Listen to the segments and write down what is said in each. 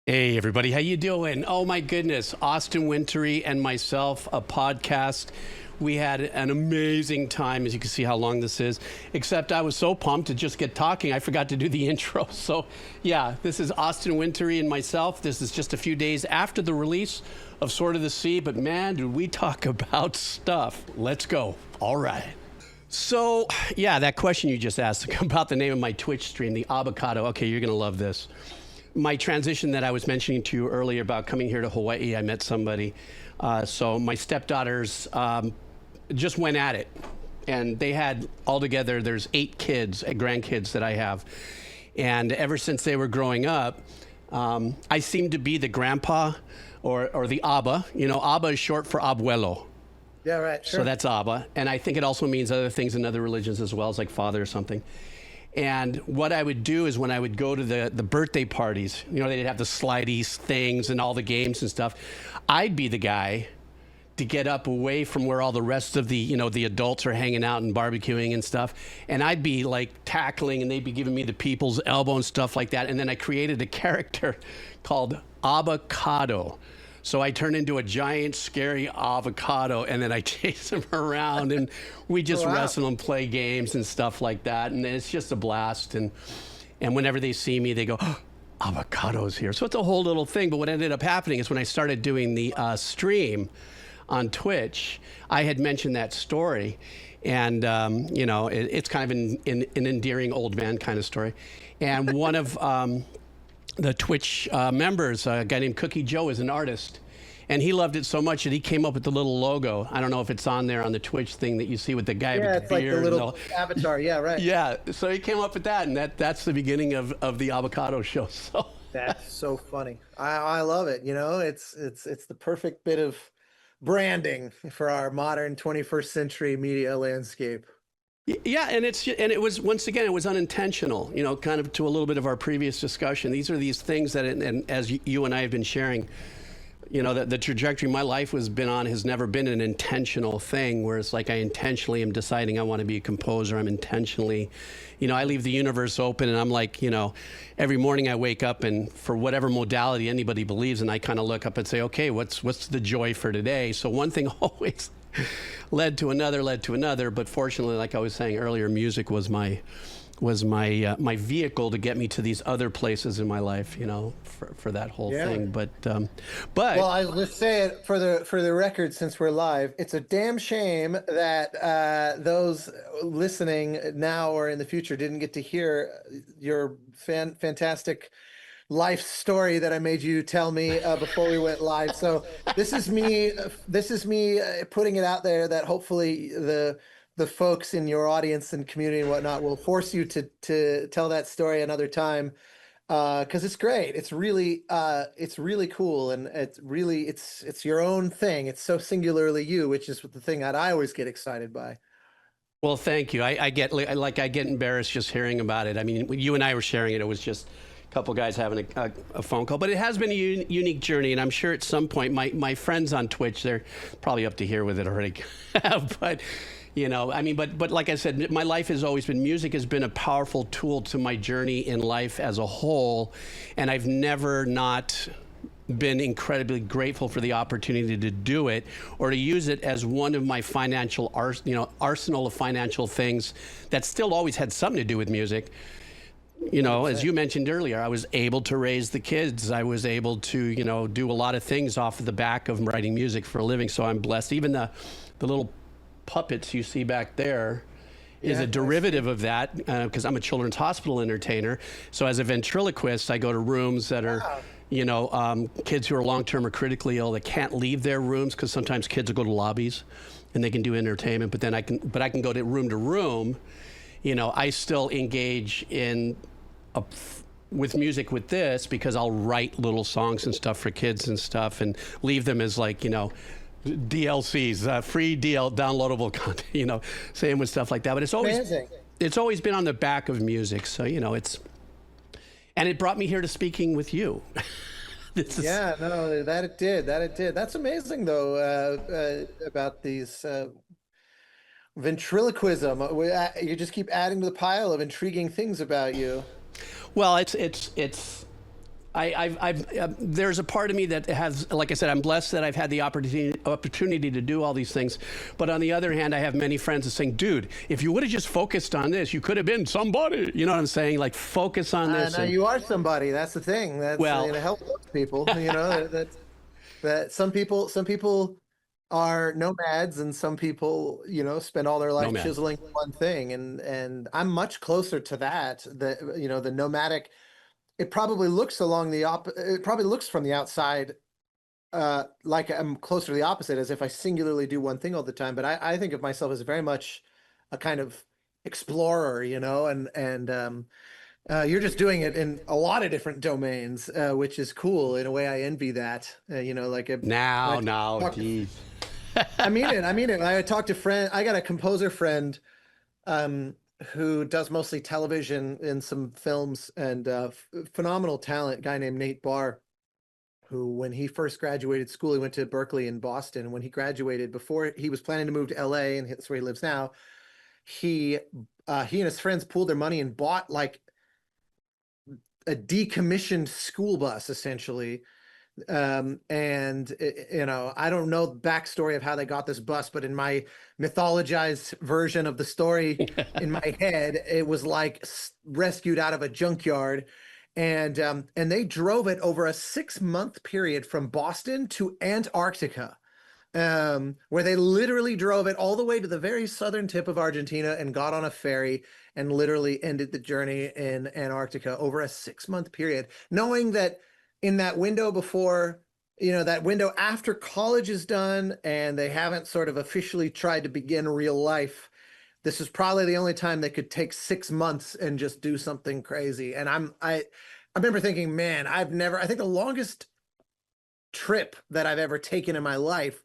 Hey everybody, how you doing? Oh my goodness, Austin Wintory and myself, a podcast. We had an amazing time, as you can see how long this is, except I was so pumped to just get talking, I forgot to do the intro. So yeah, this is Austin Wintory and myself. This is just a few days after the release of Sword of the Sea, but man, did we talk about stuff. Let's go. All right. So yeah, that question you just asked about the name of my Twitch stream, the avocado. Okay, you're gonna love this. My transition that I was mentioning to you earlier about coming here to Hawaii, I met somebody. So my stepdaughters just went at it. And they had altogether, there's 8 kids, grandkids that I have. And ever since they were growing up, I seem to be the grandpa or the Abba. You know, Abba is short for abuelo. Yeah, right, sure. So that's Abba. And I think it also means other things in other religions as well, as like father or something. And what I would do is when I would go to the birthday parties, you know, they'd have the slidey things and all the games and stuff. I'd be the guy to get up away from where all the rest of the, you know, the adults are hanging out and barbecuing and stuff. And I'd be like tackling and they'd be giving me the people's elbow and stuff like that. And then I created a character called Avocado. So I turn into a giant, scary avocado, and then I chase him around, and we just wrestle and play games and stuff like that. And it's just a blast. And whenever they see me, they go, oh, avocado's here. So it's a whole little thing. But what ended up happening is when I started doing the stream on Twitch, I had mentioned that story. And, you know, it's kind of an endearing old man kind of story. And one of the Twitch members, a guy named Cookie Joe, is an artist. And he loved it so much that he came up with the little logo. I don't know if it's on there on the Twitch thing that you see with the guy with the it's like beard. the little avatar. Yeah, right. Yeah, so he came up with that, and that's the beginning of the avocado show. So That's so funny. I love it. You know, it's the perfect bit of branding for our modern 21st century media landscape. yeah, and it was, once again, it was unintentional, you know, kind of to a little bit of our previous discussion. These are these things that, and as you and I have been sharing, you know, the trajectory my life has been on has never been an intentional thing where it's like I intentionally am deciding I want to be a composer. I'm intentionally, you know, I leave the universe open and I'm like, you know, every morning I wake up and for whatever modality anybody believes in, I kind of look up and say, okay, what's the joy for today? So one thing always led to another. But fortunately, like I was saying earlier, music was my vehicle to get me to these other places in my life, you know, for that whole thing. But well, let's say it for the record, since we're live, it's a damn shame that those listening now or in the future didn't get to hear your fantastic life story that I made you tell me before we went live. So this is me putting it out there that hopefully the folks in your audience and community and whatnot will force you to tell that story another time, because it's great. It's really cool, and it's your own thing. It's so singularly you, which is the thing that I always get excited by. well, thank you. I get embarrassed just hearing about it. I mean, when you and I were sharing it, it was just a couple guys having a phone call, but it has been a unique journey, and I'm sure at some point my friends on Twitch, they're probably up to here with it already. But you know, I mean, but like I said, my life has always been, music has been a powerful tool to my journey in life as a whole. And I've never not been incredibly grateful for the opportunity to do it or to use it as one of my financial, arsenal of financial things that still always had something to do with music. You know, as you mentioned earlier, I was able to raise the kids. I was able to, you know, do a lot of things off of the back of writing music for a living. So I'm blessed. Even the little puppets you see back there is a derivative of that, because I'm a children's hospital entertainer. So as a ventriloquist, I go to rooms that are, you know, kids who are long-term or critically ill that can't leave their rooms, because sometimes kids will go to lobbies and they can do entertainment, but then I can go to room. You know, I still engage in with music with this because I'll write little songs and stuff for kids and stuff and leave them as, like, you know, DLCs, free downloadable content, you know, same with stuff like that. But it's always been on the back of music. So, you know, and it brought me here to speaking with you. That it did. That's amazing, though, about these ventriloquism. You just keep adding to the pile of intriguing things about you. Well, it's there's a part of me that has, like I said, I'm blessed that I've had the opportunity to do all these things. But on the other hand, I have many friends that saying, dude, if you would have just focused on this, you could have been somebody. You know what I'm saying? Like, focus on this. Now you are somebody. That's the thing. That's well, to help those people. You know, that some people are nomads, and some people, you know, spend all their life chiseling one thing. And I'm much closer to that. The nomadic. It probably looks it probably looks from the outside like I'm closer to the opposite, as if I singularly do one thing all the time. But I think of myself as very much a kind of explorer, you know, and you're just doing it in a lot of different domains, which is cool. In a way, I envy that. You know, like geez. I mean it. I talked to I got a composer friend who does mostly television and some films, and phenomenal talent, guy named Nate Barr, who, when he first graduated school, he went to Berkeley in Boston. And when he graduated, before he was planning to move to LA, and that's where he lives now, he and his friends pooled their money and bought like a decommissioned school bus, essentially. You know, I don't know the backstory of how they got this bus, but in my mythologized version of the story in my head, it was like rescued out of a junkyard, and they drove it over a 6-month period from Boston to Antarctica, where they literally drove it all the way to the very southern tip of Argentina and got on a ferry and literally ended the journey in Antarctica over a 6-month period, knowing that in that window before, you know, that window after college is done and they haven't sort of officially tried to begin real life, this is probably the only time they could take 6 months and just do something crazy. And I remember thinking, man, I think the longest trip that I've ever taken in my life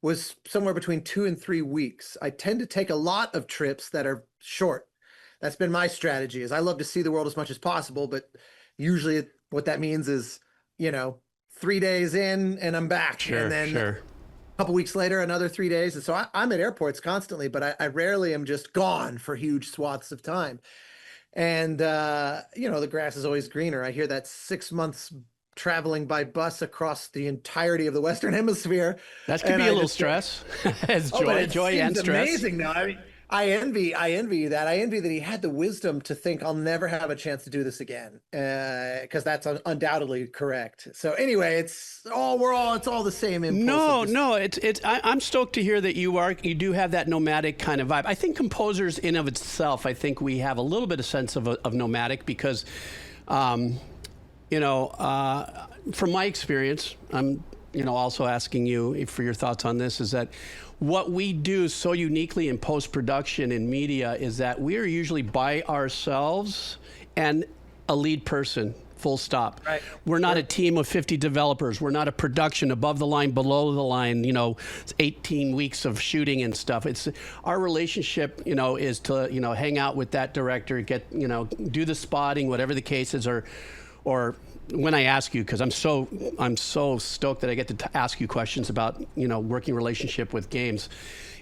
was somewhere between 2 and 3 weeks. I tend to take a lot of trips that are short. That's been my strategy, is I love to see the world as much as possible, but usually what that means is, you know, 3 days in and I'm back. And then a couple weeks later, another 3 days. And so I'm at airports constantly, but I rarely am just gone for huge swaths of time. And, you know, the grass is always greener. I hear that 6 months traveling by bus across the entirety of the Western Hemisphere. That could be a little stress. As joy and stress. Amazing. No, I mean, I envy that. I envy that he had the wisdom to think, I'll never have a chance to do this again, because that's undoubtedly correct. So anyway, it's all the same impulse. No, I'm stoked to hear that you do have that nomadic kind of vibe. I think composers in of itself, I think we have a little bit of sense of nomadic, because, you know, from my experience, I'm, you know, also asking you for your thoughts on this, is that what we do so uniquely in post-production in media is that we are usually by ourselves and a lead person, full stop. Right. We're not a team of 50 developers. We're not a production above the line, below the line, you know, it's 18 weeks of shooting and stuff. It's our relationship, you know, is to, you know, hang out with that director, get, you know, do the spotting, whatever the case is, or when I ask you, because I'm so stoked that I get to ask you questions about, you know, working relationship with games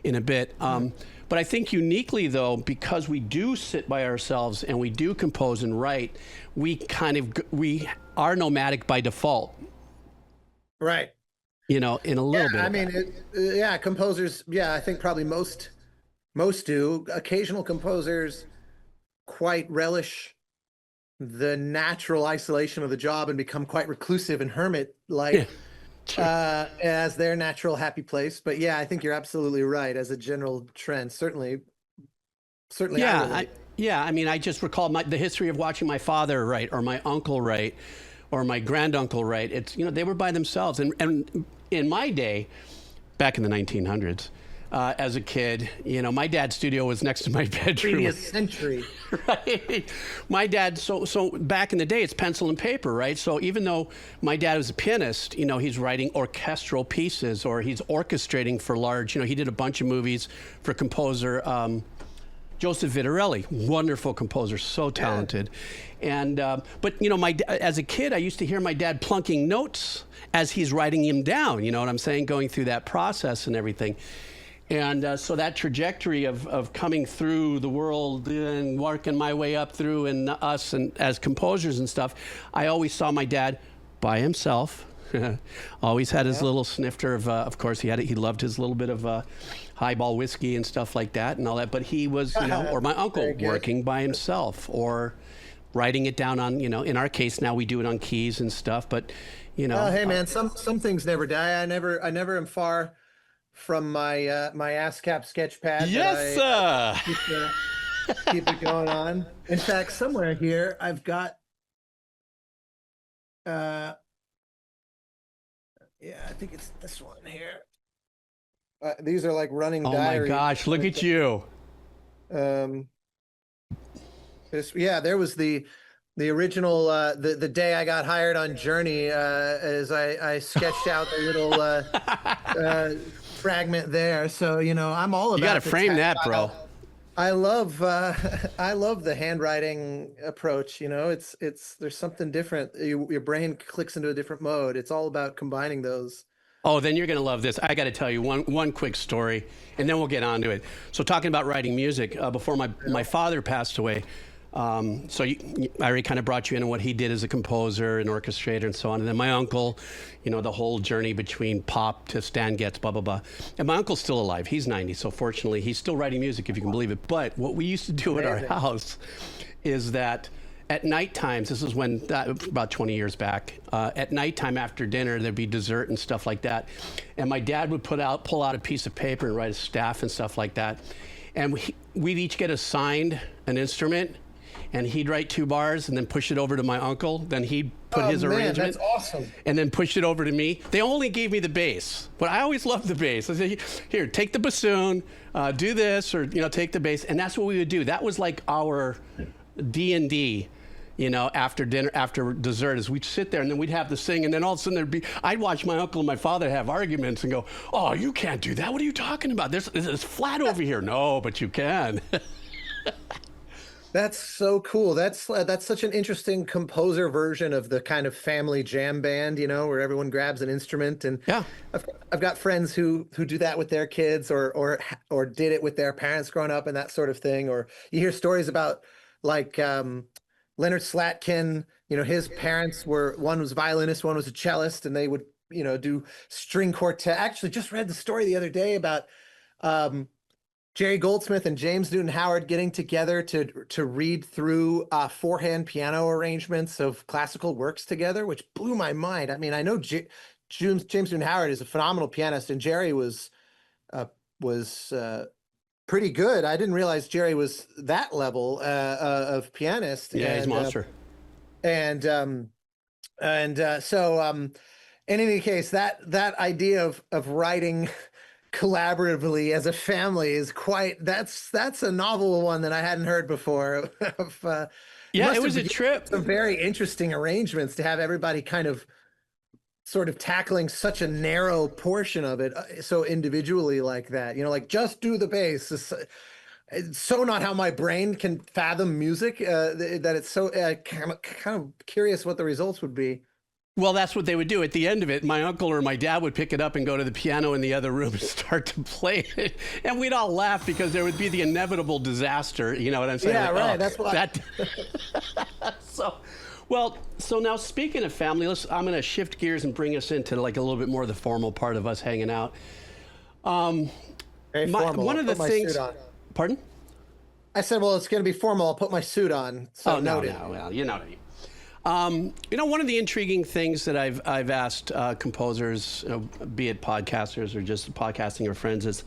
in a bit. But I think uniquely, though, because we do sit by ourselves and we do compose and write, we are nomadic by default. Right. You know, in a little bit. I mean, composers. Yeah, I think probably most do. Occasional composers quite relish the natural isolation of the job and become quite reclusive and hermit-like, as their natural happy place. But yeah, I think you're absolutely right as a general trend. Certainly. Yeah, I mean, I just recall the history of watching my father write, or my uncle write, or my granduncle write. It's, you know, they were by themselves. And in my day, back in the 1900s, as a kid, you know, my dad's studio was next to my bedroom. Previous century. Right. My dad, so back in the day, it's pencil and paper, right? So even though my dad was a pianist, you know, he's writing orchestral pieces, or he's orchestrating for large, you know, he did a bunch of movies for composer Joseph Vitarelli, wonderful composer, so talented. Yeah. And, but, you know, as a kid, I used to hear my dad plunking notes as he's writing them down, you know what I'm saying? Going through that process and everything. And so that trajectory of coming through the world and working my way up through and us and as composers and stuff, I always saw my dad by himself. Always had his little snifter of course, he loved his little bit of highball whiskey and stuff like that and all that. But he was, or my uncle working by himself or writing it down on, in our case now we do it on keys and stuff. But, Oh, hey man, some things never die. I never am far from my my ASCAP sketch pad. Yes, sir. Keep it going on. In fact, somewhere here I've got yeah, I think it's this one here. These are like running diaries. Oh my gosh, look at you. There was the original the day I got hired on Journey, as I sketched out the little fragment there. So I'm all about. You got to frame that, bro. I love the handwriting approach. It's there's something different. Your brain clicks into a different mode. It's all about combining those. Oh, then you're going to love this. I got to tell you one quick story, and then we'll get on to it. So talking about writing music, before my father passed away, I already kind of brought you in on what he did as a composer and orchestrator and so on. And then my uncle, the whole journey between pop to Stan Getz, blah, blah, blah. And my uncle's still alive. He's 90, so fortunately, he's still writing music, if you can believe it. But what we used to do at our house is that at night times, this is when, about 20 years back, at nighttime after dinner, there'd be dessert and stuff like that. And my dad would pull out a piece of paper and write a staff and stuff like that. And we'd each get assigned an instrument, and he'd write 2 bars and then push it over to my uncle. Then he'd put his arrangement. That's awesome. And then push it over to me. They only gave me the bass, but I always loved the bass. I said, here, take the bassoon, do this, or take the bass. And that's what we would do. That was like our D&D. After dinner, after dessert, is we'd sit there and then we'd have to sing, and then all of a sudden I'd watch my uncle and my father have arguments and go, "Oh, you can't do that. What are you talking about? This is flat over here." No, but you can. That's so cool. That's such an interesting composer version of the kind of family jam band, where everyone grabs an instrument. And yeah, I've got friends who do that with their kids, or did it with their parents growing up and that sort of thing. Or you hear stories about like Leonard Slatkin. His parents one was a violinist, one was a cellist, and they would do string quartet. Actually, just read the story the other day about Jerry Goldsmith and James Newton Howard getting together to read through 4-hand piano arrangements of classical works together, which blew my mind. I mean, I know James Newton Howard is a phenomenal pianist, and Jerry was pretty good. I didn't realize Jerry was that level of pianist. Yeah, he's a monster. So in any case, that idea of writing collaboratively as a family is that's a novel one that I hadn't heard before. It was a trip. Some very interesting arrangements to have everybody kind of sort of tackling such a narrow portion of it so individually like that. Like just do the bass. It's so not how my brain can fathom music, that it's so kind of curious what the results would be. Well, that's what they would do. At the end of it, my uncle or my dad would pick it up and go to the piano in the other room and start to play it. And we'd all laugh because there would be the inevitable disaster. You know what I'm saying? Yeah, like, right. That's what. So now speaking of family, I'm going to shift gears and bring us into like a little bit more of the formal part of us hanging out. Very formal. One of the things. Pardon? I said, well, it's going to be formal. I'll put my suit on. So no. Well, you know what I mean. One of the intriguing things that I've asked composers, be it podcasters or just podcasting or friends, is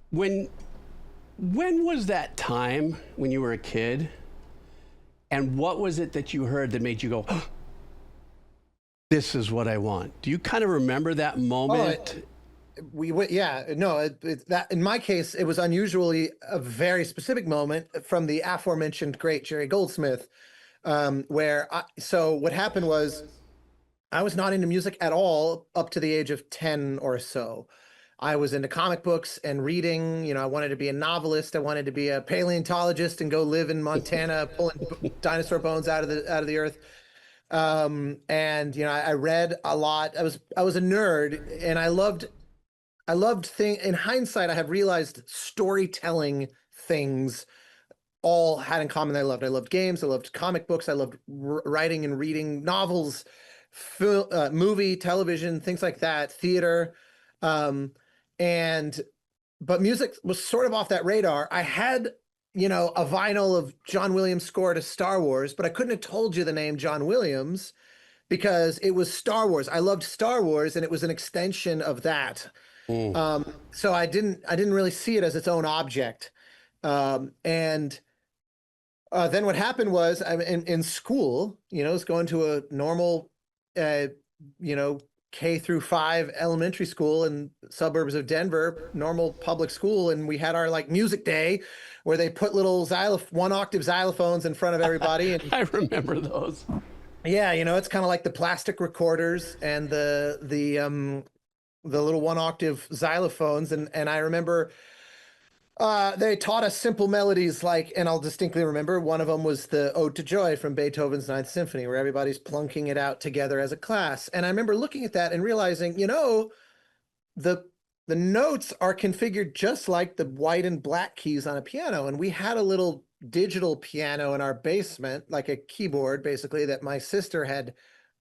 when was that time when you were a kid, and what was it that you heard that made you go, oh, "This is what I want"? Do you kind of remember that moment? That in my case, it was unusually a very specific moment from the aforementioned great Jerry Goldsmith. So what happened was I was not into music at all up to the age of 10 or so. I was into comic books and reading. I wanted to be a novelist. I wanted to be a paleontologist and go live in Montana, pulling dinosaur bones out of the earth. I read a lot. I was a nerd, and I loved in hindsight, I have realized storytelling things all had in common that I loved. I loved games, I loved comic books, I loved writing and reading novels, movie, television, things like that, theater. And but music was sort of off that radar. I had, a vinyl of John Williams' score to Star Wars, but I couldn't have told you the name John Williams because it was Star Wars. I loved Star Wars, and it was an extension of that. So I didn't really see it as its own object. And then what happened was I'm in school, I was going to a normal, K through 5 elementary school in suburbs of Denver, normal public school. And we had our like music day where they put little 1-octave xylophones in front of everybody. And I remember those. yeah, it's kind of like the plastic recorders and the little 1-octave xylophones. And I remember they taught us simple melodies and I'll distinctly remember one of them was the Ode to Joy from Beethoven's Ninth Symphony, where everybody's plunking it out together as a class. And I remember looking at that and realizing, the notes are configured just like the white and black keys on a piano. And we had a little digital piano in our basement, like a keyboard, basically, that my sister had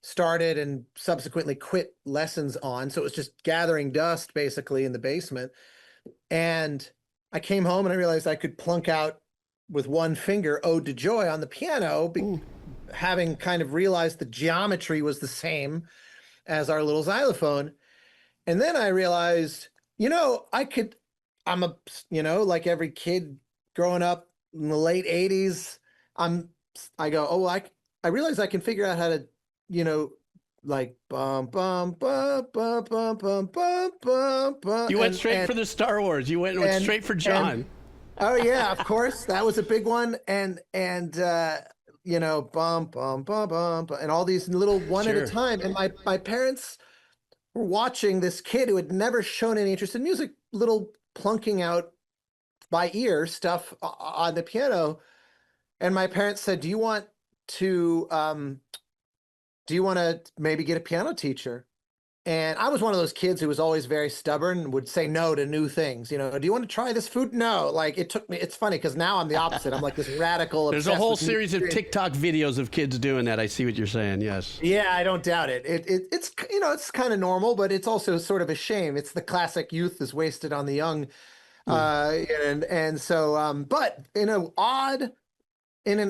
started and subsequently quit lessons on. So it was just gathering dust, basically, in the basement. And I came home and I realized I could plunk out with one finger Ode to Joy on the piano, having kind of realized the geometry was the same as our little xylophone. And then I realized, like every kid growing up in the late 80s, I realized I can figure out how to, like bum bum bum bum bum bum bum bum bum. You went straight for the Star Wars. You went straight for John. Oh yeah, of course, that was a big one. And bum bum bum bum, and all these little one at a time. And my parents were watching this kid who had never shown any interest in music, little plunking out by ear stuff on the piano. And my parents said, "Do you want to maybe get a piano teacher?" And I was one of those kids who was always very stubborn and would say no to new things. Do you want to try this food? No. Like it took me, it's funny because now I'm the opposite. I'm like this radical. There's a whole series of TikTok videos of kids doing that. I see what you're saying. Yes. Yeah, I don't doubt it. It's, it's kind of normal, but it's also sort of a shame. It's the classic youth is wasted on the young. And so, but in an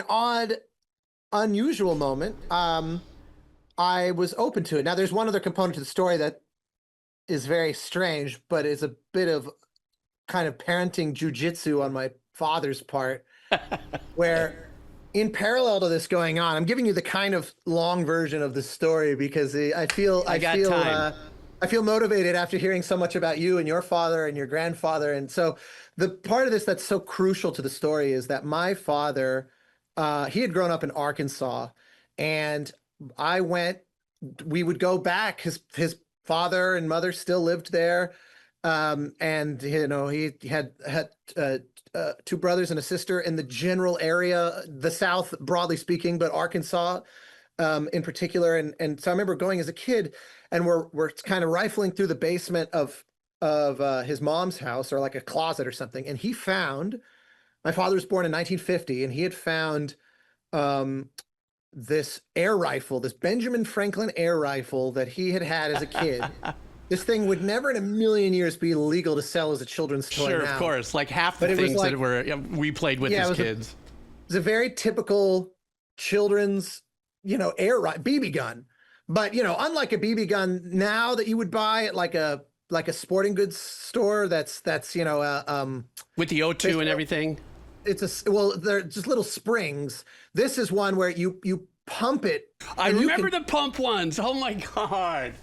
odd, unusual moment, I was open to it. Now, there's one other component to the story that is very strange, but is a bit of kind of parenting jujitsu on my father's part, where in parallel to this going on, I'm giving you the kind of long version of the story because I feel motivated after hearing so much about you and your father and your grandfather. And so the part of this that's so crucial to the story is that my father, he had grown up in Arkansas, and we would go back. His father and mother still lived there. And he had 2 brothers and a sister in the general area, the South, broadly speaking, but Arkansas, in particular. And so I remember going as a kid, and we're kind of rifling through the basement of his mom's house, or like a closet or something. And my father was born in 1950, and he had found, this air rifle, this Benjamin Franklin air rifle that he had as a kid. This thing would never in a million years be legal to sell as a children's toy. Sure, now. Of course. Like half the things that we played with as kids. It was a very typical children's, BB gun. But, unlike a BB gun now that you would buy at like a sporting goods store that's with the O2 and everything. They're just little springs. This is one where you pump it. I remember the pump ones. Oh my God.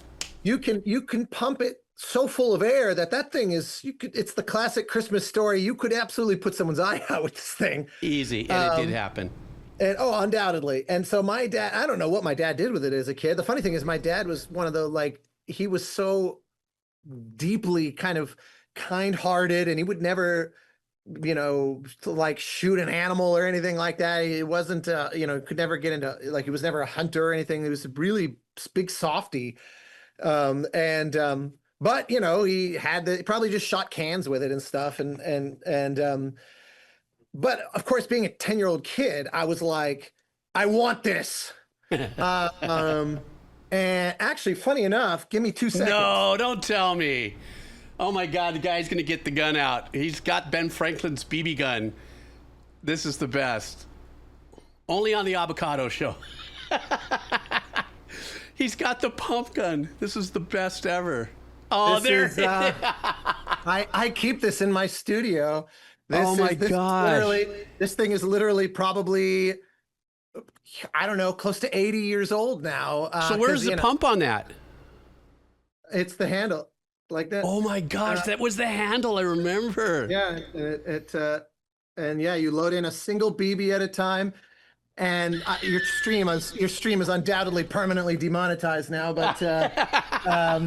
You can pump it so full of air that thing it's the classic Christmas story. You could absolutely put someone's eye out with this thing. Easy. And it did happen. And undoubtedly. And so my dad, I don't know what my dad did with it as a kid. The funny thing is my dad was one of the, he was so deeply kind of kind-hearted, and he would never, shoot an animal or anything like that. It wasn't, could never get into, he was never a hunter or anything. He was a really big softy. But but you know, he probably just shot cans with it and stuff. But of course, being a 10-year-old kid, I was like, I want this. Uh, um, and actually, funny enough, give me 2 seconds. No, don't tell me. Oh my God, the guy's gonna get the gun out. He's got Ben Franklin's BB gun. This is the best. Only on the Avocado Show. He's got the pump gun. This is the best ever. Oh, I keep this in my studio. Oh my gosh. This thing is literally probably, I don't know, close to 80 years old now. So where's the pump on that? It's the handle, like that. Oh my gosh, that was the handle. I remember. Yeah, and yeah, you load in a single BB at a time, and your stream is undoubtedly permanently demonetized now. But I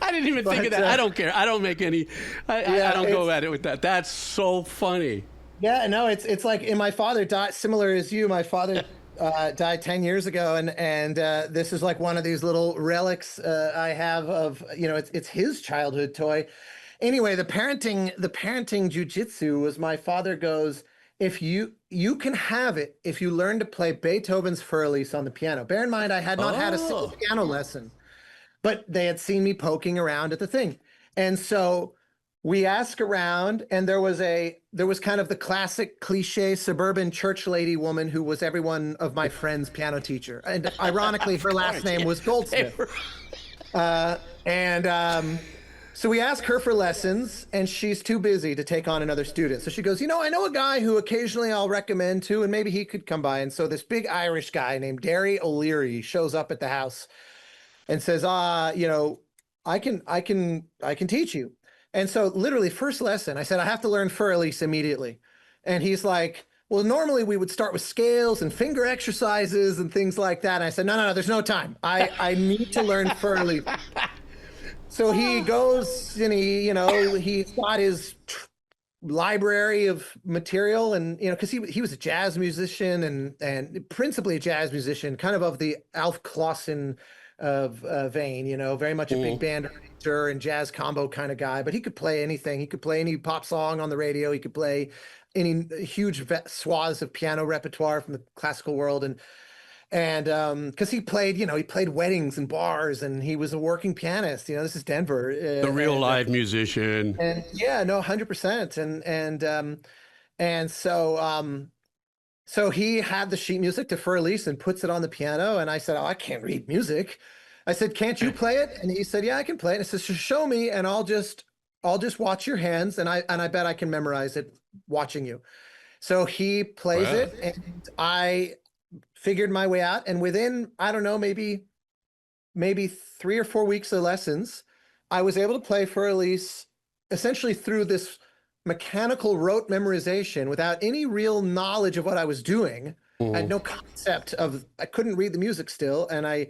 didn't even think of that. I don't care. I don't make any. I don't go at it with that. That's so funny. Yeah, no, it's like, and my father died similar as you. My father died 10 years ago, and this is like one of these little relics I have of, you know, it's his childhood toy. Anyway, the parenting jujitsu was, my father goes, if you can have it if you learn to play Beethoven's Fur-Elise on the piano. Bear in mind, I had not had a single piano lesson, but they had seen me poking around at the thing. And so we asked around, and there was kind of the classic cliche suburban church lady woman who was every one of my friends' piano teacher. And ironically, her last name was Goldsmith. So we asked her for lessons, and she's too busy to take on another student. So she goes, you know, I know a guy who occasionally I'll recommend to, and maybe he could come by. And so this big Irish guy named Derry O'Leary shows up at the house and says, you know, I can teach you. And so literally first lesson, I said, I have to learn Fur-Elise immediately. And he's like, well, normally we would start with scales and finger exercises and things like that. And I said, no, there's no time. I need to learn Fur-Elise. So he goes, and he's got his library of material, and, you know, because he was a jazz musician and principally a jazz musician, kind of the Alf Clausen of vein, you know, very much a big band arranger and jazz combo kind of guy. But he could play anything. He could play any pop song on the radio. He could play any huge swaths of piano repertoire from the classical world, and because he played weddings and bars, and he was a working pianist. You know, this is Denver, the real live musician. And yeah, no, 100%. And so he had the sheet music to Fur-Elise and puts it on the piano. And I said, oh, I can't read music. I said, can't you play it? And he said, yeah, I can play it. And I said, so show me, and I'll just watch your hands, and I bet I can memorize it watching you. So he plays it, and I figured my way out. And within, I don't know, maybe 3 or 4 weeks of lessons, I was able to play Fur-Elise essentially through this mechanical rote memorization without any real knowledge of what I was doing. I had no concept I couldn't read the music still, and I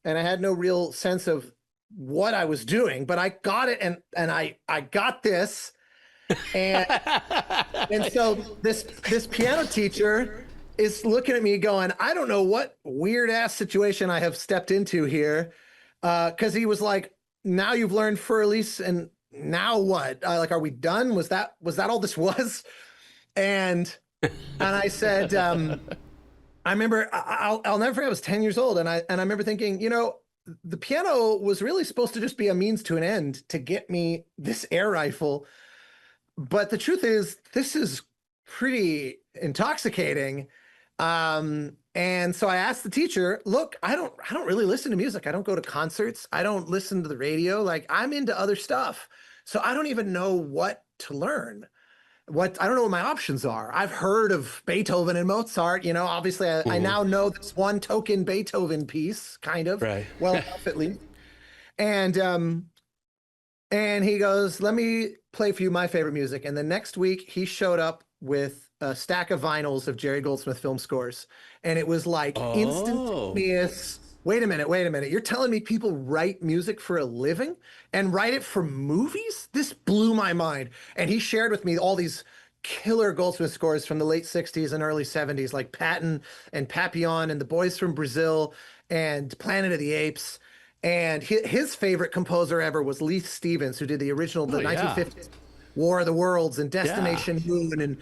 had no real sense of what I was doing, but I got it, and I got this. And so this piano teacher is looking at me going, I don't know what weird ass situation I have stepped into here. Cause he was like, now you've learned Fur-Elise, and now what? Like, are we done? Was that all this was? And I said, I remember, I'll never forget, I was 10 years old. And I remember thinking, you know, the piano was really supposed to just be a means to an end to get me this air rifle. But the truth is, this is pretty intoxicating. And so I asked the teacher, look, I don't really listen to music. I don't go to concerts. I don't listen to the radio. Like, I'm into other stuff. So I don't even know what to learn. I don't know what my options are. I've heard of Beethoven and Mozart, you know, obviously I now know this one token Beethoven piece, kind of, right. Well enough at least. And he goes, let me play for you my favorite music. And the next week he showed up with a stack of vinyls of Jerry Goldsmith film scores. And it was like instantaneous. Wait a minute. You're telling me people write music for a living and write it for movies? This blew my mind. And he shared with me all these killer Goldsmith scores from the late 60s and early 70s, like Patton and Papillon and The Boys from Brazil and Planet of the Apes. And his favorite composer ever was Lee Stevens, who did the original, the Oh, yeah. 1950s War of the Worlds and Destination Yeah. Moon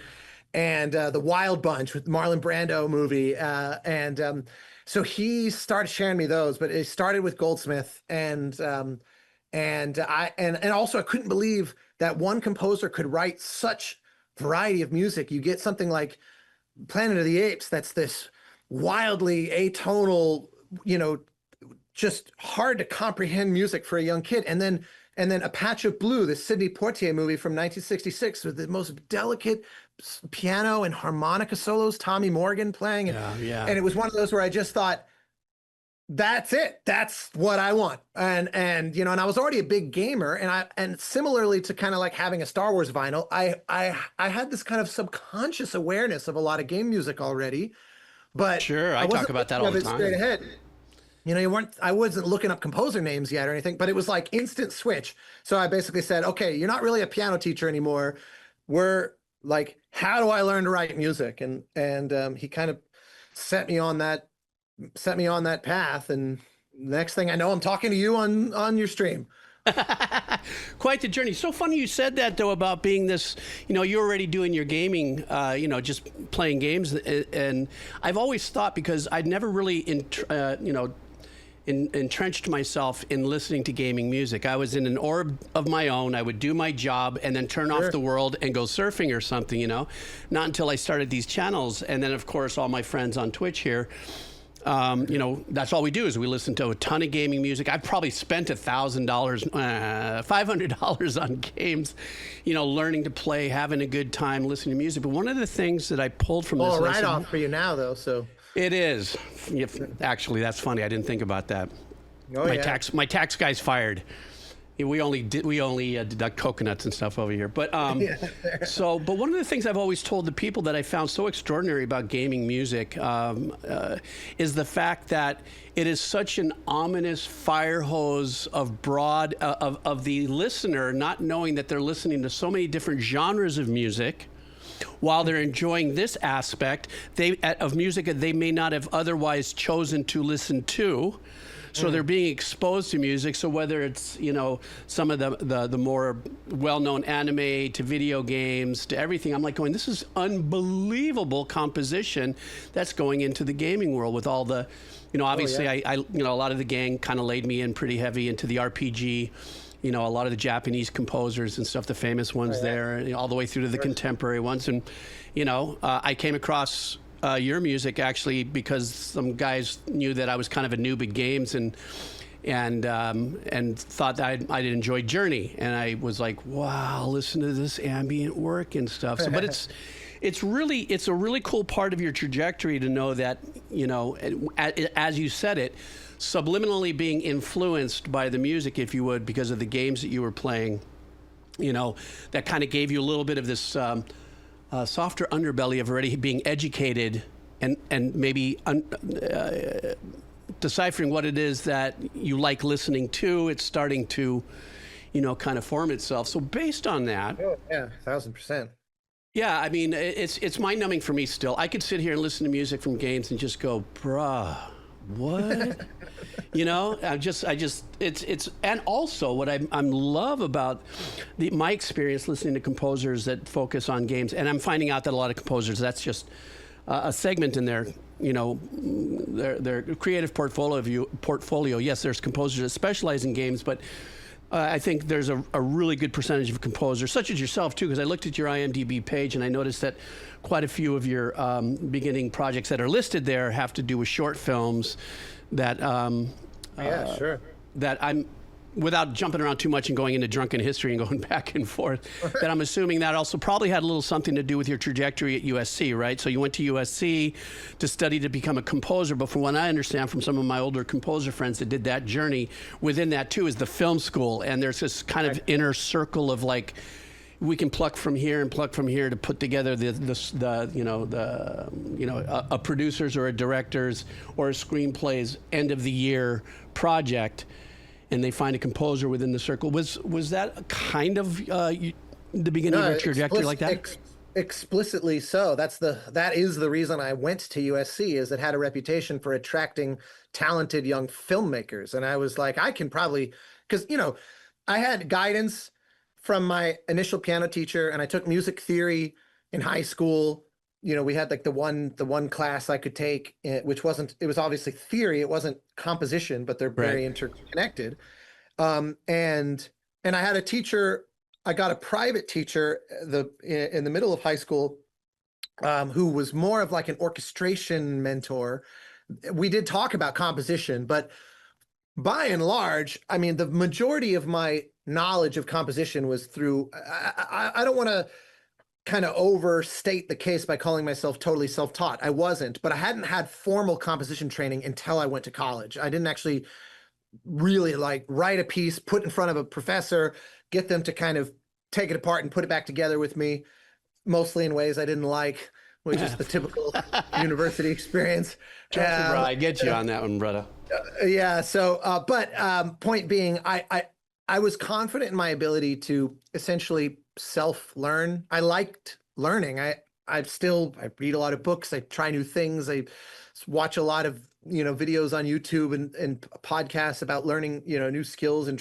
and The Wild Bunch with Marlon Brando movie. So he started sharing me those, but it started with Goldsmith and also I couldn't believe that one composer could write such variety of music. You get something like Planet of the Apes, that's this wildly atonal, just hard to comprehend music for a young kid. And then A Patch of Blue, the Sidney Poitier movie from 1966 with the most delicate piano and harmonica solos, Tommy Morgan playing. Yeah. And it was one of those where I just thought, that's it. That's what I want. And I was already a big gamer, and similarly to kind of like having a Star Wars vinyl, I had this kind of subconscious awareness of a lot of game music already, but Sure, I talk about that all the time. Straight ahead. I wasn't looking up composer names yet or anything, but it was like instant switch. So I basically said, okay, you're not really a piano teacher anymore. We're like, how do I learn to write music? And he kind of set me on that path, and next thing I know, I'm talking to you on your stream. Quite the journey. So funny you said that, though, about being this, you're already doing your gaming, just playing games. And I've always thought, because I'd never really, entrenched myself in listening to gaming music. I was in an orb of my own. I would do my job and then turn off the world and go surfing or something, not until I started these channels. And then, of course, all my friends on Twitch here, that's all we do is we listen to a ton of gaming music. I've probably spent $1,000, $500 on games, learning to play, having a good time, listening to music. But one of the things that I pulled from this lesson, write-off for you now, though. So it is. Actually, that's funny. I didn't think about that. My tax guy's fired. We only deduct coconuts and stuff over here. But but one of the things I've always told the people that I found so extraordinary about gaming music is the fact that it is such an ominous fire hose of the listener, not knowing that they're listening to so many different genres of music, while they're enjoying this aspect of music that they may not have otherwise chosen to listen to. So they're being exposed to music. So whether it's, some of the more well-known anime to video games to everything, I'm like going, this is unbelievable composition that's going into the gaming world with all the, obviously a lot of the gang kind of laid me in pretty heavy into the RPG, a lot of the Japanese composers and stuff, the famous ones there, all the way through to the contemporary ones. And, I came across your music actually because some guys knew that I was kind of a noob at games and thought that I'd enjoy Journey, and I was like, wow, listen to this ambient work and stuff. So, but it's a really cool part of your trajectory to know that, as you said it, subliminally being influenced by the music, if you would, because of the games that you were playing, that kind of gave you a little bit of this softer underbelly of already being educated and maybe deciphering what it is that you like listening to. It's starting to, kind of form itself. So based on that. Oh, yeah, 1,000%. Yeah, I mean, it's mind-numbing for me still. I could sit here and listen to music from games and just go, bruh, what? It's and also what I love about my experience listening to composers that focus on games, and I'm finding out that a lot of composers, that's just a segment in their their creative portfolio. Yes, there's composers that specialize in games, but I think there's a really good percentage of composers, such as yourself too, because I looked at your IMDb page and I noticed that quite a few of your beginning projects that are listed there have to do with short films that sure. That I'm, without jumping around too much and going into drunken history and going back and forth, that I'm assuming that also probably had a little something to do with your trajectory at USC, right? So you went to USC to study to become a composer, but from what I understand from some of my older composer friends that did that journey, within that too is the film school, and there's this kind of inner circle of like, we can pluck from here and pluck from here to put together a producer's or a director's or a screenplay's end of the year project, and they find a composer within the circle. Was that kind of the beginning of your trajectory like that? explicitly so. That is the reason I went to USC, is it had a reputation for attracting talented young filmmakers. And I was like, I can probably, because, I had guidance from my initial piano teacher, and I took music theory in high school. We had like the one class I could take, which it was obviously theory. It wasn't composition, but they're very interconnected. And I had a teacher, I got a private teacher in the middle of high school, who was more of like an orchestration mentor. We did talk about composition, but by and large, I mean, the majority of my knowledge of composition was through, I don't want to kind of overstate the case by calling myself totally self-taught. I wasn't, but I hadn't had formal composition training until I went to college. I didn't actually really like write a piece, put in front of a professor, get them to kind of take it apart and put it back together with me, mostly in ways I didn't like, which is the typical university experience. I get you on that one, brother. Yeah. So, but point being, I was confident in my ability to essentially self-learn. I liked learning. I read a lot of books. I try new things. I watch a lot of, videos on YouTube and podcasts about learning, new skills and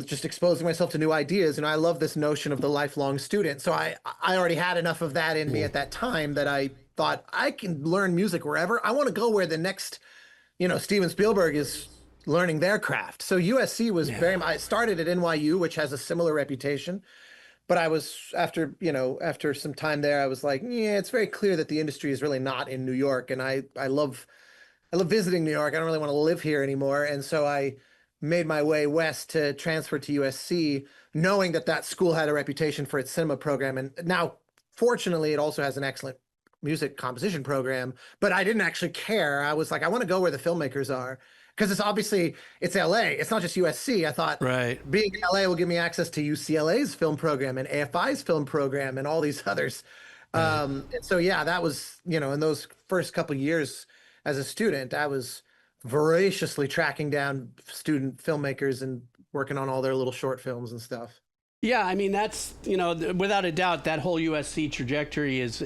just exposing myself to new ideas. And I love this notion of the lifelong student. So I already had enough of that in me at that time that I thought I can learn music wherever. I want to go where the next, Steven Spielberg is learning their craft. So USC was I started at NYU, which has a similar reputation. But I was, after some time there, I was like, yeah, it's very clear that the industry is really not in New York. And I love visiting New York. I don't really want to live here anymore. And so I made my way west to transfer to USC, knowing that school had a reputation for its cinema program. And now, fortunately, it also has an excellent music composition program. But I didn't actually care. I was like, I want to go where the filmmakers are. Because it's LA. It's not just USC. I thought being in LA will give me access to UCLA's film program and AFI's film program and all these others. And so, that was, in those first couple of years as a student, I was voraciously tracking down student filmmakers and working on all their little short films and stuff. Yeah, I mean, that's, without a doubt, that whole USC trajectory is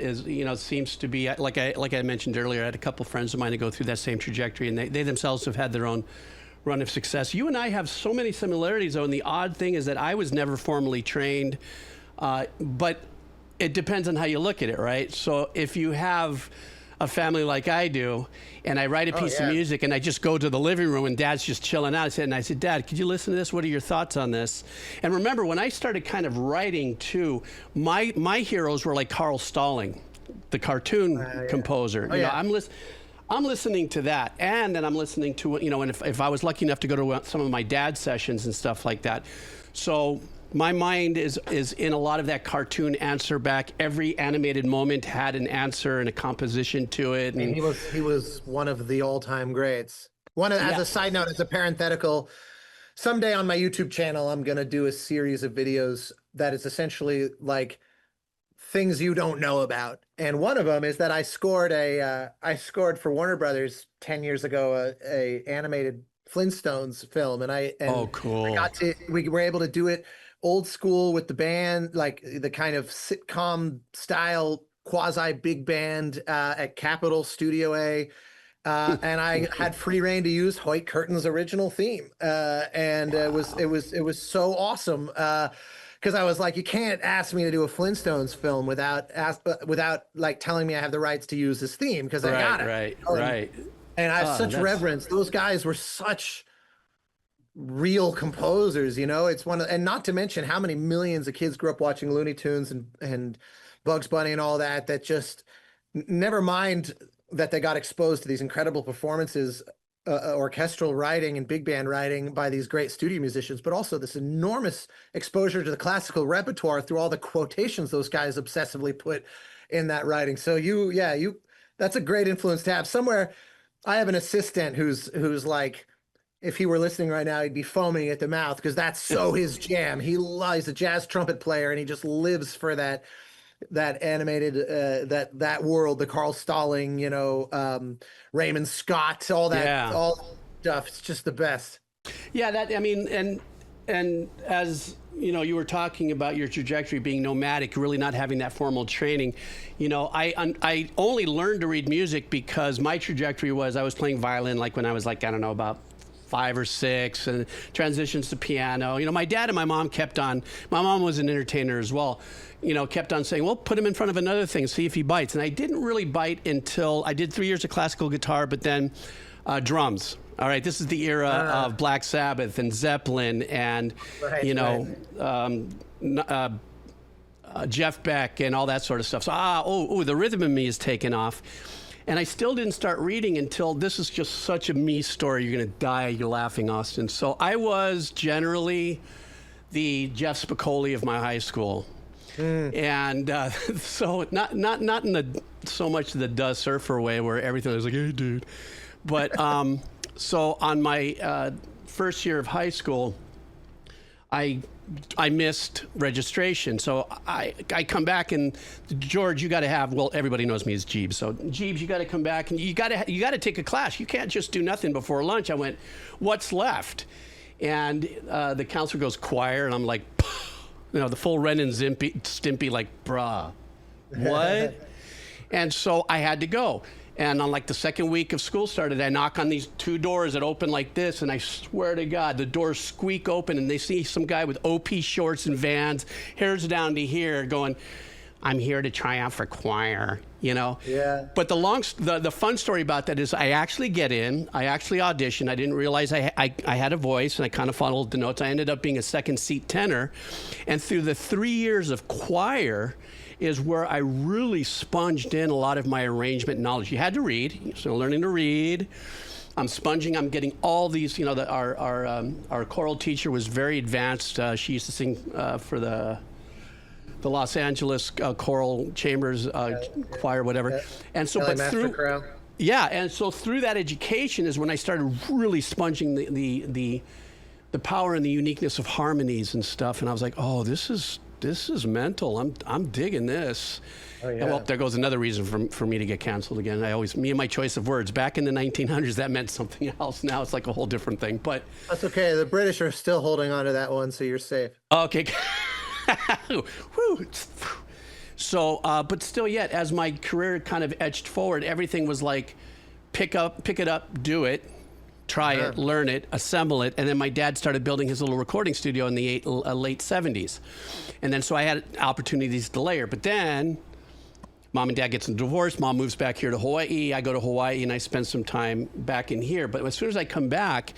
seems to be, like I mentioned earlier, I had a couple friends of mine that go through that same trajectory, and they themselves have had their own run of success. You and I have so many similarities, though, and the odd thing is that I was never formally trained, but it depends on how you look at it, right? So if you have a family like I do, and I write a piece of music and I just go to the living room and Dad's just chilling out. I said, Dad, could you listen to this? What are your thoughts on this? And remember, when I started kind of writing too, my heroes were like Carl Stalling, the cartoon composer. I'm listening to that, and then I'm listening to, and if I was lucky enough to go to some of my dad's sessions and stuff like that. So my mind is in a lot of that cartoon answer back. Every animated moment had an answer and a composition to it. And he was one of the all-time greats. As a side note, as a parenthetical, someday on my YouTube channel, I'm going to do a series of videos that is essentially like things you don't know about. And one of them is that I scored for Warner Brothers 10 years ago, a animated Flintstones film. Cool. We were able to do it old school with the band, like the kind of sitcom style quasi big band at Capitol Studio A. And I had free reign to use Hoyt Curtin's original theme. It was so awesome. Because I was like, you can't ask me to do a Flintstones film without like telling me I have the rights to use this theme, because I got it. Right. And I have such reverence. Those guys were such real composers, it's and not to mention how many millions of kids grew up watching Looney Tunes and Bugs Bunny and all that just never mind that they got exposed to these incredible performances, orchestral writing and big band writing by these great studio musicians, but also this enormous exposure to the classical repertoire through all the quotations those guys obsessively put in that writing. So that's a great influence to have. Somewhere I have an assistant who's like, if he were listening right now, he'd be foaming at the mouth, because that's so his jam. He's a jazz trumpet player, and he just lives for that animated, that world, the Carl Stalling, Raymond Scott, all that, all stuff. It's just the best. Yeah, and and as you know, you were talking about your trajectory being nomadic, really not having that formal training. You know, I only learned to read music because my trajectory was I was playing violin like when I was like, I don't know, about 5 or 6, and transitions to piano. You know, my dad and my mom kept on, my mom was an entertainer as well, you know, kept on saying, well, put him in front of another thing, see if he bites. And I didn't really bite until I did 3 years of classical guitar, but then drums. All right, this is the era of Black Sabbath and Zeppelin and, you know, Jeff Beck and all that sort of stuff. So, the rhythm in me is taken off. And I still didn't start reading until, this is just such a me story. You're going to die. You're laughing, Austin. So I was generally the Jeff Spicoli of my high school. And so not in the so much the duh surfer way where everything was like, hey, dude. But so on my first year of high school, I missed registration. So I come back and, George, you got to have, well, everybody knows me as Geebz. So Geebz, you got to come back and you got to take a class. You can't just do nothing before lunch. I went, what's left? And the counselor goes, choir. And I'm like, you know, the full Ren and Stimpy, like, bruh, what? And so I had to go. And on like the second week of school started, I knock on these 2 doors that open like this, and I swear to God, the doors squeak open, and they see some guy with OP shorts and Vans, hair's down to here, going, I'm here to try out for choir, you know? Yeah. But the fun story about that is I actually get in, I actually audition. I didn't realize I had a voice, and I kind of followed the notes. I ended up being a second seat tenor. And through the 3 years of choir, is where I really sponged in a lot of my arrangement knowledge. You had to read, so learning to read. I'm sponging, I'm getting all these, you know, our choral teacher was very advanced. She used to sing for the Los Angeles Choral Chambers Choir, whatever. And so, but through, and so through that education is when I started really sponging the power and the uniqueness of harmonies and stuff. And I was like, oh, this is mental. I'm digging this. Oh, yeah. And well, there goes another reason for me to get canceled again. Me and my choice of words. Back in the 1900s, that meant something else. Now it's like a whole different thing. But that's okay. The British are still holding on to that one, so you're safe. Okay. So, but still, yet as my career kind of edged forward, everything was like, pick it up, do it. Try it, learn it, assemble it. And then my dad started building his little recording studio in the late 70s. And then so I had opportunities to layer. But then mom and dad gets a divorce. Mom moves back here to Hawaii. I go to Hawaii and I spend some time back in here. But as soon as I come back,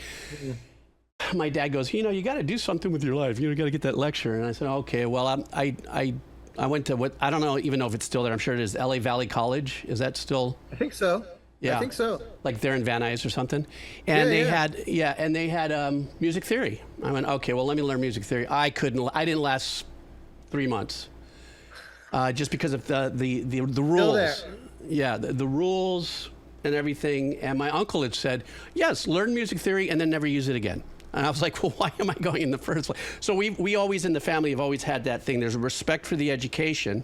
my dad goes, you know, you got to do something with your life. You got to get that lecture. And I said, okay, well, I went to what, I don't even know if it's still there. I'm sure it is, LA Valley College. Is that still? I think so. Yeah, I think so. Like they're in Van Nuys or something. And they had music theory. I went, okay, well, let me learn music theory. I didn't last 3 months. Just because of the rules. Yeah, the rules and everything. And my uncle had said, yes, learn music theory and then never use it again. And I was like, well, why am I going in the first place? So we always in the family have always had that thing. There's a respect for the education.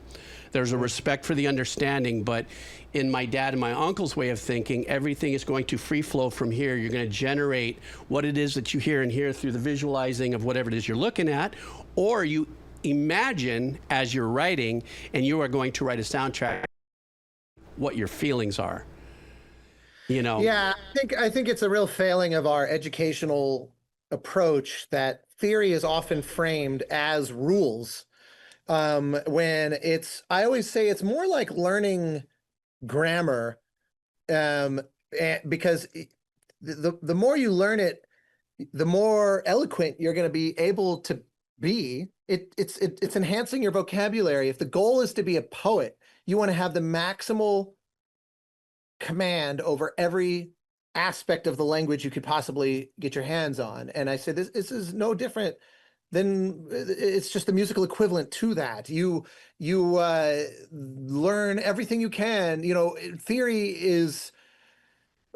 There's a respect for the understanding. But in my dad and my uncle's way of thinking, everything is going to free flow from here. You're going to generate what it is that you hear and hear through the visualizing of whatever it is you're looking at, or you imagine as you're writing, and you are going to write a soundtrack what your feelings are. You know? Yeah, I think it's a real failing of our educational approach that theory is often framed as rules, when I always say it's more like learning grammar, because the more you learn it, the more eloquent you're going to be able to be. It's enhancing your vocabulary. If the goal is to be a poet, you want to have the maximal command over every aspect of the language you could possibly get your hands on. And I say this is no different than, it's just the musical equivalent to that. You learn everything you can. You know, theory is,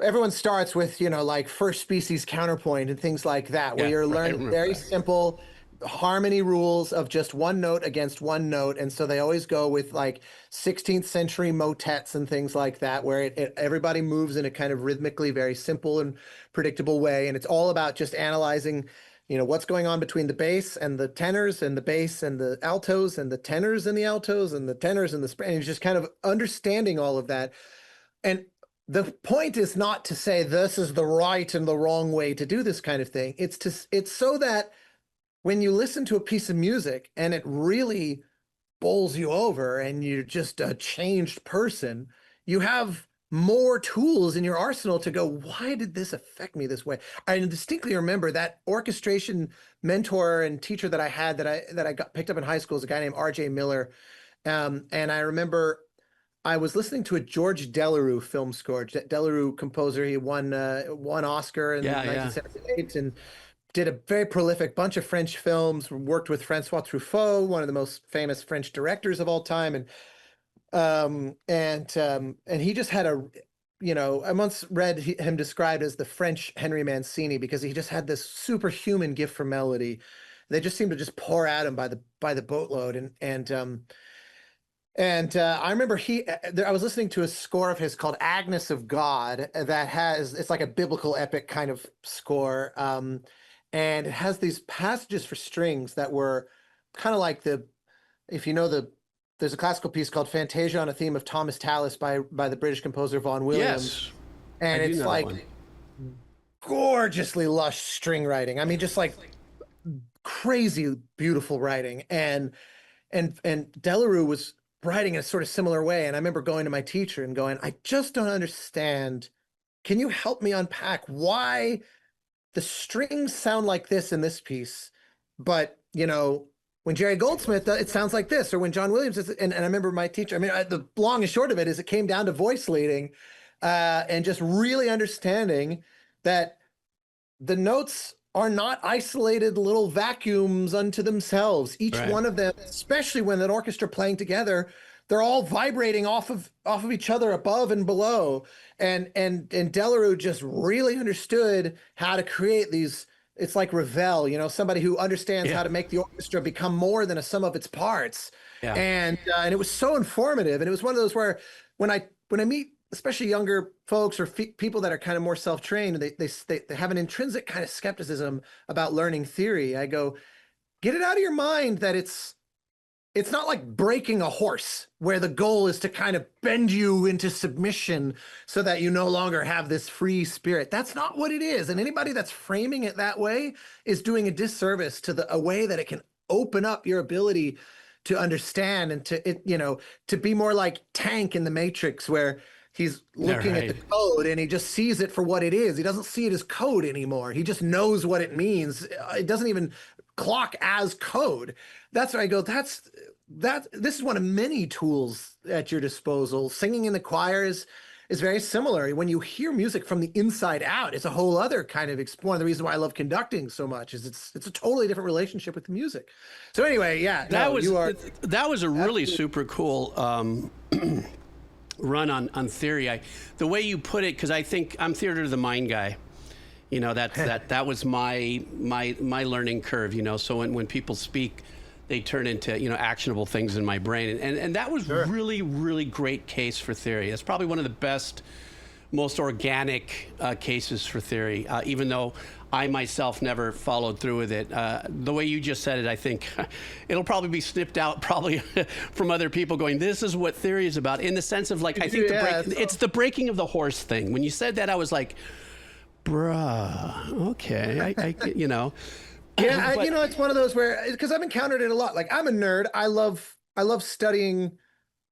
everyone starts with, you know, like first species counterpoint and things like that, where you're learning very simple harmony rules of just one note against one note. And so they always go with like 16th century motets and things like that, where everybody moves in a kind of rhythmically very simple and predictable way. And it's all about just analyzing what's going on between the bass and the tenors and the bass and the altos and the tenors and the altos and the tenors and the and he's just kind of understanding all of that. And the point is not to say this is the right and the wrong way to do this kind of thing. It's so that when you listen to a piece of music and it really bowls you over and you're just a changed person, you have more tools in your arsenal to go, why did this affect me this way? I distinctly remember that orchestration mentor and teacher that I had that I got picked up in high school is a guy named R.J. Miller. And I remember I was listening to a George Delerue film score. Delerue composer, he won Oscar in 1978 and did a very prolific bunch of French films, worked with Francois Truffaut, one of the most famous French directors of all time. And he just had I once read him described as the French Henry Mancini because he just had this superhuman gift for melody. They just seemed to just pour at him by the boatload. And I remember I was listening to a score of his called Agnes of God it's like a biblical epic kind of score. And it has these passages for strings that were kind of like there's a classical piece called Fantasia on a Theme of Thomas Tallis by the British composer Vaughan Williams. Yes. And it's like gorgeously lush string writing. I mean, just like crazy beautiful writing. And Delerue was writing in a sort of similar way. And I remember going to my teacher and going, I just don't understand. Can you help me unpack why the strings sound like this in this piece, but when Jerry Goldsmith, it sounds like this, or when John Williams and I remember my teacher, I mean, the long and short of it is it came down to voice leading and just really understanding that the notes are not isolated little vacuums unto themselves. Each one of them, especially when an orchestra playing together, they're all vibrating off of each other above and below. And Delerue just really understood how to create these. It's like Ravel, somebody who understands how to make the orchestra become more than a sum of its parts. Yeah. And it was so informative. And it was one of those where when I meet especially younger folks or people that are kind of more self-trained, they have an intrinsic kind of skepticism about learning theory. I go, get it out of your mind that it's not like breaking a horse where the goal is to kind of bend you into submission so that you no longer have this free spirit. That's not what it is. And anybody that's framing it that way is doing a disservice to a way that it can open up your ability to understand and to be more like Tank in the Matrix, where he's looking at the code and he just sees it for what it is. He doesn't see it as code anymore. He just knows what it means. It doesn't even clock as code. That's where I go, this is one of many tools at your disposal. Singing in the choir is very similar. When you hear music from the inside out, it's a whole other kind of one of the reasons why I love conducting so much is it's a totally different relationship with the music. So anyway, that was a really super cool run on theory. The way you put it, because I think I'm theater of the mind guy. That was my learning curve. So when people speak, they turn into actionable things in my brain, and that was really, really great case for theory. That's probably one of the best, most organic cases for theory. Even though I myself never followed through with it, the way you just said it, I think it'll probably be snipped out from other people going, this is what theory is about, in the sense of like I think it's the breaking of the horse thing. When you said that, I was like, bruh, okay, Yeah, it's one of those where, because I've encountered it a lot. Like, I'm a nerd. I love studying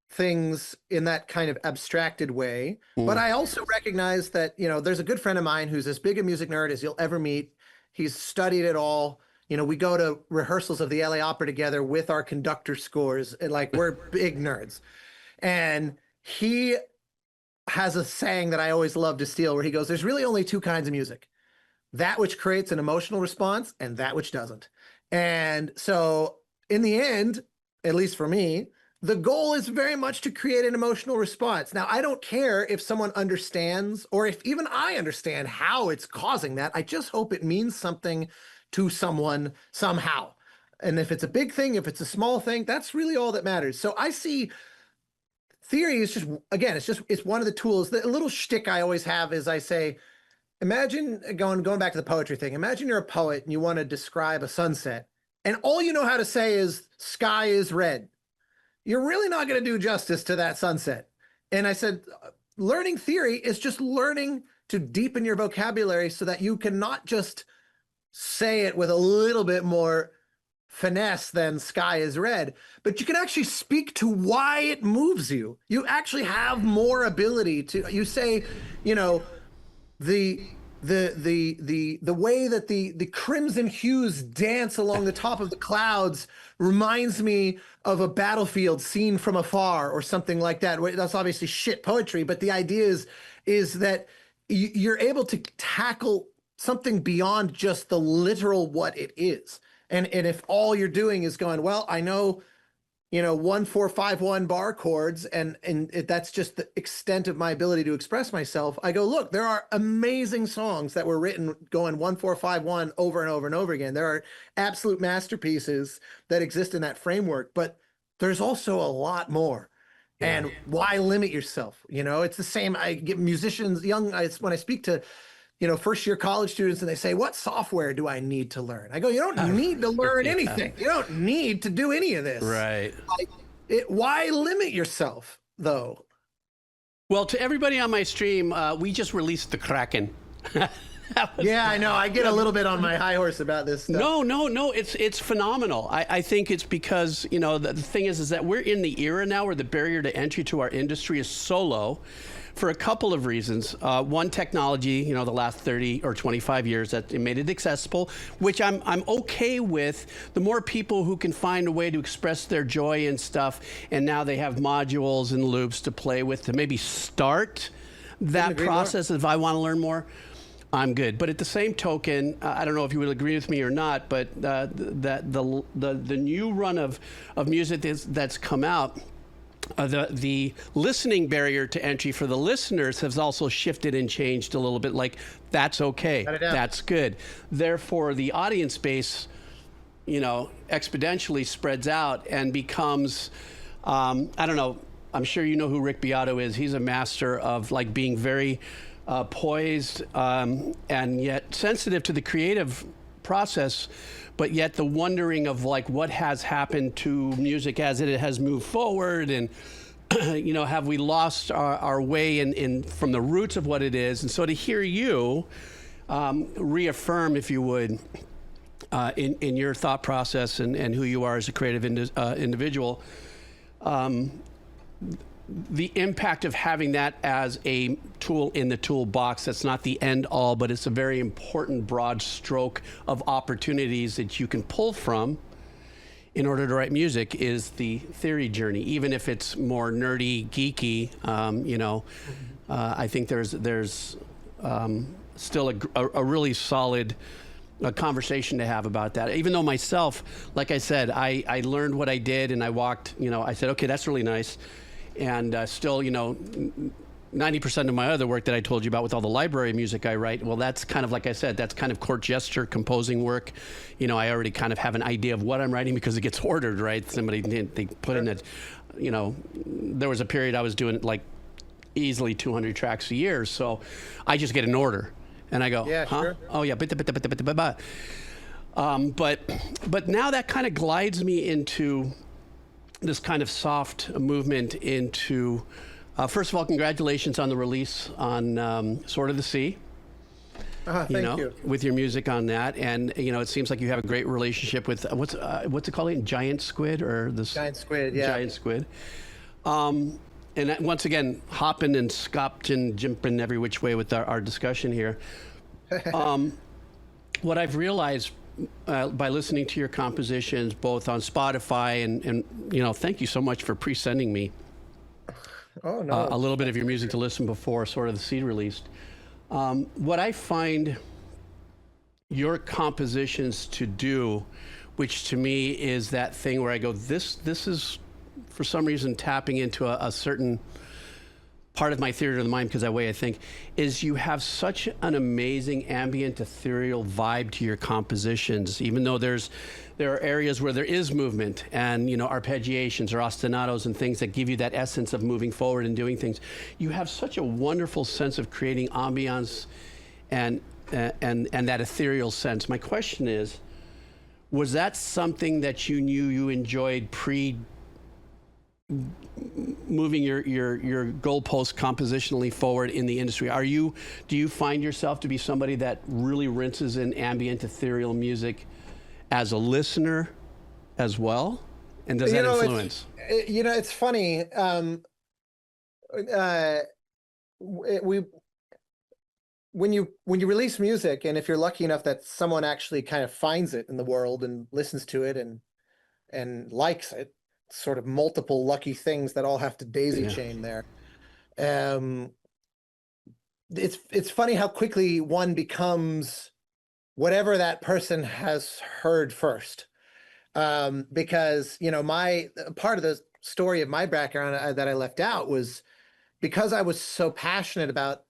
things in that kind of abstracted way. But I also recognize that, there's a good friend of mine who's as big a music nerd as you'll ever meet. He's studied it all. We go to rehearsals of the LA Opera together with our conductor scores, and like, we're big nerds. And he has a saying that I always love to steal, where he goes, there's really only two kinds of music: that which creates an emotional response and that which doesn't. And so in the end, at least for me, the goal is very much to create an emotional response. Now, I don't care if someone understands, or if even I understand how it's causing that. I just hope it means something to someone somehow. And if it's a big thing, if it's a small thing, that's really all that matters. So I see theory is just, again, it's one of the tools. The little shtick I always have is I say, imagine going back to the poetry thing. Imagine you're a poet and you want to describe a sunset, and all you know how to say is sky is red. You're really not going to do justice to that sunset. And I said, learning theory is just learning to deepen your vocabulary so that you can not just say it with a little bit more finesse than sky is red, but you can actually speak to why it moves you. You actually have more ability to, you say, you know, the way that the crimson hues dance along the top of the clouds reminds me of a battlefield seen from afar or something like that. That's obviously shit poetry, but the idea is that you're able to tackle something beyond just the literal what it is. And if all you're doing is going, well, I know, 1, 4, 5, 1 bar chords, and that's just the extent of my ability to express myself. I go, look, there are amazing songs that were written going 1, 4, 5, 1 over and over and over again. There are absolute masterpieces that exist in that framework, but there's also a lot more. Yeah. And why limit yourself? It's the same. I get musicians, when I speak to first-year college students, and they say, what software do I need to learn? I go, you don't need to learn anything. You don't need to do any of this. Right. Why limit yourself, though? Well, to everybody on my stream, we just released the Kraken. Yeah, I know. I get a little bit on my high horse about this stuff. No. It's phenomenal. I think it's because, the thing is that we're in the era now where the barrier to entry to our industry is so low. For a couple of reasons. One, technology, the last 30 or 25 years that it made it accessible, which I'm okay with. The more people who can find a way to express their joy and stuff, and now they have modules and loops to play with to maybe start that process. If I want to learn more, I'm good. But at the same token, I don't know if you would agree with me or not, but that the new run of music that's come out, the listening barrier to entry for the listeners has also shifted and changed a little bit. Like, that's okay. That's good. Therefore, the audience base, exponentially spreads out and becomes, I don't know, I'm sure you know who Rick Beato is. He's a master of being very poised and yet sensitive to the creative process, but yet the wondering of what has happened to music as it has moved forward, and have we lost our way in from the roots of what it is. And so to hear you reaffirm, if you would, in your thought process and who you are as a creative individual, the impact of having that as a tool in the toolbox, that's not the end all, but it's a very important broad stroke of opportunities that you can pull from in order to write music, is the theory journey. Even if it's more nerdy, geeky, I think there's still a really solid conversation to have about that. Even though myself, like I said, I learned what I did, and I walked, I said, okay, that's really nice. And still, 90% of my other work that I told you about with all the library music I write, well, that's kind of, like I said, that's kind of court gesture composing work. I already kind of have an idea of what I'm writing because it gets ordered, right? They put in it, there was a period I was doing easily 200 tracks a year. So I just get an order and I go, yeah, huh? Sure. Oh yeah. But now that kind of glides me into this kind of soft movement into, first of all, congratulations on the release on Sword of the Sea. Thank you. With your music on that. And, it seems like you have a great relationship with, what's it called? Giant Squid or this? Giant Squid, yeah. Giant Squid. And once again, hopping and scopping, jumping every which way with our discussion here. What I've realized by listening to your compositions, both on Spotify and thank you so much for pre-sending me a little bit of your music to listen before Sword of the Sea released. What I find your compositions to do, which to me is that thing where I go, this is for some reason tapping into a certain part of my theater of the mind, because that way I think, is you have such an amazing ambient ethereal vibe to your compositions, even though there are areas where there is movement and arpeggiations or ostinatos and things that give you that essence of moving forward and doing things. You have such a wonderful sense of creating ambiance and that ethereal sense. My question is, was that something that you knew you enjoyed pre moving your goalposts compositionally forward in the industry? Do you find yourself to be somebody that really rinses in ambient ethereal music as a listener as well? And does that influence? It's funny. When you release music, and if you're lucky enough that someone actually kind of finds it in the world and listens to it and likes it, sort of multiple lucky things that all have to daisy chain there. It's funny how quickly one becomes whatever that person has heard first. Because, my part of the story of my background that I left out was because I was so passionate about,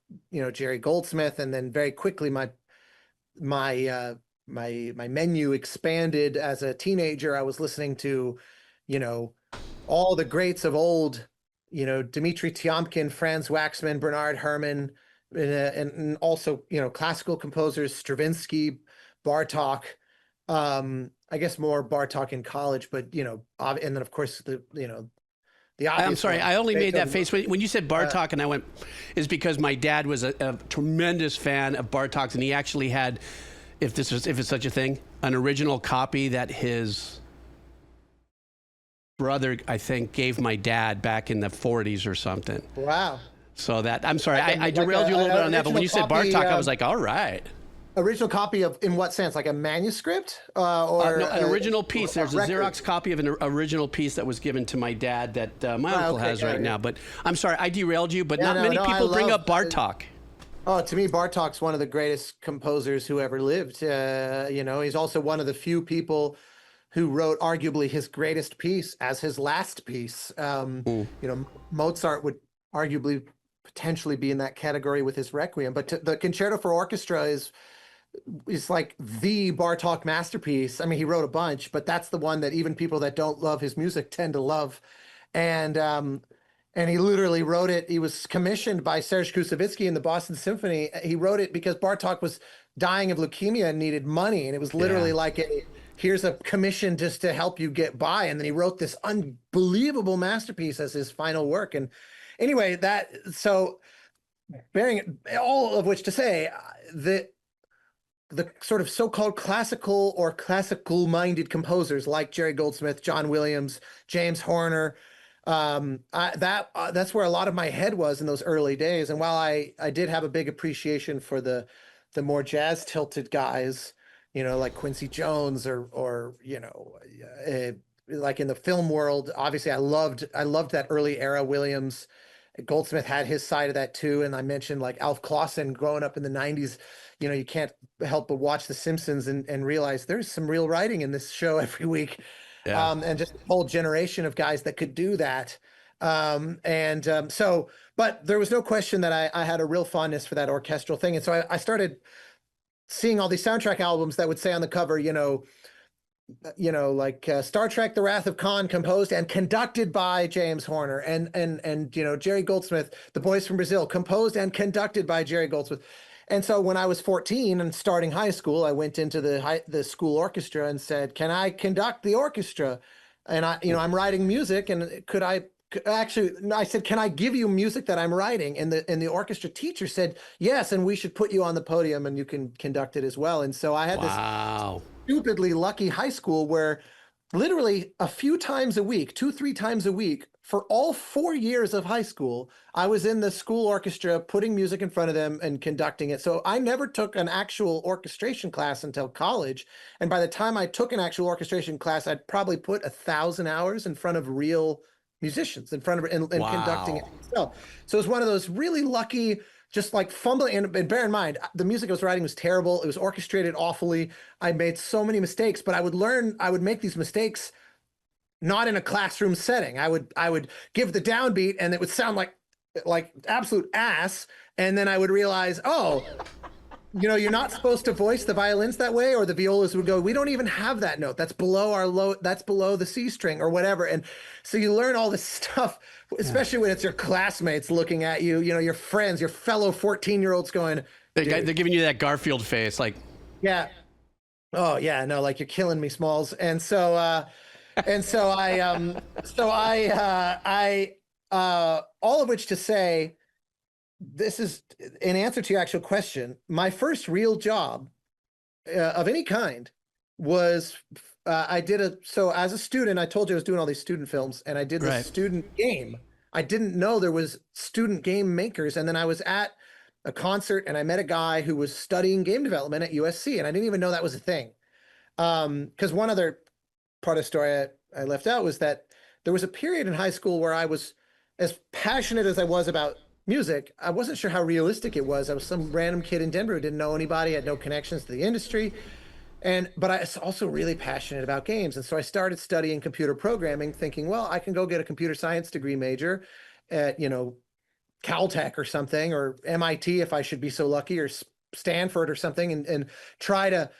Jerry Goldsmith, and then very quickly my menu expanded as a teenager. I was listening to, all the greats of old, Dmitri Tiomkin, Franz Waxman, Bernard Herrmann, and also, classical composers, Stravinsky, Bartók. I guess more Bartók in college, but and then of course the obvious. I'm sorry, I only made that face when you said Bartók, and I went, is because my dad was a tremendous fan of Bartók's, and he actually had, if it's such a thing, an original copy that his brother, I think, gave my dad back in the 40s or something. Wow. So that, I'm sorry, I derailed you a little bit on that, but when you said Bartók, I was like, all right. Original copy of, in what sense? Like a manuscript? Or no, an original piece. There's a Xerox copy of an original piece that was given to my dad that my uncle has right now. But I'm sorry, I derailed you, but not many people bring up Bartók. Oh, to me, Bartók's one of the greatest composers who ever lived. He's also one of the few people who wrote arguably his greatest piece as his last piece. Mozart would arguably potentially be in that category with his Requiem, but the Concerto for Orchestra is like the Bartók masterpiece. I mean, he wrote a bunch, but that's the one that even people that don't love his music tend to love. And he literally wrote it. He was commissioned by Serge Koussevitzky in the Boston Symphony. He wrote it because Bartók was dying of leukemia and needed money. And it was literally like, here's a commission just to help you get by. And then he wrote this unbelievable masterpiece as his final work. And anyway, so bearing all of which to say that the sort of so-called classical or classical-minded composers like Jerry Goldsmith, John Williams, James Horner, that's where a lot of my head was in those early days. And while I did have a big appreciation for the more jazz-tilted guys, like Quincy Jones or like in the film world, obviously I loved that early era. Williams, Goldsmith had his side of that too. And I mentioned like Alf Clausen growing up in the 90s. You can't help but watch The Simpsons and realize there's some real writing in this show every week. Yeah. And just a whole generation of guys that could do that. But there was no question that I had a real fondness for that orchestral thing. And so I started seeing all these soundtrack albums that would say on the cover, like Star Trek: The Wrath of Khan, composed and conducted by James Horner, and Jerry Goldsmith, The Boys from Brazil, composed and conducted by Jerry Goldsmith. And so when I was 14 and starting high school, I went into the school orchestra and said, "Can I conduct the orchestra?" And I'm writing music, and I said, "Can I give you music that I'm writing?" And the orchestra teacher said, "Yes, and we should put you on the podium and you can conduct it as well." And so I had this stupidly lucky high school where literally a few times a week, 2-3 times a week, for all 4 years of high school, I was in the school orchestra putting music in front of them and conducting it. So I never took an actual orchestration class until college. And by the time I took an actual orchestration class, I'd probably put 1,000 hours in front of real musicians in front of and conducting it myself. So it was one of those really lucky, just like fumbling. And bear in mind, the music I was writing was terrible. It was orchestrated awfully. I made so many mistakes, but I would make these mistakes not in a classroom setting. I would give the downbeat and it would sound like absolute ass. And then I would realize, you're not supposed to voice the violins that way, or the violas would go, "We don't even have that note. That's below the C string," or whatever. And so you learn all this stuff, especially when it's your classmates looking at you, your friends, your fellow 14-year-olds going, They're giving you that Garfield face, like, Yeah. Oh yeah, no, like you're killing me, Smalls. And so all of which to say, this is in answer to your actual question. My first real job of any kind was so as a student, I told you I was doing all these student films, and I did this right. student game. I didn't know there was student game makers, and then I was at a concert and I met a guy who was studying game development at USC, and I didn't even know that was a thing. Because one other part of the story I left out was that there was a period in high school where I was as passionate as I was about music. I wasn't sure how realistic it was. I was some random kid in Denver who didn't know anybody, had no connections to the industry. But I was also really passionate about games. And so I started studying computer programming, thinking, well, I can go get a computer science degree major at, Caltech or something, or MIT if I should be so lucky, or Stanford or something, and try to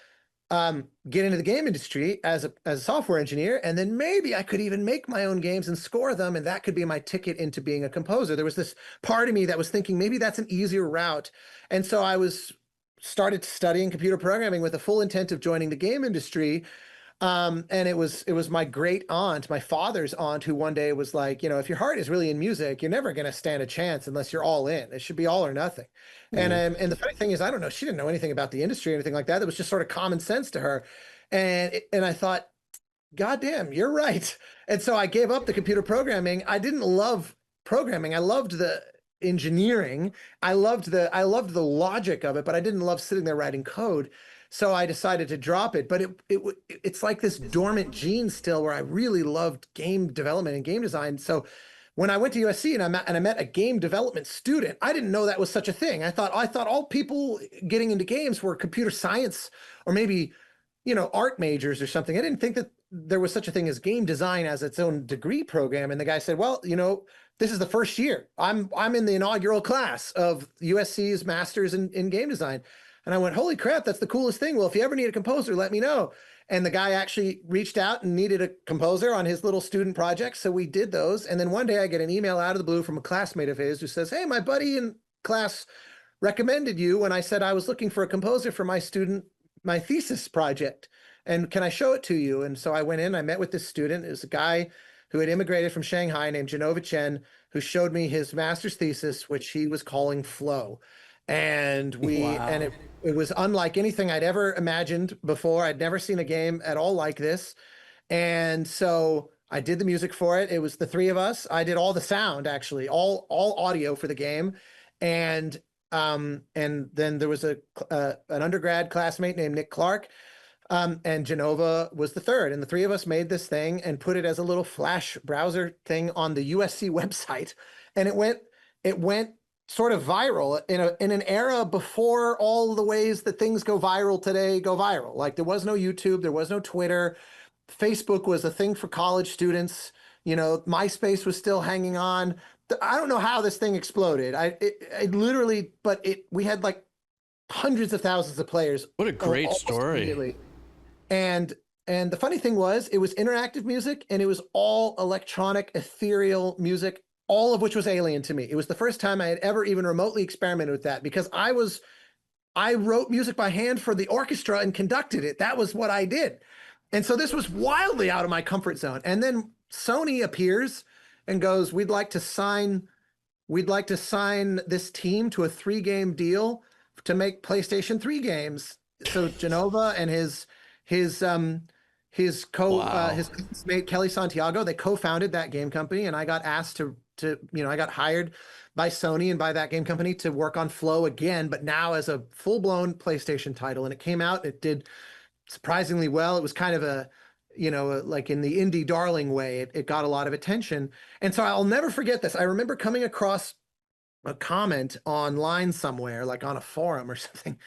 get into the game industry as a software engineer, and then maybe I could even make my own games and score them, and that could be my ticket into being a composer. There was this part of me that was thinking maybe that's an easier route, and so I started studying computer programming with the full intent of joining the game industry. And it was my great aunt, my father's aunt, who one day was like, if your heart is really in music, you're never going to stand a chance unless you're all in. It should be all or nothing. And the funny thing is, I don't know, she didn't know anything about the industry or anything like that. It was just sort of common sense to her. And I thought, God damn, you're right. And so I gave up the computer programming. I didn't love programming. I loved the engineering. I loved the logic of it, but I didn't love sitting there writing code. So I decided to drop it, but it's like this dormant gene still where I really loved game development and game design. So when I went to USC and I met a game development student, I didn't know that was such a thing. I thought all people getting into games were computer science or maybe, art majors or something. I didn't think that there was such a thing as game design as its own degree program. And the guy said, well, this is the first year. I'm in the inaugural class of USC's master's in game design. And I went, holy crap, that's the coolest thing. Well, if you ever need a composer, let me know. And the guy actually reached out and needed a composer on his little student project. So we did those. And then one day I get an email out of the blue from a classmate of his who says, hey, my buddy in class recommended you when I said I was looking for a composer for my thesis project. And can I show it to you? And so I went in, I met with this student. It was a guy who had immigrated from Shanghai named Genova Chen, who showed me his master's thesis, which he was calling Flow. And it was unlike anything I'd ever imagined before. I'd never seen a game at all like this. And so I did the music for it. It was the three of us. I did all the sound, actually, all audio for the game. And then there was an undergrad classmate named Nick Clark. And Genova was the third. And the three of us made this thing and put it as a little Flash browser thing on the USC website. And it went sort of viral in an era before all the ways that things go viral today go viral. Like there was no YouTube, there was no Twitter. Facebook was a thing for college students. MySpace was still hanging on. I don't know how this thing exploded. We had like hundreds of thousands of players. What a great story. And the funny thing was, it was interactive music and it was all electronic, ethereal music, all of which was alien to me. It was the first time I had ever even remotely experimented with that because I wrote music by hand for the orchestra and conducted it. That was what I did. And so this was wildly out of my comfort zone. And then Sony appears and goes, we'd like to sign this team to a 3-game deal to make PlayStation 3 games. So Genova and his mate Kelly Santiago, they co-founded that game company, and I got asked to I got hired by Sony and by that game company to work on Flow again, but now as a full-blown PlayStation title. And it came out, it did surprisingly well. It was kind of like in the indie darling way, it got a lot of attention. And so I'll never forget this. I remember coming across a comment online somewhere, like on a forum or something,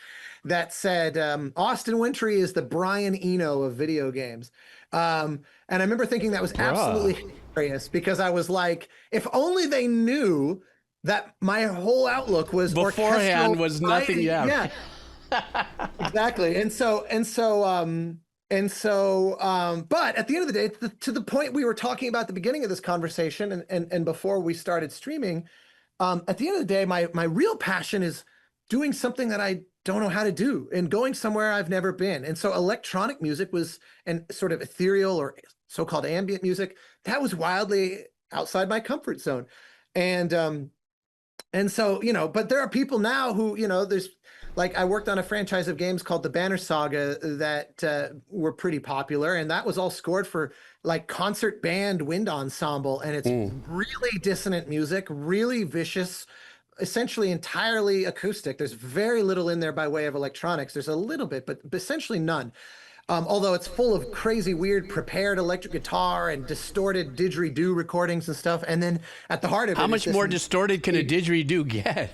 that said, Austin Wintory is the Brian Eno of video games. And I remember thinking that was absolutely hilarious because I was like, if only they knew that my whole outlook was beforehand was nothing. Yeah, exactly. But at the end of the day, to the point we were talking about at the beginning of this conversation and before we started streaming, at the end of the day, my real passion is doing something that I don't know how to do and going somewhere I've never been. And so electronic music was, and sort of ethereal or so-called ambient music, that was wildly outside my comfort zone. And so, you know, but there are people now who, you know, there's like, I worked on a franchise of games called the Banner Saga that were pretty popular. And that was all scored for like concert band wind ensemble. And it's really dissonant music, really vicious, essentially entirely acoustic. There's very little in there by way of electronics. There's a little bit, but essentially none. Although it's full of crazy, weird, prepared electric guitar and distorted didgeridoo recordings and stuff. And then at the heart of it, how much more distorted can a didgeridoo get?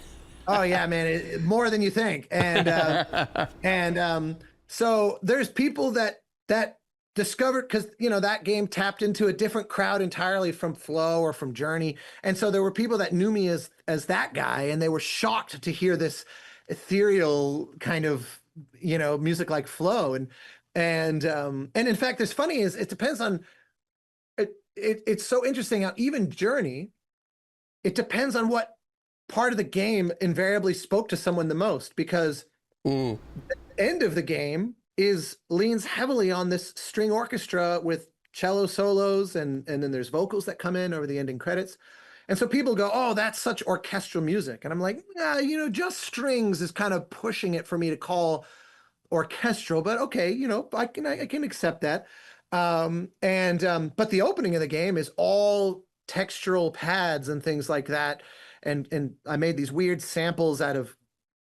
Oh yeah, man, more than you think. And so there's people that discovered, because you know that game tapped into a different crowd entirely from Flow or from Journey, and so there were people that knew me as that guy, and they were shocked to hear this ethereal kind of, you know, music like Flow. And in fact, it's funny is it depends on it. It's so interesting how even Journey, it depends on what part of the game invariably spoke to someone the most, because the end of the game leans heavily on this string orchestra with cello solos, and then there's vocals that come in over the ending credits. And so people go, oh, that's such orchestral music. And I'm like, nah, you know, just strings is kind of pushing it for me to call orchestral, but okay, you know, I can accept that. But the opening of the game is all textural pads and things like that. And I made these weird samples out of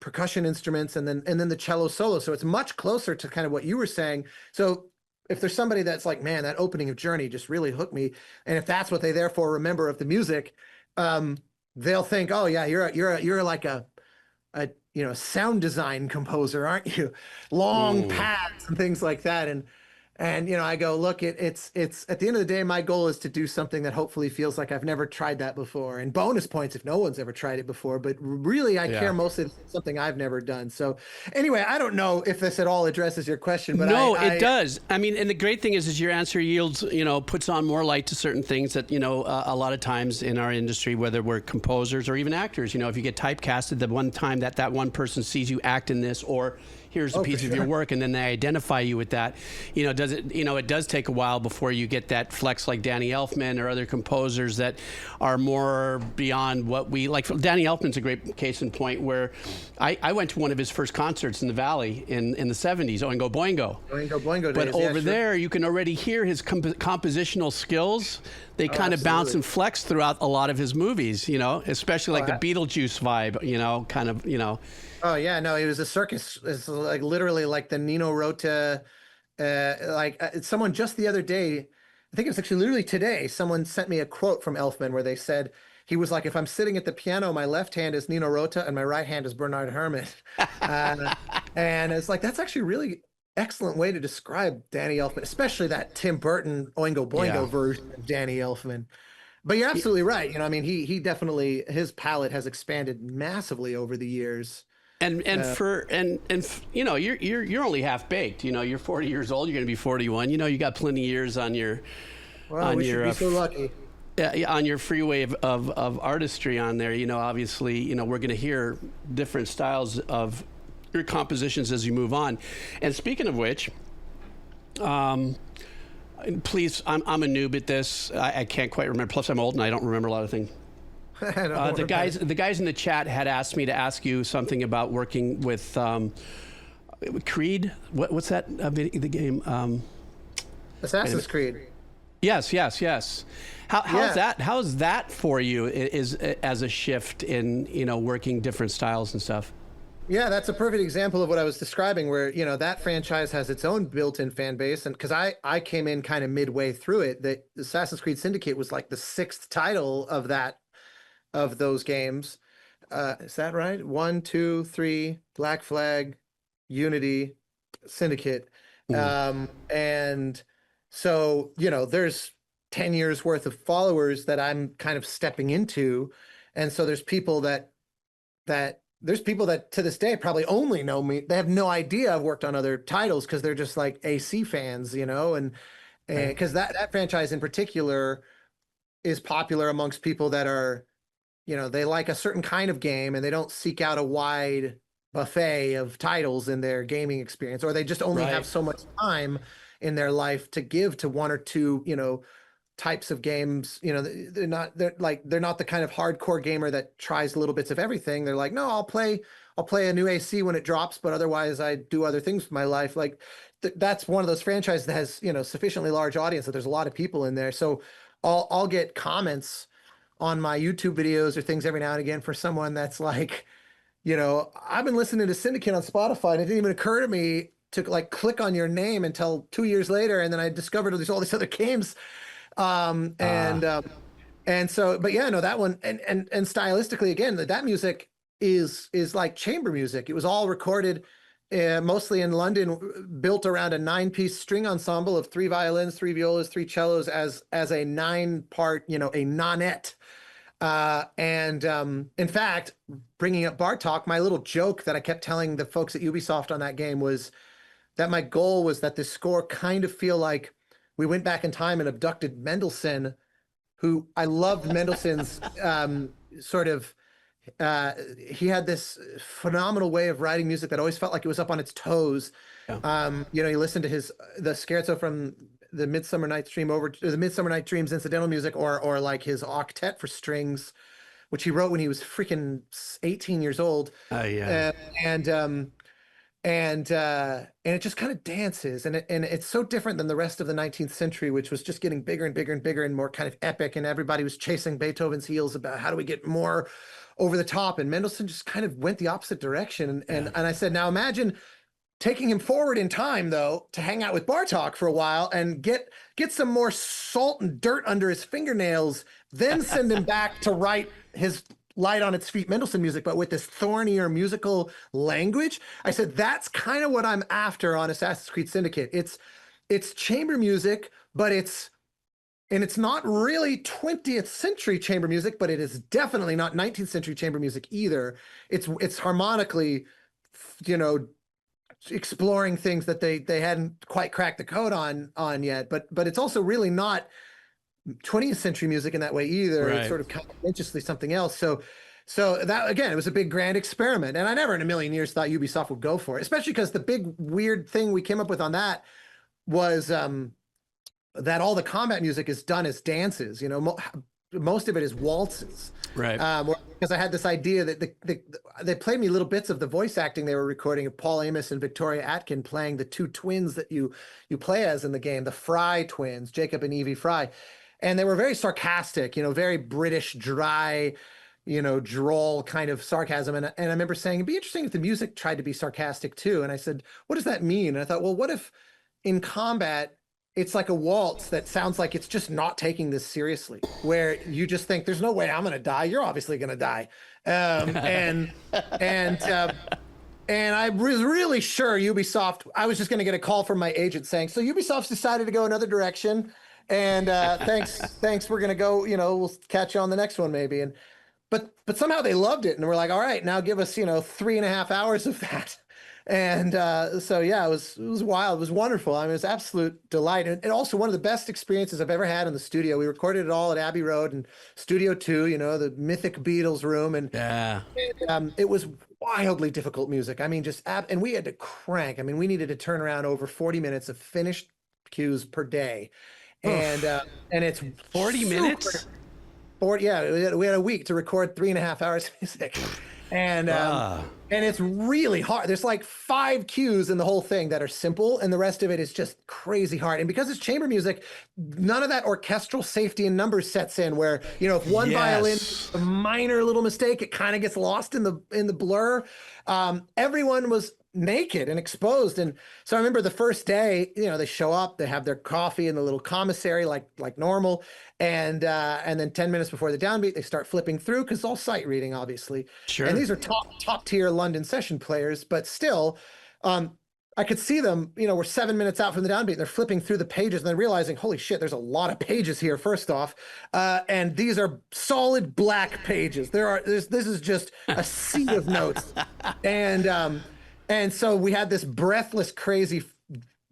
percussion instruments and then the cello solo. So it's much closer to kind of what you were saying. So if there's somebody that's like, man, that opening of Journey just really hooked me, and if that's what they therefore remember of the music, they'll think, oh yeah, you're like a you know, sound design composer, aren't you? Long pads and things like that. And you know, I go, look, it's at the end of the day, my goal is to do something that hopefully feels like I've never tried that before. And bonus points if no one's ever tried it before. But really, I care mostly something I've never done. So anyway, I don't know if this at all addresses your question, but no, it does. I mean, and the great thing is your answer yields, you know, puts on more light to certain things that, you know, a lot of times in our industry, whether we're composers or even actors, you know, if you get typecasted, the one time that one person sees you act in this, or here's a piece of your work, and then they identify you with that, you know, it does take a while before you get that flex like Danny Elfman or other composers that are more beyond what we like. Danny Elfman's a great case in point, where I went to one of his first concerts in the Valley in the 70s, Oingo Boingo. Oingo Boingo But days, over there, you can already hear his compositional skills. They kind of bounce and flex throughout a lot of his movies, you know, especially like the Beetlejuice vibe, you know, kind of, you know. Oh yeah, no, it was a circus. It's like literally like the Nino Rota, someone just the other day, I think it was actually literally today, someone sent me a quote from Elfman where they said, he was like, if I'm sitting at the piano, my left hand is Nino Rota and my right hand is Bernard Herrmann. And it's like, that's actually really excellent way to describe Danny Elfman, especially that Tim Burton Oingo Boingo version of Danny Elfman. But you're absolutely right. You know, I mean, he definitely, his palette has expanded massively over the years. And you know, you're only half baked. You know, you're 40 years old. You're going to be 41. You know, you got plenty of years on your. Well, we should be so lucky. On your freeway of artistry on there. You know, obviously, you know, we're going to hear different styles of your compositions as you move on. And speaking of which, please, I'm a noob at this. I can't quite remember. Plus, I'm old and I don't remember a lot of things. The guys in the chat had asked me to ask you something about working with Creed. What's that? The game? Assassin's Creed. Yes. How's that for you? Is as a shift in, you know, working different styles and stuff? Yeah, that's a perfect example of what I was describing, where, you know, that franchise has its own built-in fan base. And because I came in kind of midway through it, the Assassin's Creed Syndicate was like the 6th title of those games. Is that right? 1, 2, 3, Black Flag, Unity, Syndicate. And so, you know, there's 10 years worth of followers that I'm kind of stepping into. And so there's people that to this day probably only know me. They have no idea I've worked on other titles because they're just like AC fans, you know, and because that franchise in particular is popular amongst people that are, you know, they like a certain kind of game and they don't seek out a wide buffet of titles in their gaming experience, or they just only have so much time in their life to give to one or two, you know, types of games. You know, they're not the kind of hardcore gamer that tries little bits of everything. They're like, no, I'll play a new AC when it drops, but otherwise I do other things with my life. Like that's one of those franchises that has, you know, sufficiently large audience that there's a lot of people in there. So I'll get comments on my YouTube videos or things every now and again for someone that's like, you know, I've been listening to Syndicate on Spotify and it didn't even occur to me to like click on your name until 2 years later. And then I discovered there's all these other games. And so, but yeah, no, that one, and stylistically, again, that music is like chamber music. It was all recorded mostly in London, built around a 9-piece string ensemble of 3 violins, 3 violas, 3 cellos as a 9-part, you know, a nonette. In fact, bringing up Bartók, my little joke that I kept telling the folks at Ubisoft on that game was that my goal was that the score kind of feel like we went back in time and abducted Mendelssohn, who I loved Mendelssohn's he had this phenomenal way of writing music that always felt like it was up on its toes. Yeah. You know, you listen to the scherzo from the Midsummer Night's Dream the Midsummer Night Dreams incidental music, or like his octet for strings, which he wrote when he was freaking 18 years old. Yeah. And it just kind of dances, and it's so different than the rest of the 19th century, which was just getting bigger and bigger and bigger and more kind of epic, and everybody was chasing Beethoven's heels about how do we get more over the top, and Mendelssohn just kind of went the opposite direction. And I said, now imagine taking him forward in time, though, to hang out with Bartók for a while and get some more salt and dirt under his fingernails, then send him back to write his light on its feet Mendelssohn music, but with this thornier musical language. I said, that's kind of what I'm after on Assassin's Creed Syndicate. It's chamber music, but it's not really 20th century chamber music, but it is definitely not 19th century chamber music either. It's harmonically, you know, exploring things that they hadn't quite cracked the code on yet, but it's also really not 20th century music in that way either. Right. It's sort of consciously something else. So that, again, it was a big grand experiment, and I never in a million years thought Ubisoft would go for it, especially because the big weird thing we came up with on that was that all the combat music is done as dances. You know, most of it is waltzes. Right. Because I had this idea that they played me little bits of the voice acting they were recording of Paul Amos and Victoria Atkin playing the 2 twins that you play as in the game, the Fry twins, Jacob and Evie Fry. And they were very sarcastic, you know, very British, dry, you know, droll kind of sarcasm. And I remember saying, it'd be interesting if the music tried to be sarcastic too. And I said, what does that mean? And I thought, well, what if in combat, it's like a waltz that sounds like it's just not taking this seriously, where you just think there's no way I'm going to die. You're obviously going to die. And I was really sure Ubisoft, I was just going to get a call from my agent saying, so Ubisoft's decided to go another direction. And thanks. We're going to go, you know, we'll catch you on the next one maybe. But somehow they loved it. And we're like, all right, now give us, you know, 3.5 hours of that. And so, yeah, it was wild. It was wonderful. I mean, it was absolute delight. And also one of the best experiences I've ever had in the studio. We recorded it all at Abbey Road and Studio 2, you know, the mythic Beatles room. And it was wildly difficult music. I mean, and we had to crank. I mean, we needed to turn around over 40 minutes of finished cues per day. And it's 40 minutes? Yeah, we had a week to record 3.5 hours of music. And it's really hard. There's like 5 cues in the whole thing that are simple, and the rest of it is just crazy hard. And because it's chamber music, none of that orchestral safety and numbers sets in where, you know, if one violin, a minor little mistake, it kind of gets lost in the blur. Everyone was naked and exposed. And so I remember the first day, you know, they show up, they have their coffee in the little commissary like normal. And then 10 minutes before the downbeat, they start flipping through because it's all sight reading, obviously. Sure. And these are top tier London session players, but still, I could see them, you know, we're 7 minutes out from the downbeat and they're flipping through the pages and then realizing, holy shit, there's a lot of pages here, first off. And these are solid black pages. This is just a sea of notes. And so we had this breathless, crazy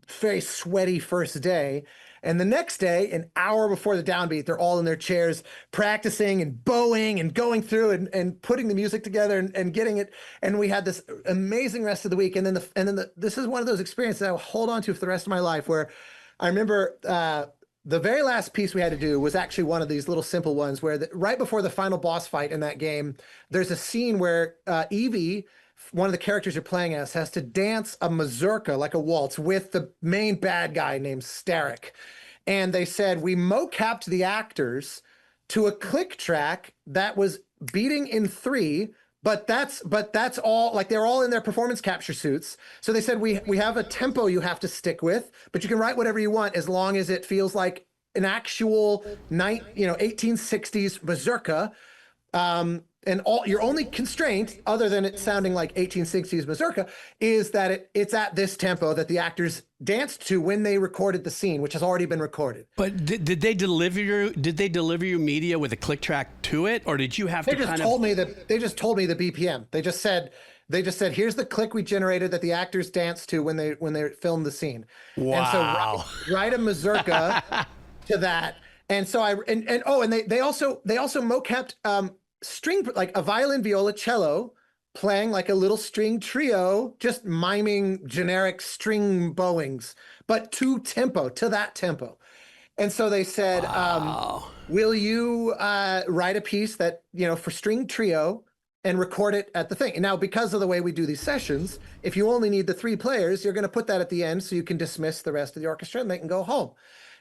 very sweaty first day. And the next day, an hour before the downbeat, they're all in their chairs practicing and bowing and going through and putting the music together and getting it. And we had this amazing rest of the week. And then this is one of those experiences that I will hold on to for the rest of my life, where I remember the very last piece we had to do was actually one of these little simple ones where right before the final boss fight in that game, there's a scene where Evie, one of the characters you're playing as, has to dance a mazurka, like a waltz, with the main bad guy named Starrick. And they said, we mocapped the actors to a click track that was beating in 3, but that's all, like they're all in their performance capture suits. So they said, we have a tempo you have to stick with, but you can write whatever you want as long as it feels like an actual 1860s mazurka. And your only constraint, other than it sounding like 1860s mazurka, is that it's at this tempo that the actors danced to when they recorded the scene, which has already been recorded. But did they deliver you media with a click track to it, or did you have to They just told me the BPM. They just said, here's the click we generated that the actors danced to when they filmed the scene. Wow. And so write a mazurka to that. And so they also mocapped string, like a violin, viola, cello, playing like a little string trio, just miming generic string bowings, but to that tempo. And so they said, wow. Will you write a piece that, for string trio and record it at the thing? And now, because of the way we do these sessions, if you only need the 3 players, you're going to put that at the end so you can dismiss the rest of the orchestra and they can go home.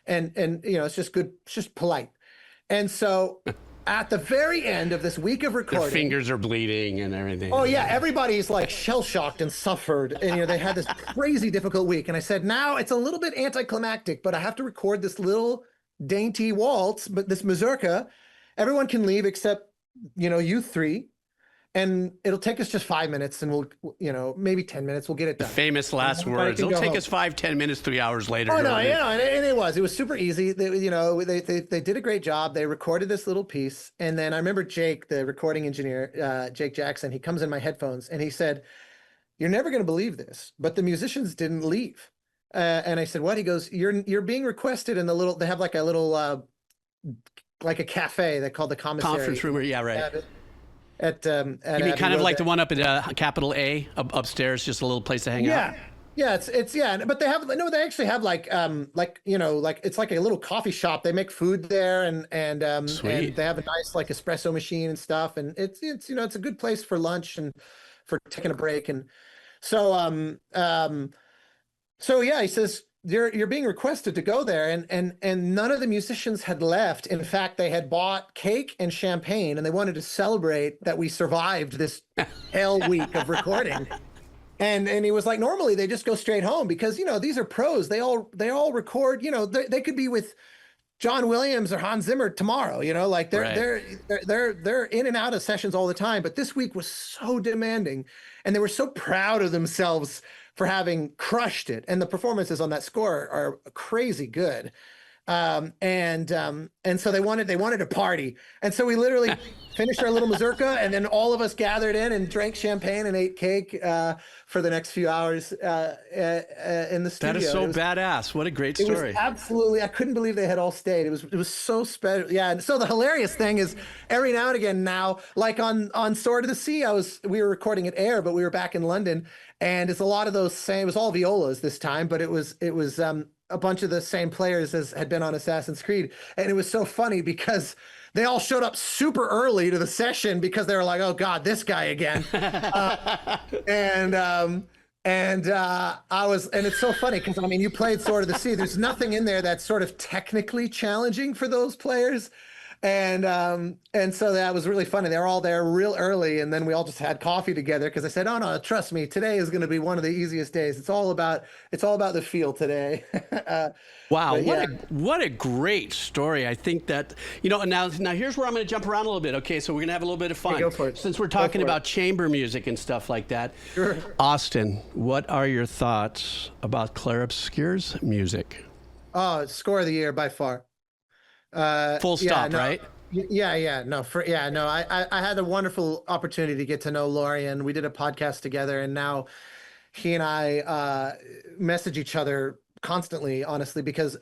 And it's just good, it's just polite. And so at the very end of this week of recording, their fingers are bleeding and everything. Oh yeah, everybody's like shell-shocked and suffered, and they had this crazy difficult week. And I said, now it's a little bit anticlimactic, but I have to record this little dainty waltz, but this mazurka. Everyone can leave except you 3, and it'll take us just 5 minutes, and we'll maybe 10 minutes, we'll get it done. The famous last words. It'll take us 5-10 minutes, 3 hours later. Oh no, and it was super easy. They did a great job. They recorded this little piece, and then I remember Jake, the recording engineer, Jake Jackson. He comes in my headphones and he said, "You're never going to believe this, but the musicians didn't leave." And I said, "What?" He goes, "You're being requested in the little. They have like a little like a cafe they call the commissary conference room. Yeah, right." You mean kind of like the one up at Capital A upstairs, just a little place to hang out? Yeah, it's but they actually have like it's like a little coffee shop. They make food there and they have a nice like espresso machine and stuff, and it's it's a good place for lunch and for taking a break. And so yeah, he says, You're being requested to go there, and none of the musicians had left. In fact, they had bought cake and champagne, and they wanted to celebrate that we survived this hell week of recording. And he was like, normally they just go straight home because these are pros. They all record. They could be with John Williams or Hans Zimmer tomorrow. Like they're in and out of sessions all the time. But this week was so demanding, and they were so proud of themselves for having crushed it. And the performances on that score are crazy good. And so they wanted to party. And so we literally finished our little mazurka, and then all of us gathered in and drank champagne and ate cake for the next few hours in the studio. That is so badass. What a great story. It was absolutely, I couldn't believe they had all stayed. It was so special. Yeah. And so the hilarious thing is every now and again now, like on Sword of the Sea, we were recording at Air, but we were back in London, and it's a lot of those same, it was all violas this time, but it was a bunch of the same players as had been on Assassin's Creed. And it was so funny because they all showed up super early to the session because they were like, oh God, this guy again. And it's so funny because you played Sword of the Sea. There's nothing in there that's sort of technically challenging for those players. And so that was really funny. They were all there real early, and then we all just had coffee together because I said, "Oh no, trust me, today is going to be one of the easiest days. It's all about the feel today." Wow, what a great story. I think that now here's where I'm going to jump around a little bit. Okay, so we're going to have a little bit of fun. Go for it. Since we're talking about chamber music and stuff like that. Sure. Austin, what are your thoughts about Claire Obscure's music? Oh, score of the year by far. Full stop, right? Yeah. No, I had a wonderful opportunity to get to know Lorian. We did a podcast together, and now he and I message each other constantly, honestly, because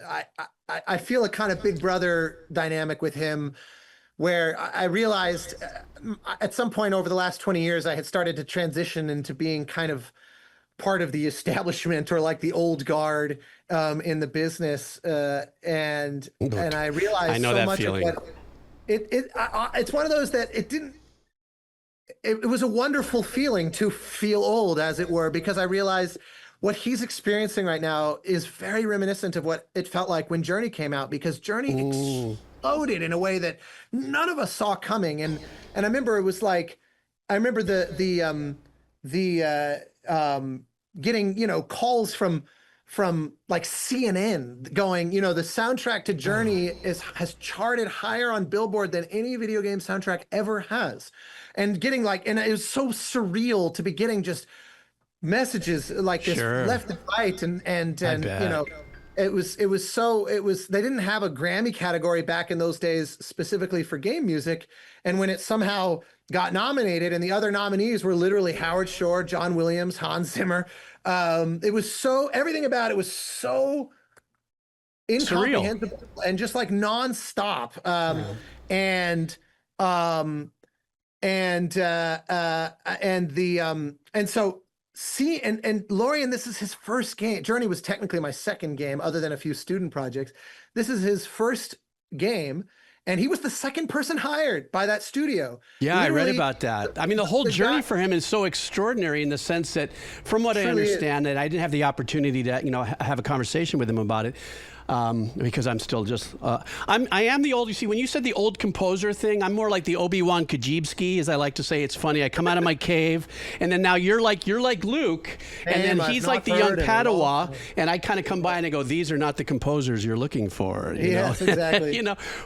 I feel a kind of big brother dynamic with him, where I realized at some point over the last 20 years, I had started to transition into being kind of part of the establishment, or like the old guard in the business, and I realized I know so that much feeling. of what it's one of those that it was a wonderful feeling to feel old, as it were, because I realized what he's experiencing right now is very reminiscent of what it felt like when Journey came out, because Journey exploded in a way that none of us saw coming. And I remember it was like, I remember getting, calls from like CNN going, the soundtrack to Journey has charted higher on Billboard than any video game soundtrack ever has. And getting like, and it was so surreal to be getting just messages like this left and right. And it was they didn't have a Grammy category back in those days specifically for game music. And when it somehow got nominated, and the other nominees were literally Howard Shore, John Williams, Hans Zimmer, it was everything about it was so incomprehensible surreal, and just like nonstop. And so see, and Lorian, this is his first game. Journey was technically my second game, other than a few student projects. This is his first game, and he was the second person hired by that studio. Yeah, literally, I read about that. I mean, the whole journey for him is so extraordinary in the sense that, from what I understand, and I didn't have the opportunity to, have a conversation with him about it. Because I'm still just, I am the old, you see, when you said the old composer thing, I'm more like the Obi-Wan Geebz, as I like to say. It's funny. I come out of my cave, and then now you're like Luke, and then he's like the young Padawan, and I kind of come by and I go, these are not the composers you're looking for. Yes, exactly.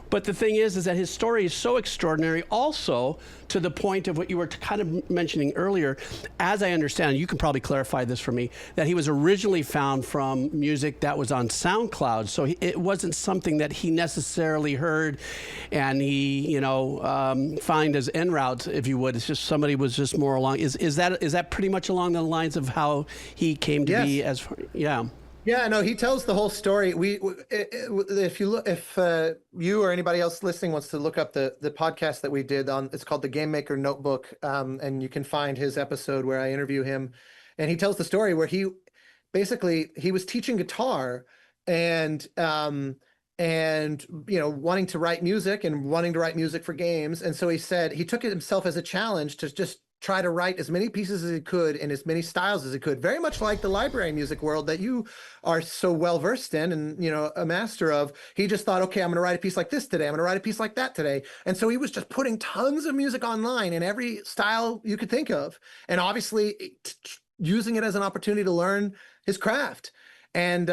But the thing is that his story is so extraordinary, also to the point of what you were kind of mentioning earlier. As I understand, you can probably clarify this for me, that he was originally found from music that was on SoundCloud. So it wasn't something that he necessarily heard and he, find as en route, if you would. It's just somebody was just more along. Is that pretty much along the lines of how he came to be? Yeah, no, he tells the whole story. If you or anybody else listening wants to look up the podcast that we did on, it's called the Game Maker Notebook, and you can find his episode where I interview him, and he tells the story where he was teaching guitar and wanting to write music for games, and so he said he took it himself as a challenge to just try to write as many pieces as he could in as many styles as he could, very much like the library music world that you are so well versed in and a master of. He just thought, okay, I'm going to write a piece like this today, I'm going to write a piece like that today, and so he was just putting tons of music online in every style you could think of, and obviously using it as an opportunity to learn his craft. And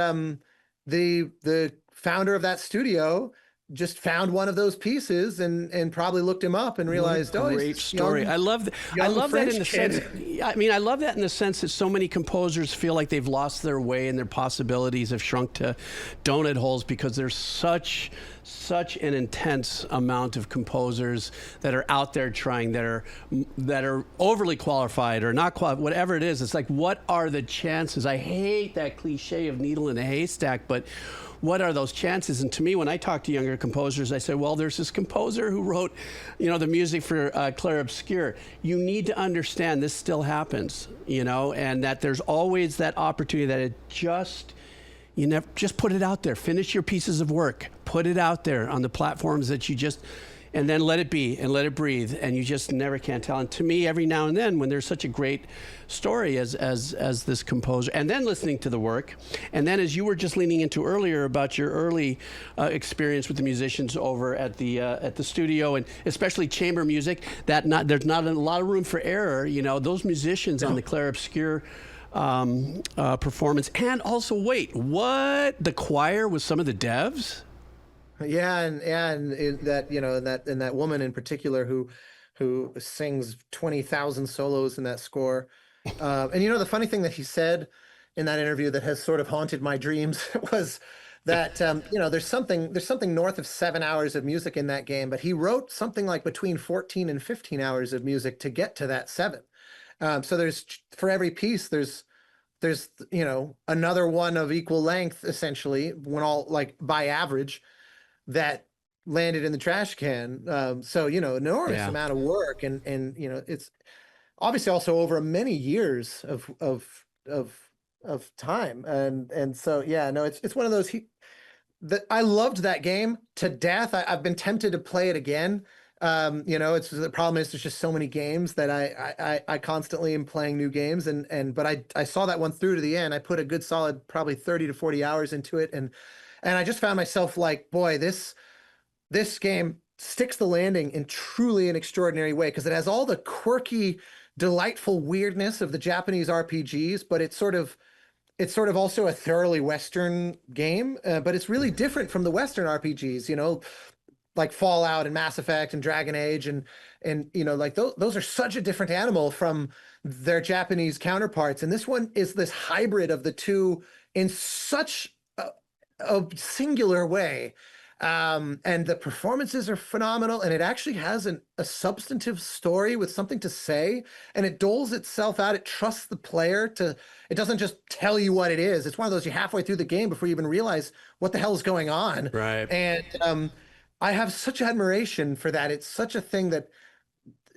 the founder of that studio just found one of those pieces and probably looked him up and realized, great story. I love that. I love that in the sense. I mean, I love that in the sense that so many composers feel like they've lost their way and their possibilities have shrunk to donut holes because there's such an intense amount of composers that are out there trying, that are overly qualified or not qualified, whatever it is. It's like, what are the chances? I hate that cliche of needle in a haystack, but what are those chances? And to me, when I talk to younger composers, I say, well, there's this composer who wrote, the music for Clair Obscur. You need to understand this still happens, and that there's always that opportunity that it just put it out there. Finish your pieces of work. Put it out there on the platforms that you just, and then let it be and let it breathe. And you just never can tell. And to me, every now and then, when there's such a great story as this composer, and then listening to the work, and then as you were just leaning into earlier about your early experience with the musicians over at the studio, and especially chamber music, there's not a lot of room for error. Those musicians on the Clair Obscur performance, and also the choir with some of the devs. Yeah, and that woman in particular who sings 20,000 solos in that score. And the funny thing that he said in that interview that has sort of haunted my dreams was that there's something north of 7 hours of music in that game, but he wrote something like between 14 and 15 hours of music to get to that 7. So there's, for every piece, there's you know, another one of equal length, essentially, when all like by average, that landed in the trash can. So, you know, enormous amount of work, and you know, it's obviously also over many years of time, and so yeah, no, it's one of those. That I loved that game to death. I've been tempted to play it again. You know, it's the problem is there's just so many games that I constantly am playing new games, but I saw that one through to the end. I put a good solid probably 30 to 40 hours into it, and I just found myself like, boy, this game sticks the landing in truly an extraordinary way, because it has all the quirky, delightful weirdness of the Japanese RPGs, but it's sort of also a thoroughly Western game, but it's really different from the Western RPGs, you know, like Fallout and Mass Effect and Dragon Age, and you know, like those are such a different animal from their Japanese counterparts, and this one is this hybrid of the two in such a singular way. And the performances are phenomenal, and it actually has a substantive story with something to say, and it doles itself out. It trusts the player it doesn't just tell you what it is. It's one of those you're halfway through the game before you even realize what the hell is going on. Right. And I have such admiration for that. It's such a thing that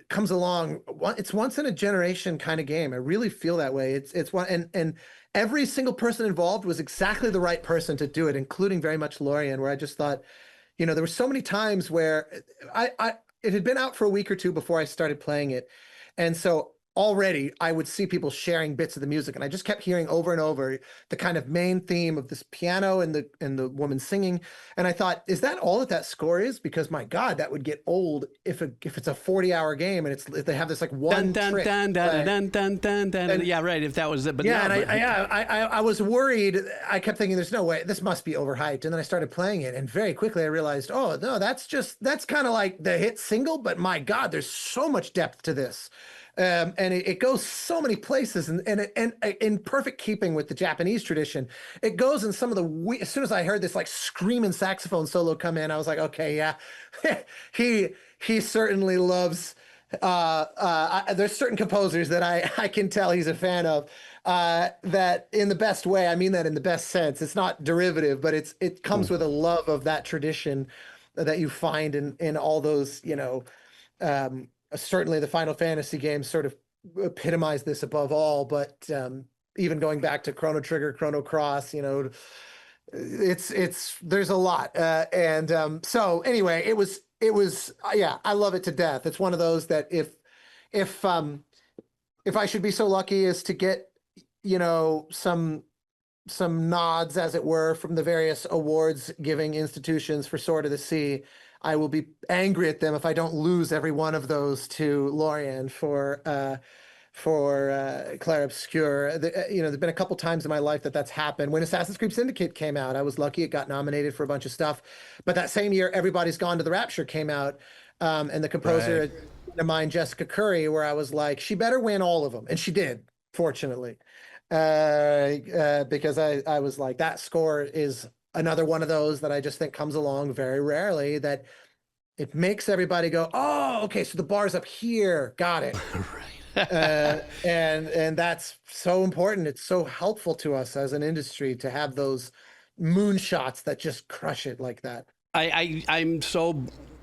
comes along. It's once in a generation kind of game. I really feel that way. It's one, and every single person involved was exactly the right person to do it, including very much Lorian, where I just thought, you know, there were so many times where it had been out for a week or two before I started playing it. And so already I would see people sharing bits of the music, and I just kept hearing over and over the kind of main theme of this piano and the woman singing. And I thought, is that all that score is? Because my God, that would get old if it's a 40-hour game and if they have this like one trick. Yeah, right. If that was it, but yeah, no, I was worried. I kept thinking, there's no way this must be overhyped. And then I started playing it, and very quickly I realized, oh no, that's kind of like the hit single, but my God, there's so much depth to this. And it goes so many places, and in perfect keeping with the Japanese tradition. It goes in some of the as soon as I heard this like screaming saxophone solo come in, I was like, okay, yeah, he certainly loves. There's certain composers that I can tell he's a fan of. That in the best way. I mean that in the best sense. It's not derivative, but it comes with a love of that tradition that you find in all those, you know. Certainly the Final Fantasy games sort of epitomize this above all, but even going back to Chrono Trigger, Chrono Cross, you know, there's a lot. So anyway, it was yeah, I love it to death. It's one of those that if I should be so lucky as to get, you know, some nods, as it were, from the various awards giving institutions for Sword of the Sea, I will be angry at them if I don't lose every one of those to Lorian for Clair Obscur. You know, there's been a couple times in my life that's happened. When Assassin's Creed Syndicate came out, I was lucky; it got nominated for a bunch of stuff. But that same year, Everybody's Gone to the Rapture came out, and the composer of mine, Jessica Curry, where I was like, she better win all of them, and she did, fortunately, because I was like, that score is another one of those that I just think comes along very rarely, that it makes everybody go, oh, okay, so the bar's up here. Got it. Right. And that's so important. It's so helpful to us as an industry to have those moonshots that just crush it like that. I'm so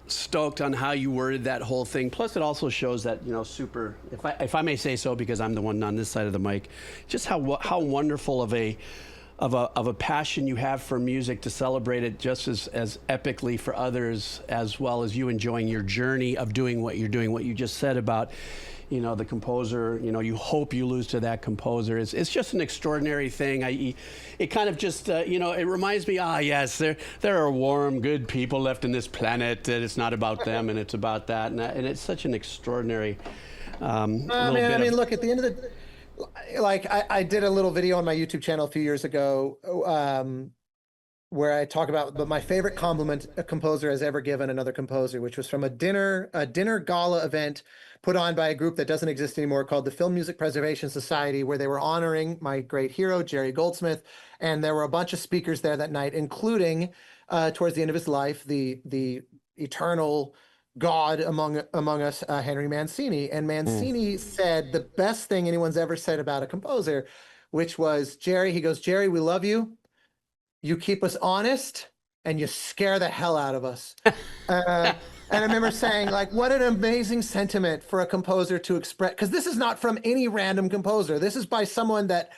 stoked on how you worded that whole thing. Plus, it also shows that, you know, super, if I may say so, because I'm the one on this side of the mic, just how wonderful of a passion you have for music, to celebrate it just as epically for others, as well as you enjoying your journey of doing what you're doing. What you just said about, you know, the composer, you know, you hope you lose to that composer. It's just an extraordinary thing. It kind of just, you know, it reminds me, yes, there are warm, good people left in this planet, and it's not about them, and it's about that. And it's such an extraordinary look, at the end of the like I did a little video on my YouTube channel a few years ago where I talk about my favorite compliment a composer has ever given another composer, which was from a dinner gala event put on by a group that doesn't exist anymore called the Film Music Preservation Society, where they were honoring my great hero, Jerry Goldsmith. And there were a bunch of speakers there that night, including towards the end of his life, the eternal God among us, Henry Mancini. And Mancini said the best thing anyone's ever said about a composer which was Jerry. He goes, Jerry, we love you. You keep us honest and you scare the hell out of us. And I remember saying, like, what an amazing sentiment for a composer to express, because this is not from any random composer. This is by someone that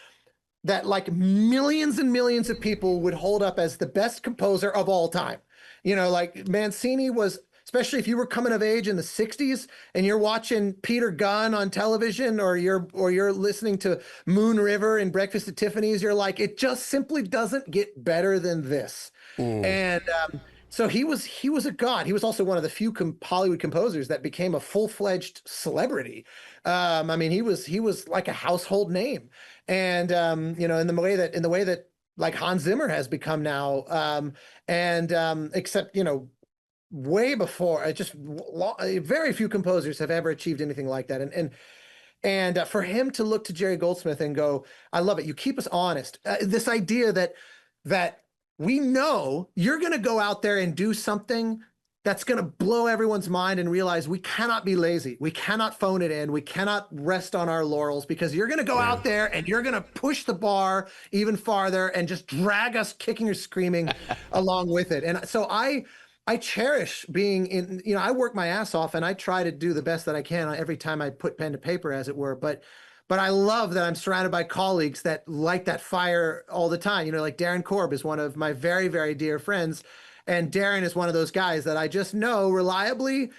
like millions and millions of people would hold up as the best composer of all time. You know, like Mancini was, especially if you were coming of age in the 60s and you're watching Peter Gunn on television, or you're listening to Moon River and Breakfast at Tiffany's, you're like, it just simply doesn't get better than this. And so he was a god. He was also one of the few Hollywood composers that became a full-fledged celebrity. I mean, he was like a household name. And you know, in the way that like Hans Zimmer has become now, except, you know, way before, very few composers have ever achieved anything like that. And for him to look to Jerry Goldsmith and go, I love it. You keep us honest. This idea that we know you're going to go out there and do something that's going to blow everyone's mind, and realize we cannot be lazy. We cannot phone it in. We cannot rest on our laurels, because you're going to go out there and you're going to push the bar even farther and just drag us kicking or screaming along with it. And so I cherish being in, you know, I work my ass off and I try to do the best that I can every time I put pen to paper, as it were. But I love that I'm surrounded by colleagues that light that fire all the time. You know, like Darren Korb is one of my very, very dear friends. And Darren is one of those guys that I just know reliably,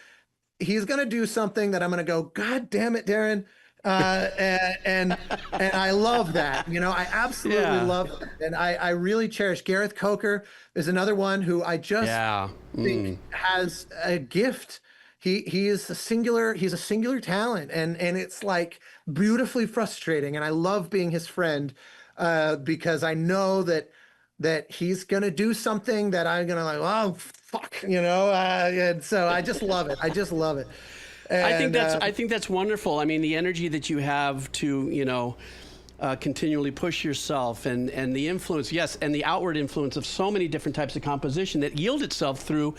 he's going to do something that I'm going to go, God damn it, Darren. And I love that, you know, I absolutely love it. And I really cherish Gareth Coker is another one who I just think has a gift. He's a singular talent, and it's like beautifully frustrating. And I love being his friend, because I know that he's going to do something that I'm going to like, oh, fuck, you know? And so I just love it. I just love it. And, I think that's wonderful. I mean, the energy that you have to, you know, continually push yourself, and the influence, yes, and the outward influence of so many different types of composition that yield itself through,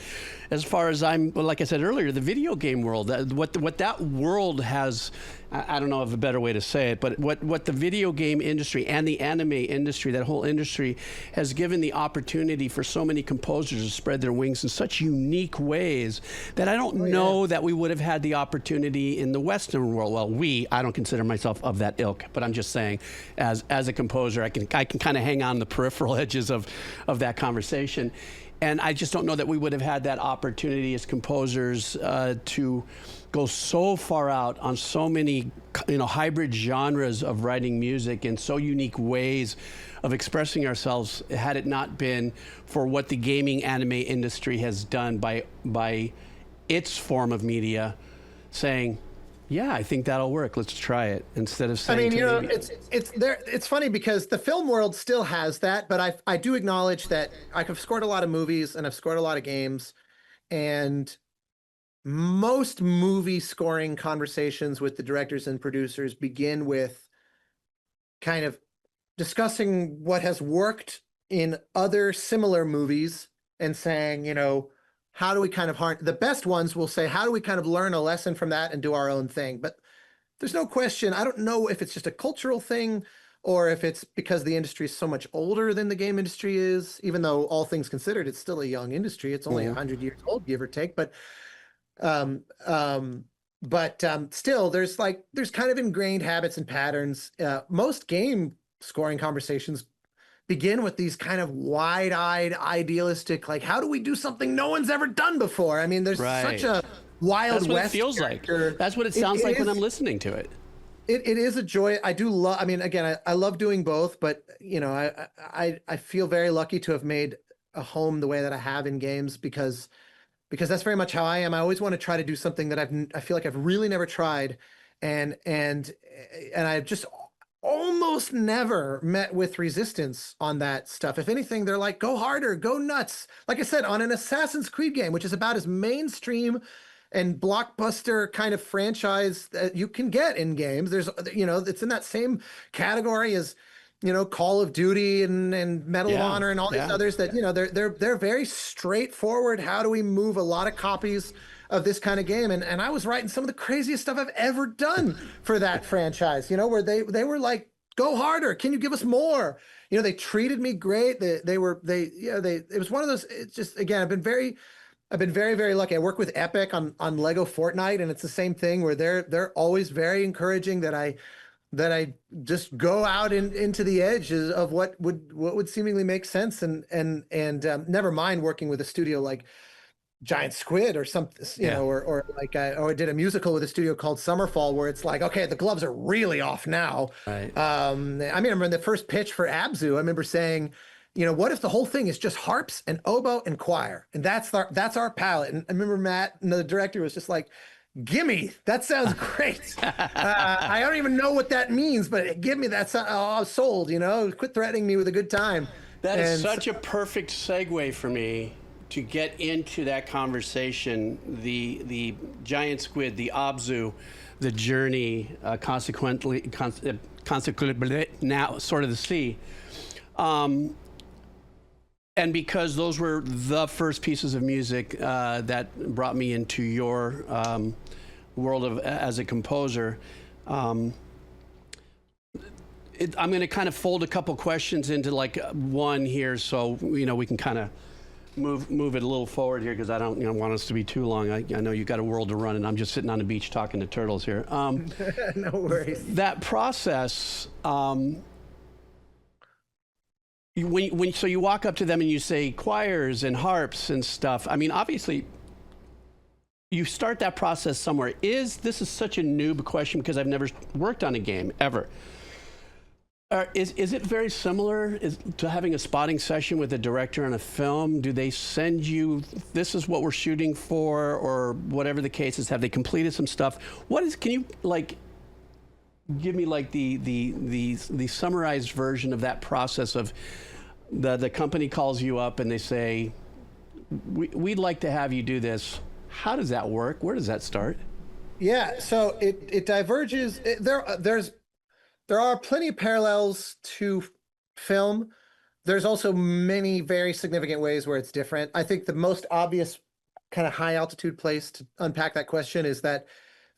as far as like I said earlier, the video game world. What that world has, I don't know of a better way to say it, but what the video game industry and the anime industry, that whole industry, has given the opportunity for so many composers to spread their wings in such unique ways that I don't know that we would have had the opportunity in the Western world. Well, I don't consider myself of that ilk, but I'm just saying, as a composer, I can kind of hang on the peripheral edges of that conversation. And I just don't know that we would have had that opportunity as composers to go so far out on so many, you know, hybrid genres of writing music and so unique ways of expressing ourselves, had it not been for what the gaming anime industry has done by its form of media, saying, yeah, I think that'll work. Let's try it, instead of saying. I mean, you know, it's funny because the film world still has that, but I do acknowledge that I've scored a lot of movies and I've scored a lot of games, and most movie scoring conversations with the directors and producers begin with kind of discussing what has worked in other similar movies and saying, you know, how do we kind of the best ones will say, how do we kind of learn a lesson from that and do our own thing? But there's no question. I don't know if it's just a cultural thing or if it's because the industry is so much older than the game industry is, even though all things considered, it's still a young industry. It's only 100 years old, give or take. But still, there's kind of ingrained habits and patterns. Most game scoring conversations begin with these kind of wide-eyed, idealistic, like, how do we do something no one's ever done before? I mean, there's such a Wild West. That's what it feels character. Like. That's what it sounds like when I'm listening to it. It is a joy. I do love. I mean, again, I love doing both, but you know, I feel very lucky to have made a home the way that I have in games, because that's very much how I am. I always want to try to do something that I feel like I've really never tried, and I've just almost never met with resistance on that stuff. If anything, they're like, go harder, go nuts. Like I said, on an Assassin's Creed game, which is about as mainstream and blockbuster kind of franchise that you can get in games. There's, you know, it's in that same category as, you know, Call of Duty and Medal of Honor and all these others that, you know, they're very straightforward. How do we move a lot of copies of this kind of game? And I was writing some of the craziest stuff I've ever done for that franchise, you know, where they were like go harder. Can you give us more? You know, they treated me great. It was one of those, it's just, again, I've been very, very lucky. I work with Epic on Lego Fortnite, and it's the same thing where they're always very encouraging that I just go out into the edges of what would seemingly make sense, and never mind working with a studio like Giant Squid or something, you know, or I did a musical with a studio called Summerfall, where it's like, okay, the gloves are really off now. Right. I remember in the first pitch for Abzû, I remember saying, you know, what if the whole thing is just harps and oboe and choir, and that's our palette? And I remember Matt, the director, was just like, gimme, that sounds great. I don't even know what that means, but give me that. I'm sold, you know, quit threatening me with a good time. That is such a perfect segue for me to get into that conversation. The Giant Squid, the Abzû, the Journey, consequently now sort of the sea. And because those were the first pieces of music that brought me into your world as a composer, I'm going to kind of fold a couple questions into like one here, so you know we can kind of move it a little forward here, because I don't want us to be too long. I know you got a world to run, and I'm just sitting on the beach talking to turtles here. No worries. That process. So you walk up to them and you say choirs and harps and stuff. I mean, obviously, you start that process somewhere. This is such a noob question because I've never worked on a game ever. Is it very similar to having a spotting session with a director on a film? Do they send you, this is what we're shooting for, or whatever the case is? Have they completed some stuff? Can you like give me like the summarized version of that process of the company calls you up and they say, we'd like to have you do this. How does that work? Where does that start? Yeah, so it diverges. There are plenty of parallels to film. There's also many very significant ways where it's different. I think the most obvious kind of high altitude place to unpack that question is that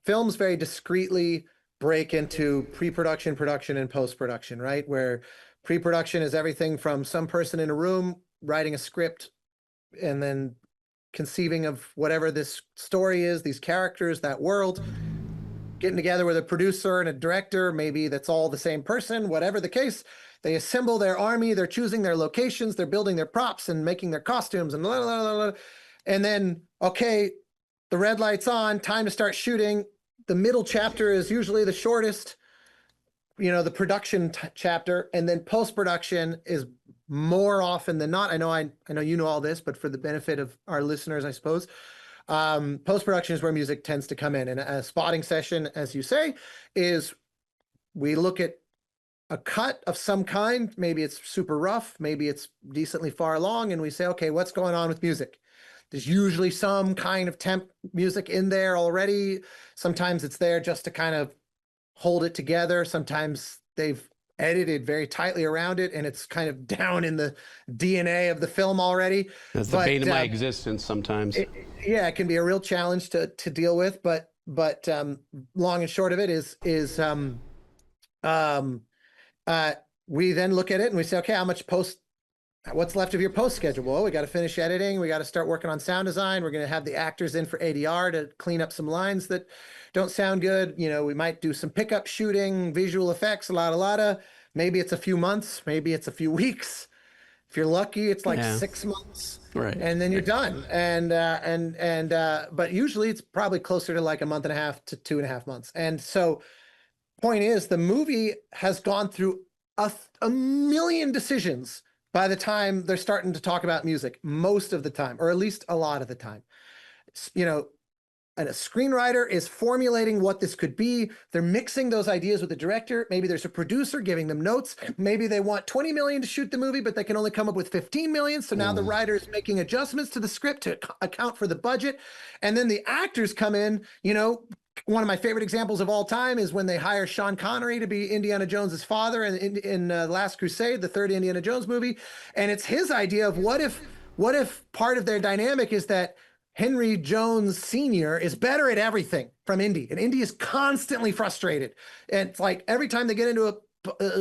films very discreetly break into pre-production, production, and post-production, right? Where pre-production is everything from some person in a room writing a script and then conceiving of whatever this story is, these characters, that world, getting together with a producer and a director, maybe that's all the same person, whatever the case. They assemble their army, they're choosing their locations, they're building their props and making their costumes and blah, blah, blah, blah. And then, okay, the red light's on, time to start shooting. The middle chapter is usually the shortest, you know, the production chapter, and then post-production is more often than not. I know you know all this, but for the benefit of our listeners, I suppose, post-production is where music tends to come in. And a spotting session, as you say, is we look at a cut of some kind. Maybe it's super rough, maybe it's decently far along, and we say, okay, what's going on with music? There's usually some kind of temp music in there already. Sometimes it's there just to kind of hold it together. Sometimes they've edited very tightly around it and it's kind of down in the DNA of the film already. That's the bane of my existence sometimes. It can be a real challenge to deal with, but long and short of it is we then look at it and we say, okay, what's left of your post schedule? Well, we got to finish editing. We got to start working on sound design. We're going to have the actors in for ADR to clean up some lines that don't sound good. You know, we might do some pickup shooting, visual effects, a lot. Maybe it's a few months, maybe it's a few weeks. If you're lucky, it's like 6 months, right? And then you're done. But usually it's probably closer to like a month and a half to 2.5 months. And so, point is, the movie has gone through a million decisions by the time they're starting to talk about music, most of the time, or at least a lot of the time. You know, and a screenwriter is formulating what this could be. They're mixing those ideas with the director. Maybe there's a producer giving them notes. Maybe they want 20 million to shoot the movie, but they can only come up with 15 million. So now the writer is making adjustments to the script to account for the budget. And then the actors come in. You know, one of my favorite examples of all time is when they hire Sean Connery to be Indiana Jones's father in Last Crusade, the third Indiana Jones movie. And it's his idea of what if part of their dynamic is that Henry Jones Sr. is better at everything from Indy, and Indy is constantly frustrated. And it's like every time they get into a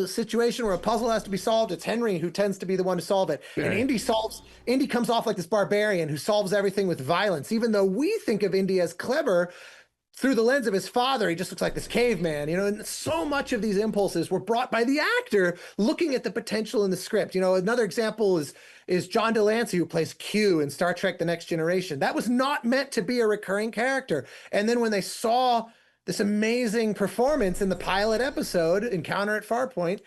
situation where a puzzle has to be solved, it's Henry who tends to be the one to solve it. And Indy comes off like this barbarian who solves everything with violence. Even though we think of Indy as clever, through the lens of his father, he just looks like this caveman, you know, and so much of these impulses were brought by the actor looking at the potential in the script. You know, another example is John Delancey, who plays Q in Star Trek The Next Generation. That was not meant to be a recurring character. And then when they saw this amazing performance in the pilot episode, Encounter at Farpoint,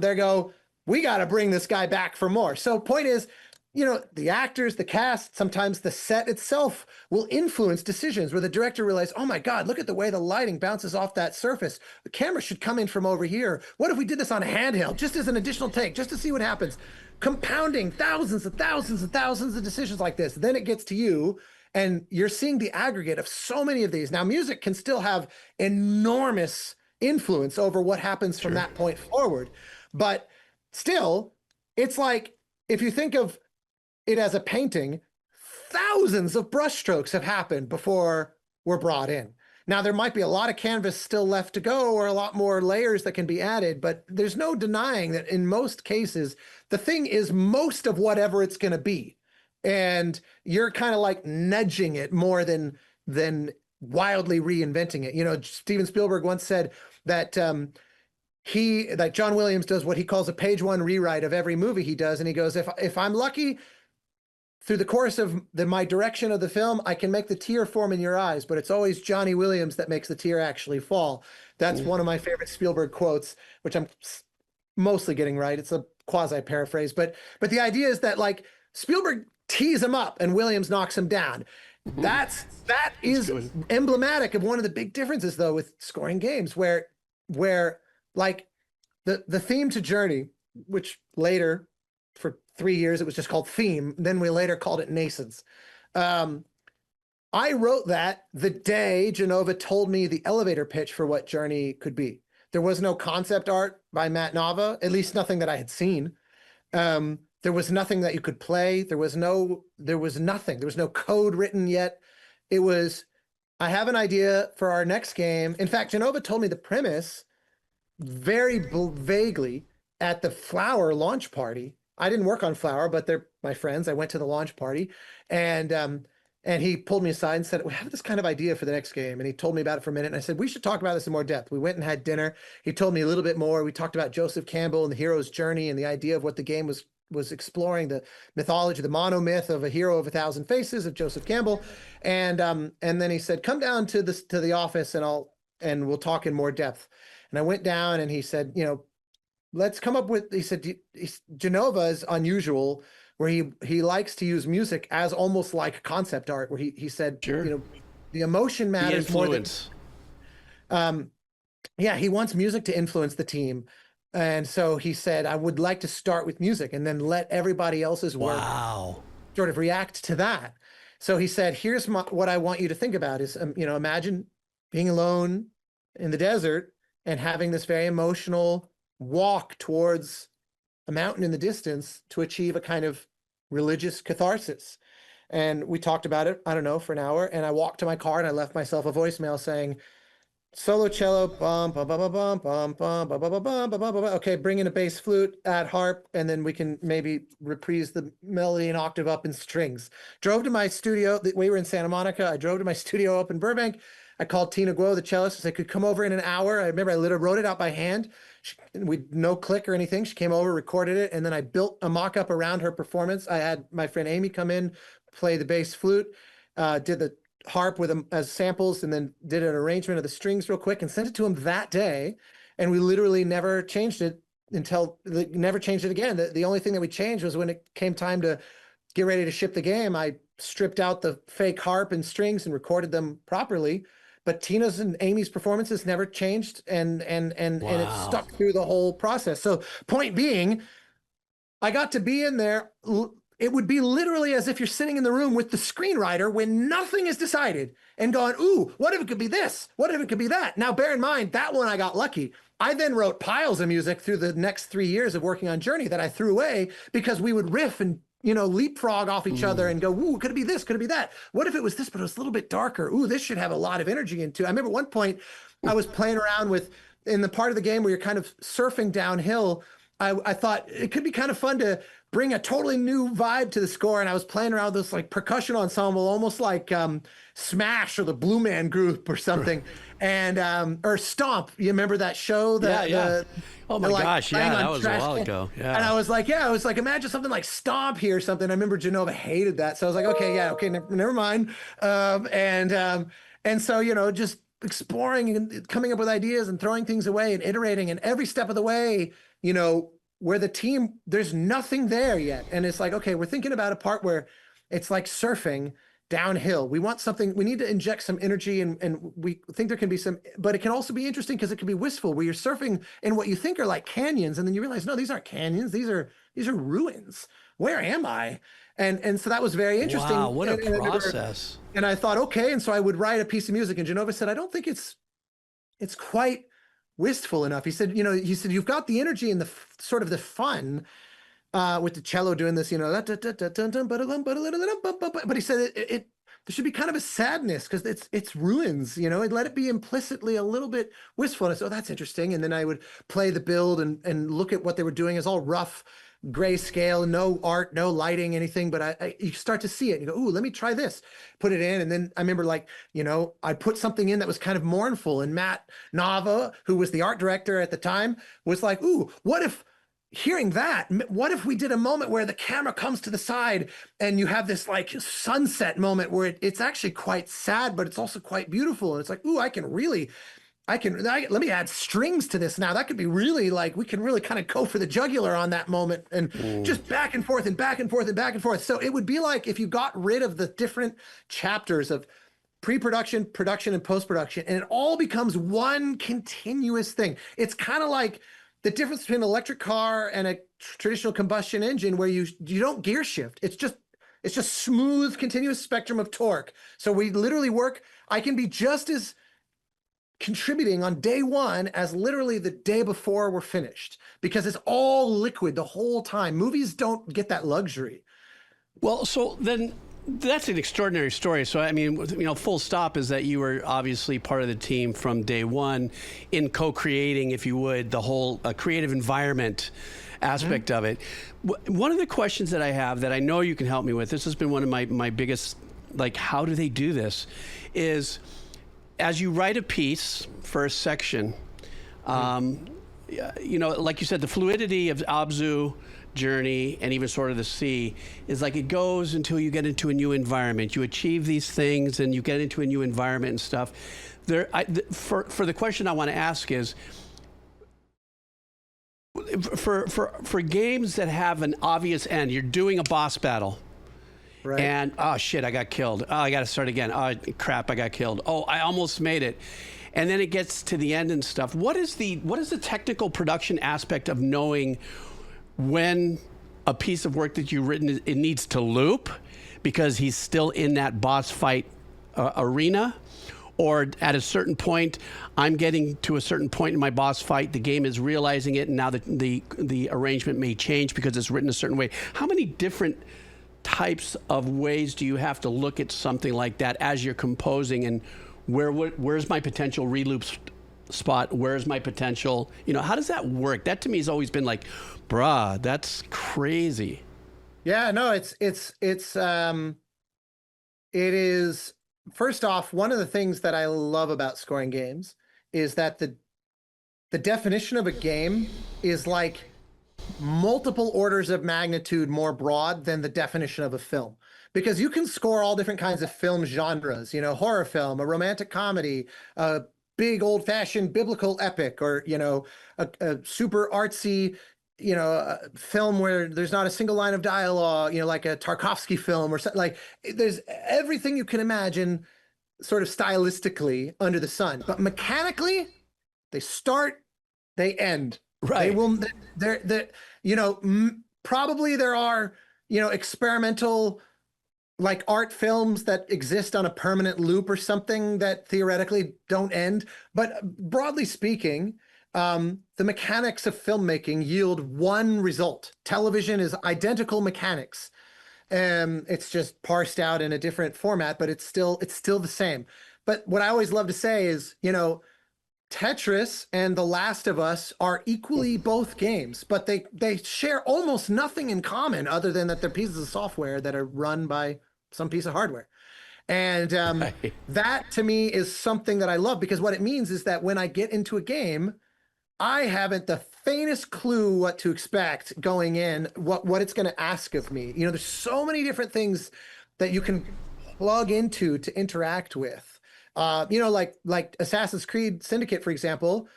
they go, we got to bring this guy back for more. So point is, you know, the actors, the cast, sometimes the set itself will influence decisions where the director realizes, oh my God, look at the way the lighting bounces off that surface. The camera should come in from over here. What if we did this on a handheld, just as an additional take, just to see what happens? Compounding thousands and thousands and thousands of decisions like this. Then it gets to you, and you're seeing the aggregate of so many of these. Now, music can still have enormous influence over what happens from that point forward. But still, it's like, if you think of it as a painting, thousands of brushstrokes have happened before we're brought in. Now, there might be a lot of canvas still left to go, or a lot more layers that can be added, but there's no denying that in most cases, the thing is most of whatever it's going to be. And you're kind of like nudging it more than wildly reinventing it. You know, Steven Spielberg once said that that John Williams does what he calls a page one rewrite of every movie he does. And he goes, if I'm lucky, through the course of my direction of the film, I can make the tear form in your eyes, but it's always Johnny Williams that makes the tear actually fall. That's one of my favorite Spielberg quotes, which I'm mostly getting right. It's a quasi paraphrase, but the idea is that, like, Spielberg tees him up and Williams knocks him down. That is emblematic of one of the big differences, though, with scoring games, where like the theme to Journey, which later, for 3 years, it was just called Theme. Then we later called it Nascence. I wrote that the day Genova told me the elevator pitch for what Journey could be. There was no concept art by Matt Nava, at least nothing that I had seen. There was nothing that you could play. There was nothing. There was no code written yet. It was, I have an idea for our next game. In fact, Genova told me the premise very vaguely at the Flower launch party. I didn't work on Flower, but they're my friends. I went to the launch party, and he pulled me aside and said, we have this kind of idea for the next game. And he told me about it for a minute. And I said, we should talk about this in more depth. We went and had dinner. He told me a little bit more. We talked about Joseph Campbell and the hero's journey and the idea of what the game was exploring, the mythology, the monomyth of a hero of 1,000 faces of Joseph Campbell. And then he said, come down to the office and we'll talk in more depth. And I went down, and he said, you know, let's come up with, he said, Genova is unusual, where he likes to use music as almost like concept art, where he said, you know, the emotion matters more than, he wants music to influence the team. And so he said, I would like to start with music and then let everybody else's work sort of react to that. So he said, here's what I want you to think about is, you know, imagine being alone in the desert and having this very emotional walk towards a mountain in the distance to achieve a kind of religious catharsis. And we talked about it, I don't know, for an hour. And I walked to my car and I left myself a voicemail saying, solo cello, bum, bum, bum, bum, bum, bum, bum, bum, bum, bum, bum, bum, bum. Okay, bring in a bass flute, add harp, and then we can maybe reprise the melody an octave up in strings. Drove to my studio. We were in Santa Monica. I drove to my studio up in Burbank. I called Tina Guo, the cellist, and said, could come over in an hour. I remember I literally wrote it out by hand. No click or anything. She came over, recorded it, and then I built a mock-up around her performance. I had my friend Amy come in, play the bass flute, did the harp with them as samples, and then did an arrangement of the strings real quick and sent it to him that day. And we literally never changed it never changed it again. The only thing that we changed was when it came time to get ready to ship the game, I stripped out the fake harp and strings and recorded them properly. But Tina's and Amy's performances never changed, and it stuck through the whole process. So point being, I got to be in there. It would be literally as if you're sitting in the room with the screenwriter when nothing is decided and going, ooh, what if it could be this? What if it could be that? Now, bear in mind, that one I got lucky. I then wrote piles of music through the next 3 years of working on Journey that I threw away because we would riff and, you know, leapfrog off each other and go, ooh, could it be this? Could it be that? What if it was this, but it was a little bit darker? Ooh, this should have a lot of energy into it. I remember at one point I was playing around with in the part of the game where you're kind of surfing downhill, I thought it could be kind of fun to bring a totally new vibe to the score. And I was playing around with this like percussion ensemble, almost like Smash or the Blue Man Group or something. And or Stomp. You remember that show? Oh my gosh, yeah, that was a while ago. Yeah. And I was like, imagine something like Stomp here or something. I remember Genova hated that. So I was like, okay, never mind. And so, just exploring and coming up with ideas and throwing things away and iterating, and every step of the way, where the team, there's nothing there yet. And it's like, okay, we're thinking about a part where it's like surfing downhill. We want something, we need to inject some energy, and we think there can be some, but it can also be interesting because it can be wistful, where you're surfing in what you think are like canyons, and then you realize, no, these aren't canyons, these are ruins. Where am I? And so that was very interesting. Wow, what a process. And I thought, okay, and so I would write a piece of music, and Genova said, I don't think it's quite wistful enough. He said, you've got the energy and the sort of the fun, with the cello doing this, but he said there should be kind of a sadness because it's ruins, and let it be implicitly a little bit wistful. And I said, oh, that's interesting. And then I would play the build and look at what they were doing. It's all rough grayscale, no art, no lighting, anything, but you start to see it and you go, ooh, let me try this, put it in. And then I remember I put something in that was kind of mournful, and Matt Nava, who was the art director at the time, was like, ooh, what if we did a moment where the camera comes to the side and you have this like sunset moment where it's actually quite sad, but it's also quite beautiful. And it's like, ooh, let me add strings to this now. That could be really we can really kind of go for the jugular on that moment, and just back and forth and back and forth and back and forth. So it would be like if you got rid of the different chapters of pre-production, production, and post-production, and it all becomes one continuous thing. It's kind of like the difference between an electric car and a traditional combustion engine, where you don't gear shift. It's just smooth, continuous spectrum of torque. So we literally I can be just as contributing on day one as literally the day before we're finished, because it's all liquid the whole time. Movies don't get that luxury. Well, so then that's an extraordinary story. So, I mean, full stop is that you were obviously part of the team from day one in co-creating, if you would, the whole creative environment aspect of it. One of the questions that I have that I know you can help me with, this has been one of my biggest, how do they do this, is as you write a piece for a section, like you said, the fluidity of Abzû journey and even sort of the sea is it goes until you get into a new environment. You achieve these things and you get into a new environment and stuff. For the question I want to ask is, for games that have an obvious end, you're doing a boss battle. Right. And, oh, shit, I got killed. Oh, I got to start again. Oh, crap, I got killed. Oh, I almost made it. And then it gets to the end and stuff. What is the technical production aspect of knowing when a piece of work that you've written, it needs to loop because he's still in that boss fight arena? Or at a certain point, I'm getting to a certain point in my boss fight, the game is realizing it, and now the arrangement may change because it's written a certain way. How many different types of ways do you have to look at something like that as you're composing, and where's my potential reloop spot? Where's my potential, how does that work? That to me has always been bruh, that's crazy. Yeah, no, it is, first off, one of the things that I love about scoring games is that the definition of a game is multiple orders of magnitude more broad than the definition of a film, because you can score all different kinds of film genres, horror film, a romantic comedy, a big old-fashioned biblical epic, or a super artsy a film where there's not a single line of dialogue, like a Tarkovsky film or something. There's everything you can imagine sort of stylistically under the sun, but mechanically they start, they end. Right. They will, probably there are, experimental art films that exist on a permanent loop or something that theoretically don't end. But broadly speaking, the mechanics of filmmaking yield one result. Television is identical mechanics. It's just parsed out in a different format, but it's still the same. But what I always love to say is, Tetris and The Last of Us are equally both games, but they share almost nothing in common other than that they're pieces of software that are run by some piece of hardware. And Right. that to me is something that I love, because what it means is that when I get into a game, I haven't the faintest clue what to expect going in, what it's going to ask of me. You know, there's so many different things that you can plug into to interact with. You know, like Assassin's Creed Syndicate, for example.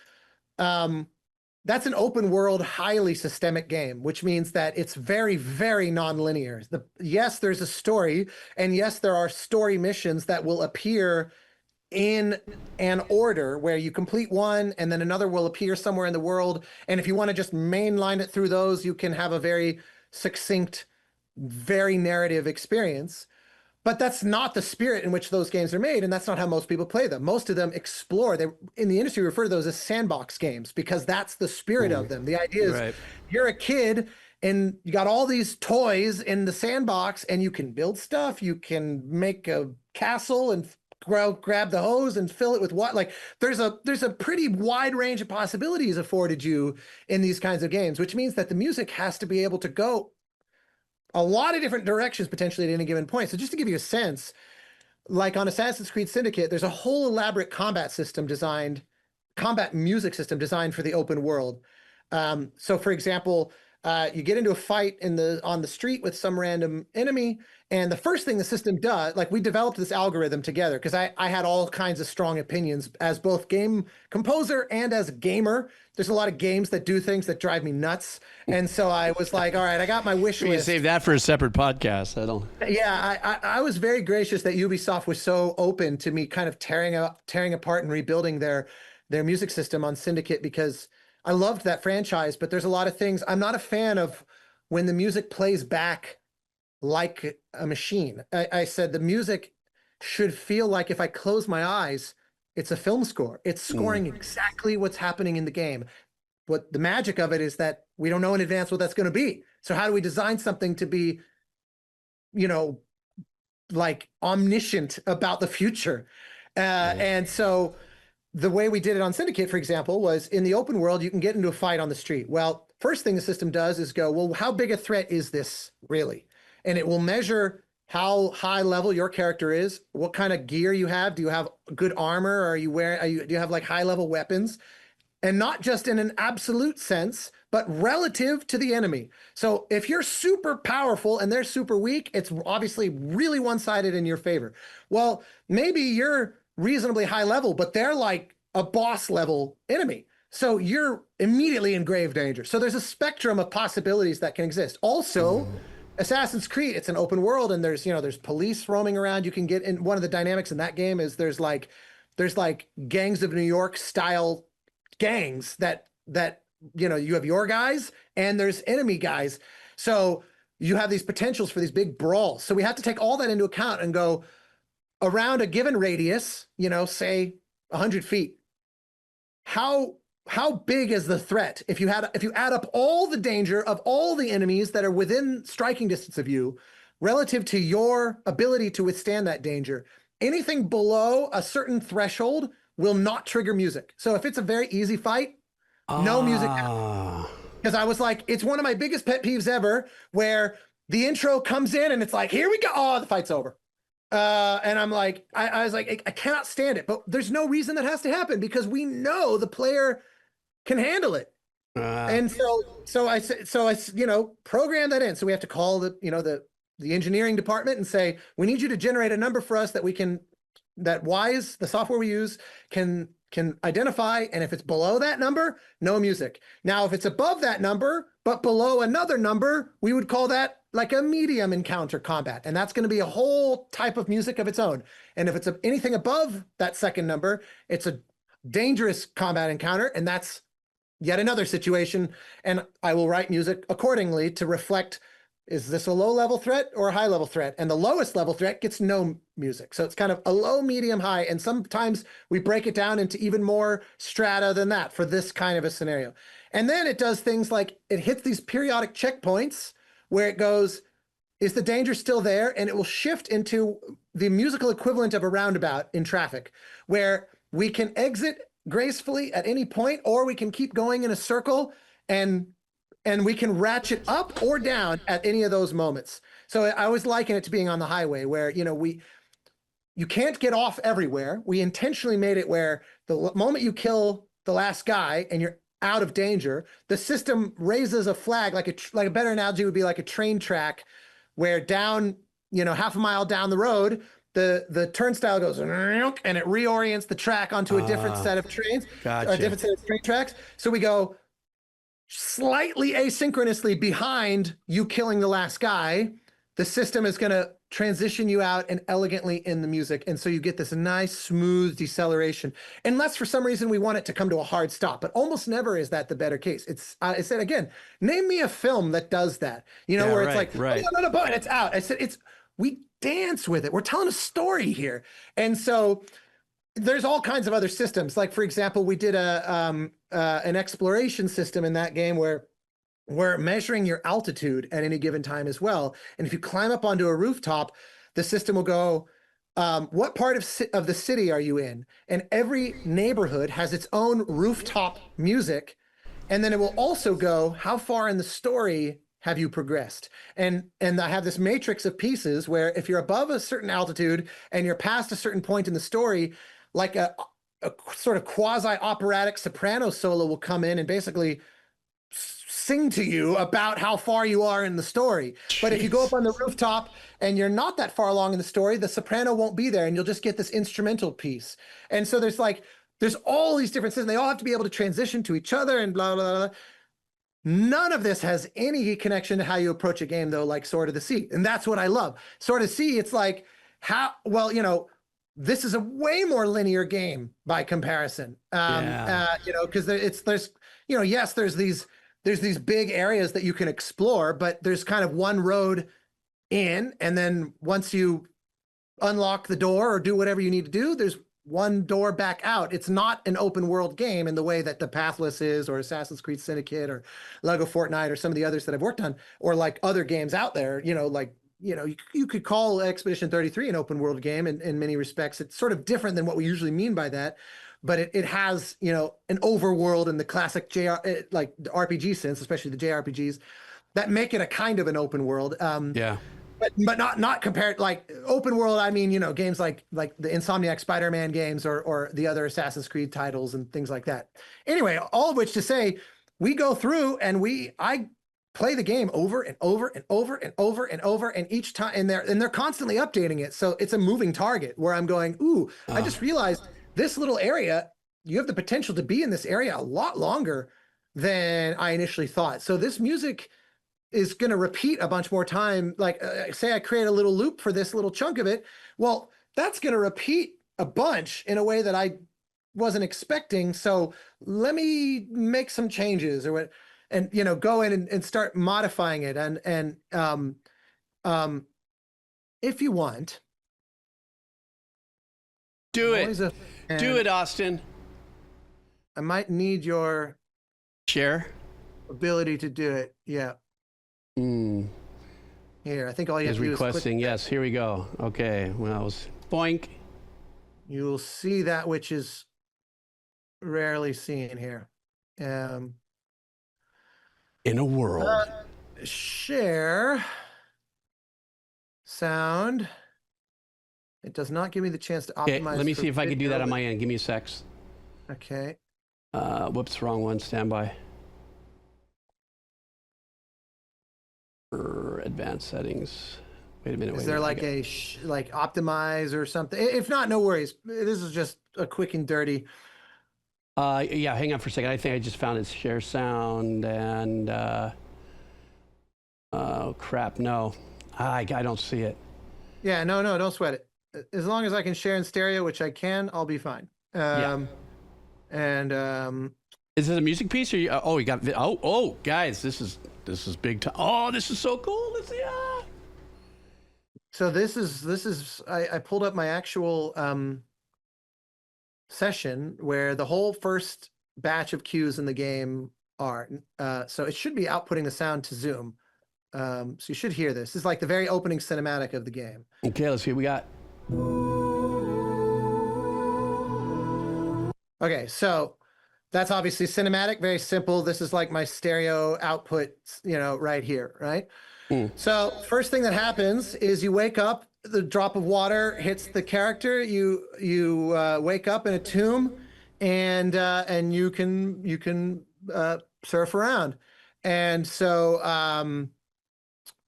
That's an open world, highly systemic game, which means that it's very, very non-linear. Yes, there's a story, and yes, there are story missions that will appear in an order where you complete one and then another will appear somewhere in the world. And if you want to just mainline it through those, you can have a very succinct, very narrative experience. But that's not the spirit in which those games are made, and that's not how most people play them. Most of them explore. They, in the industry, refer to those as sandbox games because that's the spirit of them. The idea is Right. you're a kid and you got all these toys in the sandbox, and you can build stuff. You can make a castle and grab the hose and fill it with what. Like there's a pretty wide range of possibilities afforded you in these kinds of games, which means that the music has to be able to go a lot of different directions potentially at any given point. So just to give you a sense, like on Assassin's Creed Syndicate, there's a whole elaborate combat music system designed for the open world. So for example, you get into a fight on the street with some random enemy, and the first thing the system does, like we developed this algorithm together because I had all kinds of strong opinions as both game composer and as a gamer. There's a lot of games that do things that drive me nuts. And so I was like, all right, I got my wish We can list. save that for a separate podcast. I don't. Yeah, I was very gracious that Ubisoft was so open to me kind of tearing apart and rebuilding their music system on Syndicate, because I loved that franchise, but there's a lot of things. I'm not a fan of when the music plays back like a machine. I said the music should feel like if I close my eyes, it's a film score. It's scoring exactly what's happening in the game. What the magic of it is that we don't know in advance what that's going to be. So how do we design something to be, you know, like omniscient about the future? And so the way we did it on Syndicate, for example, was in the open world, you can get into a fight on the street. Well, first thing the system does is go, well, how big a threat is this really? And it will measure how high level your character is, what kind of gear you have. Do you have good armor? Or do you have like high level weapons? And not just in an absolute sense, but relative to the enemy. So if you're super powerful and they're super weak, it's obviously really one-sided in your favor. Well, maybe you're reasonably high level, but they're like a boss level enemy. So you're immediately in grave danger. So there's a spectrum of possibilities that can exist. Also, Assassin's Creed, it's an open world, and there's police roaming around. You can get in. One of the dynamics in that game is there's like gangs of New York style gangs that you have your guys and there's enemy guys. So you have these potentials for these big brawls. So we have to take all that into account and go around a given radius, say 100 feet. How big is the threat? If you add up all the danger of all the enemies that are within striking distance of you relative to your ability to withstand that danger, anything below a certain threshold will not trigger music. So if it's a very easy fight, no music. Because I was like, it's one of my biggest pet peeves ever, where the intro comes in and it's like, here we go. Oh, the fight's over. And I'm like, I was like, I cannot stand it. But there's no reason that has to happen because we know the player can handle it. And so I program that in. So we have to call the engineering department and say, we need you to generate a number for us that Wise, the software we use, can identify. And if it's below that number, no music. Now, if it's above that number, but below another number, we would call that like a medium encounter combat. And that's going to be a whole type of music of its own. And if it's anything above that second number, it's a dangerous combat encounter. And that's yet another situation. And I will write music accordingly to reflect, is this a low level threat or a high level threat? And the lowest level threat gets no music. So it's kind of a low, medium, high. And sometimes we break it down into even more strata than that for this kind of a scenario. And then it does things like it hits these periodic checkpoints where it goes, is the danger still there? And it will shift into the musical equivalent of a roundabout in traffic, where we can exit gracefully at any point, or we can keep going in a circle, and we can ratchet up or down at any of those moments. So I always liken it to being on the highway, where, you know, you can't get off everywhere. We intentionally made it where the moment you kill the last guy and you're out of danger, the system raises a flag, like a better analogy would be like a train track, where down, you know, half a mile down the road, the turnstile goes and it reorients the track onto a different set of trains, Gotcha. a different set of train tracks. So we go slightly asynchronously behind you killing the last guy. The system is going to transition you out and elegantly in the music. And so you get this nice, smooth deceleration. Unless for some reason we want it to come to a hard stop, but almost never is that the better case. I said, again, name me a film that does that, you know, where it's like, right. Oh, no, and it's out. I said, we dance with it. We're telling a story here. And so there's all kinds of other systems. Like, for example, we did an exploration system in that game where we're measuring your altitude at any given time as well. And if you climb up onto a rooftop, the system will go, what part of the city are you in? And every neighborhood has its own rooftop music. And then it will also go, how far in the story have you progressed? And I have this matrix of pieces where if you're above a certain altitude and you're past a certain point in the story, like a sort of quasi-operatic soprano solo will come in and basically sing to you about how far you are in the story. Jeez. But if you go up on the rooftop and you're not that far along in the story, the soprano won't be there and you'll just get this instrumental piece. And so there's all these different systems. They all have to be able to transition to each other and blah, blah, blah. None of this has any connection to how you approach a game, though, like Sword of the Sea. And that's what I love. Sword of the Sea, it's like, you know, this is a way more linear game by comparison. You know, because there's, you know, yes, there's these big areas that you can explore, but there's kind of one road in, and then once you unlock the door or do whatever you need to do, there's one door back out. It's not an open world game in the way that the Pathless is, or Assassin's Creed Syndicate, or Lego Fortnite, or some of the others that I've worked on, or like other games out there, you know, like, you know, you could call Expedition 33 an open world game in many respects. It's sort of different than what we usually mean by that, but it has, you know, an overworld in the classic like the RPG sense, especially the JRPGs, that make it a kind of an open world. But not compared, like open world, I mean, you know, games like the Insomniac Spider-Man games or the other Assassin's Creed titles and things like that. Anyway, all of which to say, we go through and I play the game over and over and over and over and over, and each time, and they're constantly updating it. So it's a moving target where I'm going, ooh, I just realized this little area, you have the potential to be in this area a lot longer than I initially thought. So this music is going to repeat a bunch more time. Like say I create a little loop for this little chunk of it. Well, that's going to repeat a bunch in a way that I wasn't expecting. So let me make some changes or what, and, you know, go in and start modifying it. And if you want, do it, Austin. I might need your share ability to do it. Yeah. Here, I think all you have to do is requesting. Yes, here we go. Okay, well, I was boink. You will see that which is rarely seen here. In a world. Share sound. It does not give me the chance to optimize. Okay, let me see if I can do that on my end. Give me a sec. Okay. Whoops, wrong one. Stand by. Advanced settings. Wait a minute. Is there like a like optimize or something? If not, no worries. This is just a quick and dirty. Yeah, hang on for a second. I think I just found it. Share sound and oh crap, no. I don't see it. Yeah, no, don't sweat it. As long as I can share in stereo, which I can, I'll be fine. Yeah. And is this a music piece or you, oh, you got oh guys, this is big time. Oh, this is so cool. Let's see. So this is I pulled up my actual session where the whole first batch of cues in the game are. So it should be outputting the sound to Zoom. So you should hear this. This is like the very opening cinematic of the game. Okay, let's see what we got. Okay, so that's obviously cinematic, very simple. This is like my stereo output, right here, right? So first thing that happens is you wake up, the drop of water hits the character, you wake up in a tomb, and you can surf around. And so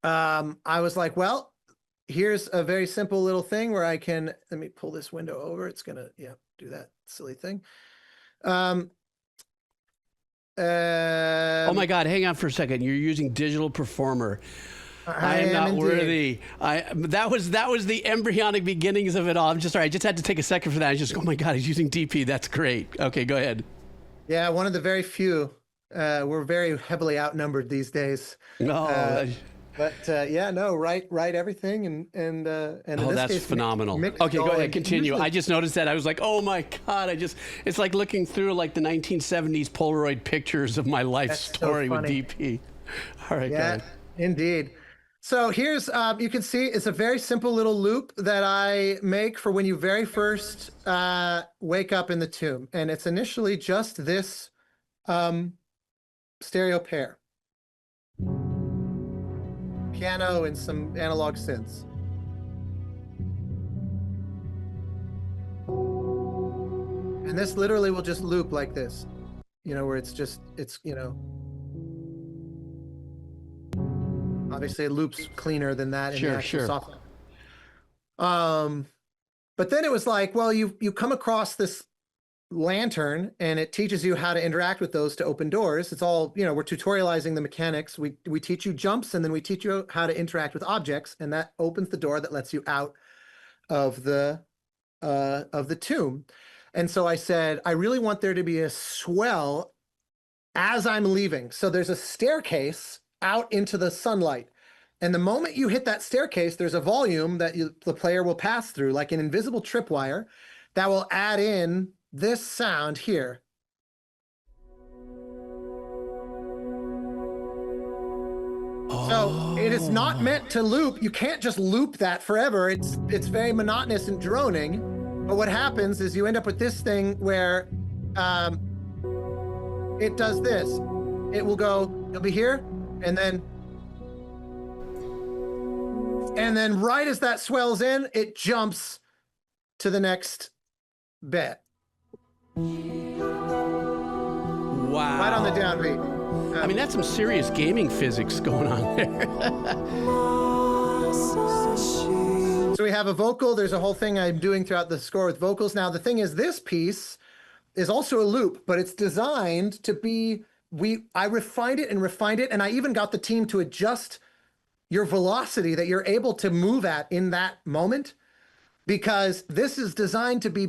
I was like, well, here's a very simple little thing where I can, let me pull this window over. It's gonna, do that silly thing. Oh my God, hang on for a second. You're using Digital Performer. I am not worthy. That was the embryonic beginnings of it all. I'm just sorry. I just had to take a second for that. I just, oh my God, he's using DP. That's great. Okay, go ahead. Yeah, one of the very few. We're very heavily outnumbered these days. No. But yeah, no, write everything and in this that's case, phenomenal. mix Okay, go all ahead, and continue. usually- I just noticed that. I was like, oh my God, it's like looking through like the 1970s Polaroid pictures of my life That's so story with funny. DP. All right, go Yeah, ahead. indeed. So here's, you can see it's a very simple little loop that I make for when you very first wake up in the tomb. And it's initially just this stereo pair. Piano and some analog synths. And this literally will just loop like this, where it's obviously it loops cleaner than that in the actual software. But then it was like, well, you come across this lantern and it teaches you how to interact with those to open doors. It's all, we're tutorializing the mechanics. We teach you jumps, and then we teach you how to interact with objects, and that opens the door that lets you out of the tomb. And so I said, I really want there to be a swell as I'm leaving. So there's a staircase out into the sunlight. And the moment you hit that staircase, there's a volume that the player will pass through, like an invisible tripwire, that will add in this sound here. So it is not meant to loop. You can't just loop that forever. It's very monotonous and droning. But what happens is you end up with this thing where it does this. It will go, it'll be here, and then right as that swells in, it jumps to the next bit. Wow. Right on the downbeat. I mean, that's some serious gaming physics going on there. So we have a vocal. There's a whole thing I'm doing throughout the score with vocals. Now, the thing is, this piece is also a loop, but it's designed to be, I refined it, and I even got the team to adjust your velocity that you're able to move at in that moment, because this is designed to be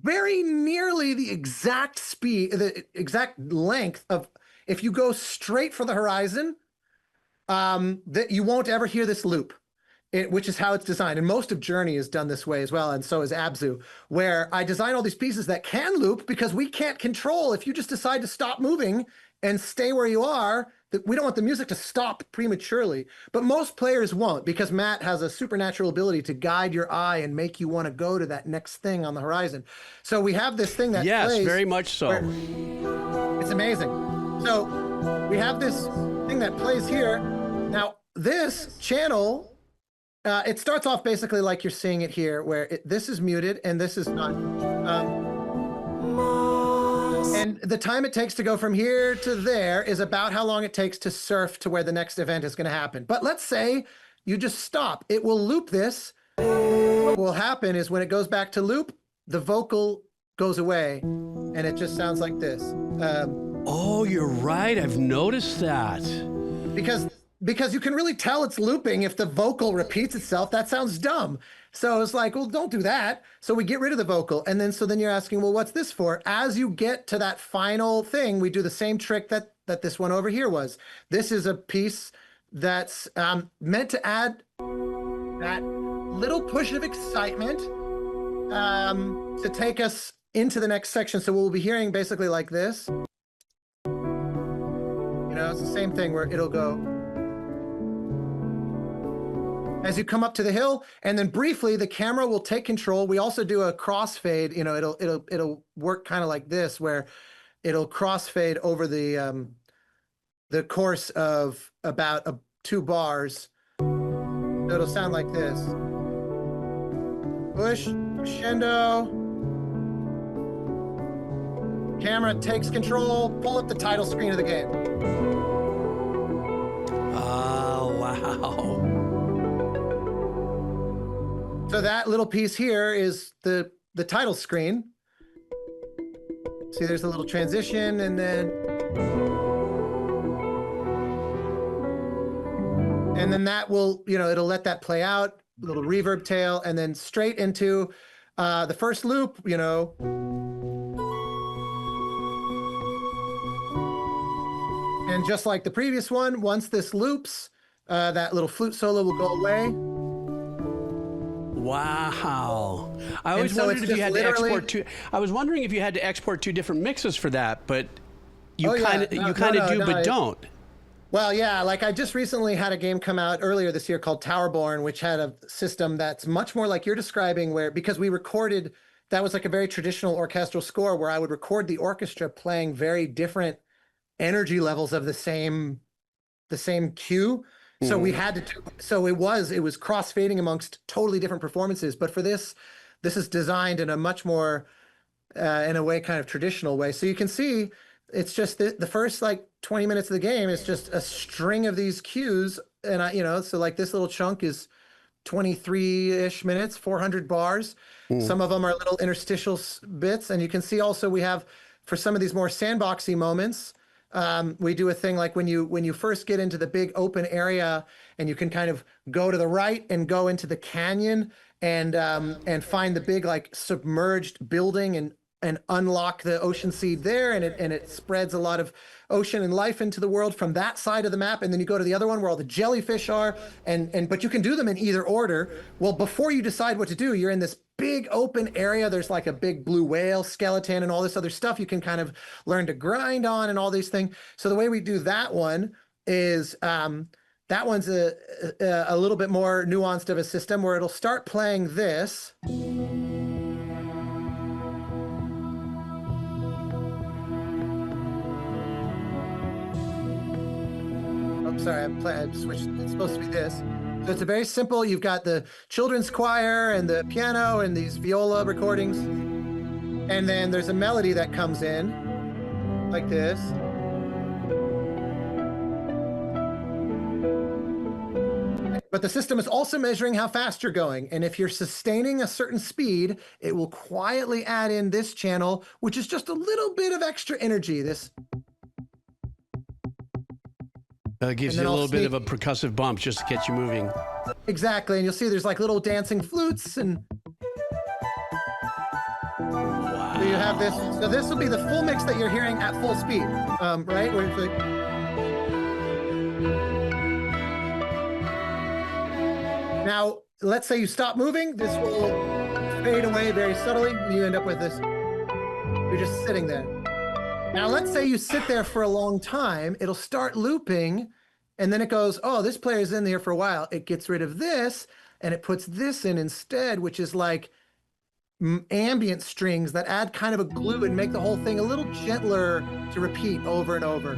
very nearly the exact speed, the exact length of, if you go straight for the horizon, that you won't ever hear this loop, which is how it's designed. And most of Journey is done this way as well, and so is Abzû, where I design all these pieces that can loop, because we can't control if you just decide to stop moving and stay where you are. That we don't want the music to stop prematurely, but most players won't, because Matt has a supernatural ability to guide your eye and make you want to go to that next thing on the horizon. So we have this thing that plays, very much so. It's amazing. So we have this thing that plays here. Now this channel, it starts off basically like you're seeing it here, where this is muted and this is not. And the time it takes to go from here to there is about how long it takes to surf to where the next event is going to happen. But let's say you just stop. It will loop this. What will happen is when it goes back to loop, the vocal goes away and it just sounds like this. Oh, you're right. I've noticed that. Because you can really tell it's looping if the vocal repeats itself. That sounds dumb. So it's like, well, don't do that. So we get rid of the vocal. And then, so then you're asking, well, what's this for? As you get to that final thing, we do the same trick that this one over here was. This is a piece that's meant to add that little push of excitement to take us into the next section. So we'll be hearing basically like this. It's the same thing where it'll go. as you come up to the hill, and then briefly the camera will take control. We also do a crossfade. You know, it'll work kind of like this, where it'll crossfade over the course of about 2 bars. So it'll sound like this. Push, crescendo. Camera takes control. Pull up the title screen of the game. Oh, wow. So that little piece here is the title screen. See, there's a little transition, and then that will, you know, it'll let that play out, little reverb tail, and then straight into the first loop, you know. And just like the previous one, once this loops, that little flute solo will go away. Wow. I always wondered if you had to export two. I was wondering if you had to export 2 different mixes for that, but you kind of do, but don't. Well, yeah, like I just recently had a game come out earlier this year called Towerborn, which had a system that's much more like you're describing, where, because we recorded, that was like a very traditional orchestral score where I would record the orchestra playing very different energy levels of the same cue. So we had to do, so it was crossfading amongst totally different performances. But for this is designed in a much more, in a way, kind of traditional way. So you can see it's just the first like 20 minutes of the game is just a string of these cues. And you know, so like this little chunk is 23-ish minutes, 400 bars. Some of them are little interstitial bits. And you can see also we have, for some of these more sandboxy moments, we do a thing like when you first get into the big open area, and you can kind of go to the right and go into the canyon and find the big like submerged building and unlock the ocean seed there, and it spreads a lot of ocean and life into the world from that side of the map. And then you go to the other one where all the jellyfish are, but you can do them in either order. Well, before you decide what to do, you're in this big open area. There's like a big blue whale skeleton and all this other stuff you can kind of learn to grind on and all these things. So the way we do that one is that one's a little bit more nuanced of a system, where it'll start playing this. Sorry, I switched. It's supposed to be this. So it's a very simple, you've got the children's choir and the piano and these viola recordings. And then there's a melody that comes in like this. But the system is also measuring how fast you're going. And if you're sustaining a certain speed, it will quietly add in this channel, which is just a little bit of extra energy. This gives you a little bit of a percussive bump just to get you moving. Exactly, and you'll see there's like little dancing flutes, and wow. So you have this. So this will be the full mix that you're hearing at full speed, right? Where it's like, now, let's say you stop moving. This will fade away very subtly, and you end up with this. You're just sitting there. Now, let's say you sit there for a long time, it'll start looping, and then it goes, oh, this player's in there for a while. It gets rid of this, and it puts this in instead, which is like ambient strings that add kind of a glue and make the whole thing a little gentler to repeat over and over.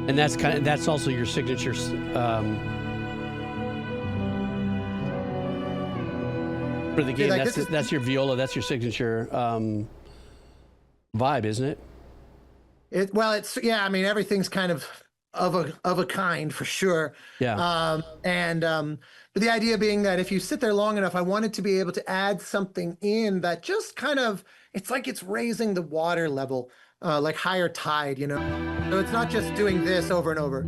And that's also your signature for the game. Like that's your viola. That's your signature vibe, isn't it? Well, it's, yeah. I mean, everything's kind of a kind for sure. Yeah. But the idea being that if you sit there long enough, I wanted to be able to add something in that just kind of, it's like it's raising the water level, like higher tide, you know. So it's not just doing this over and over,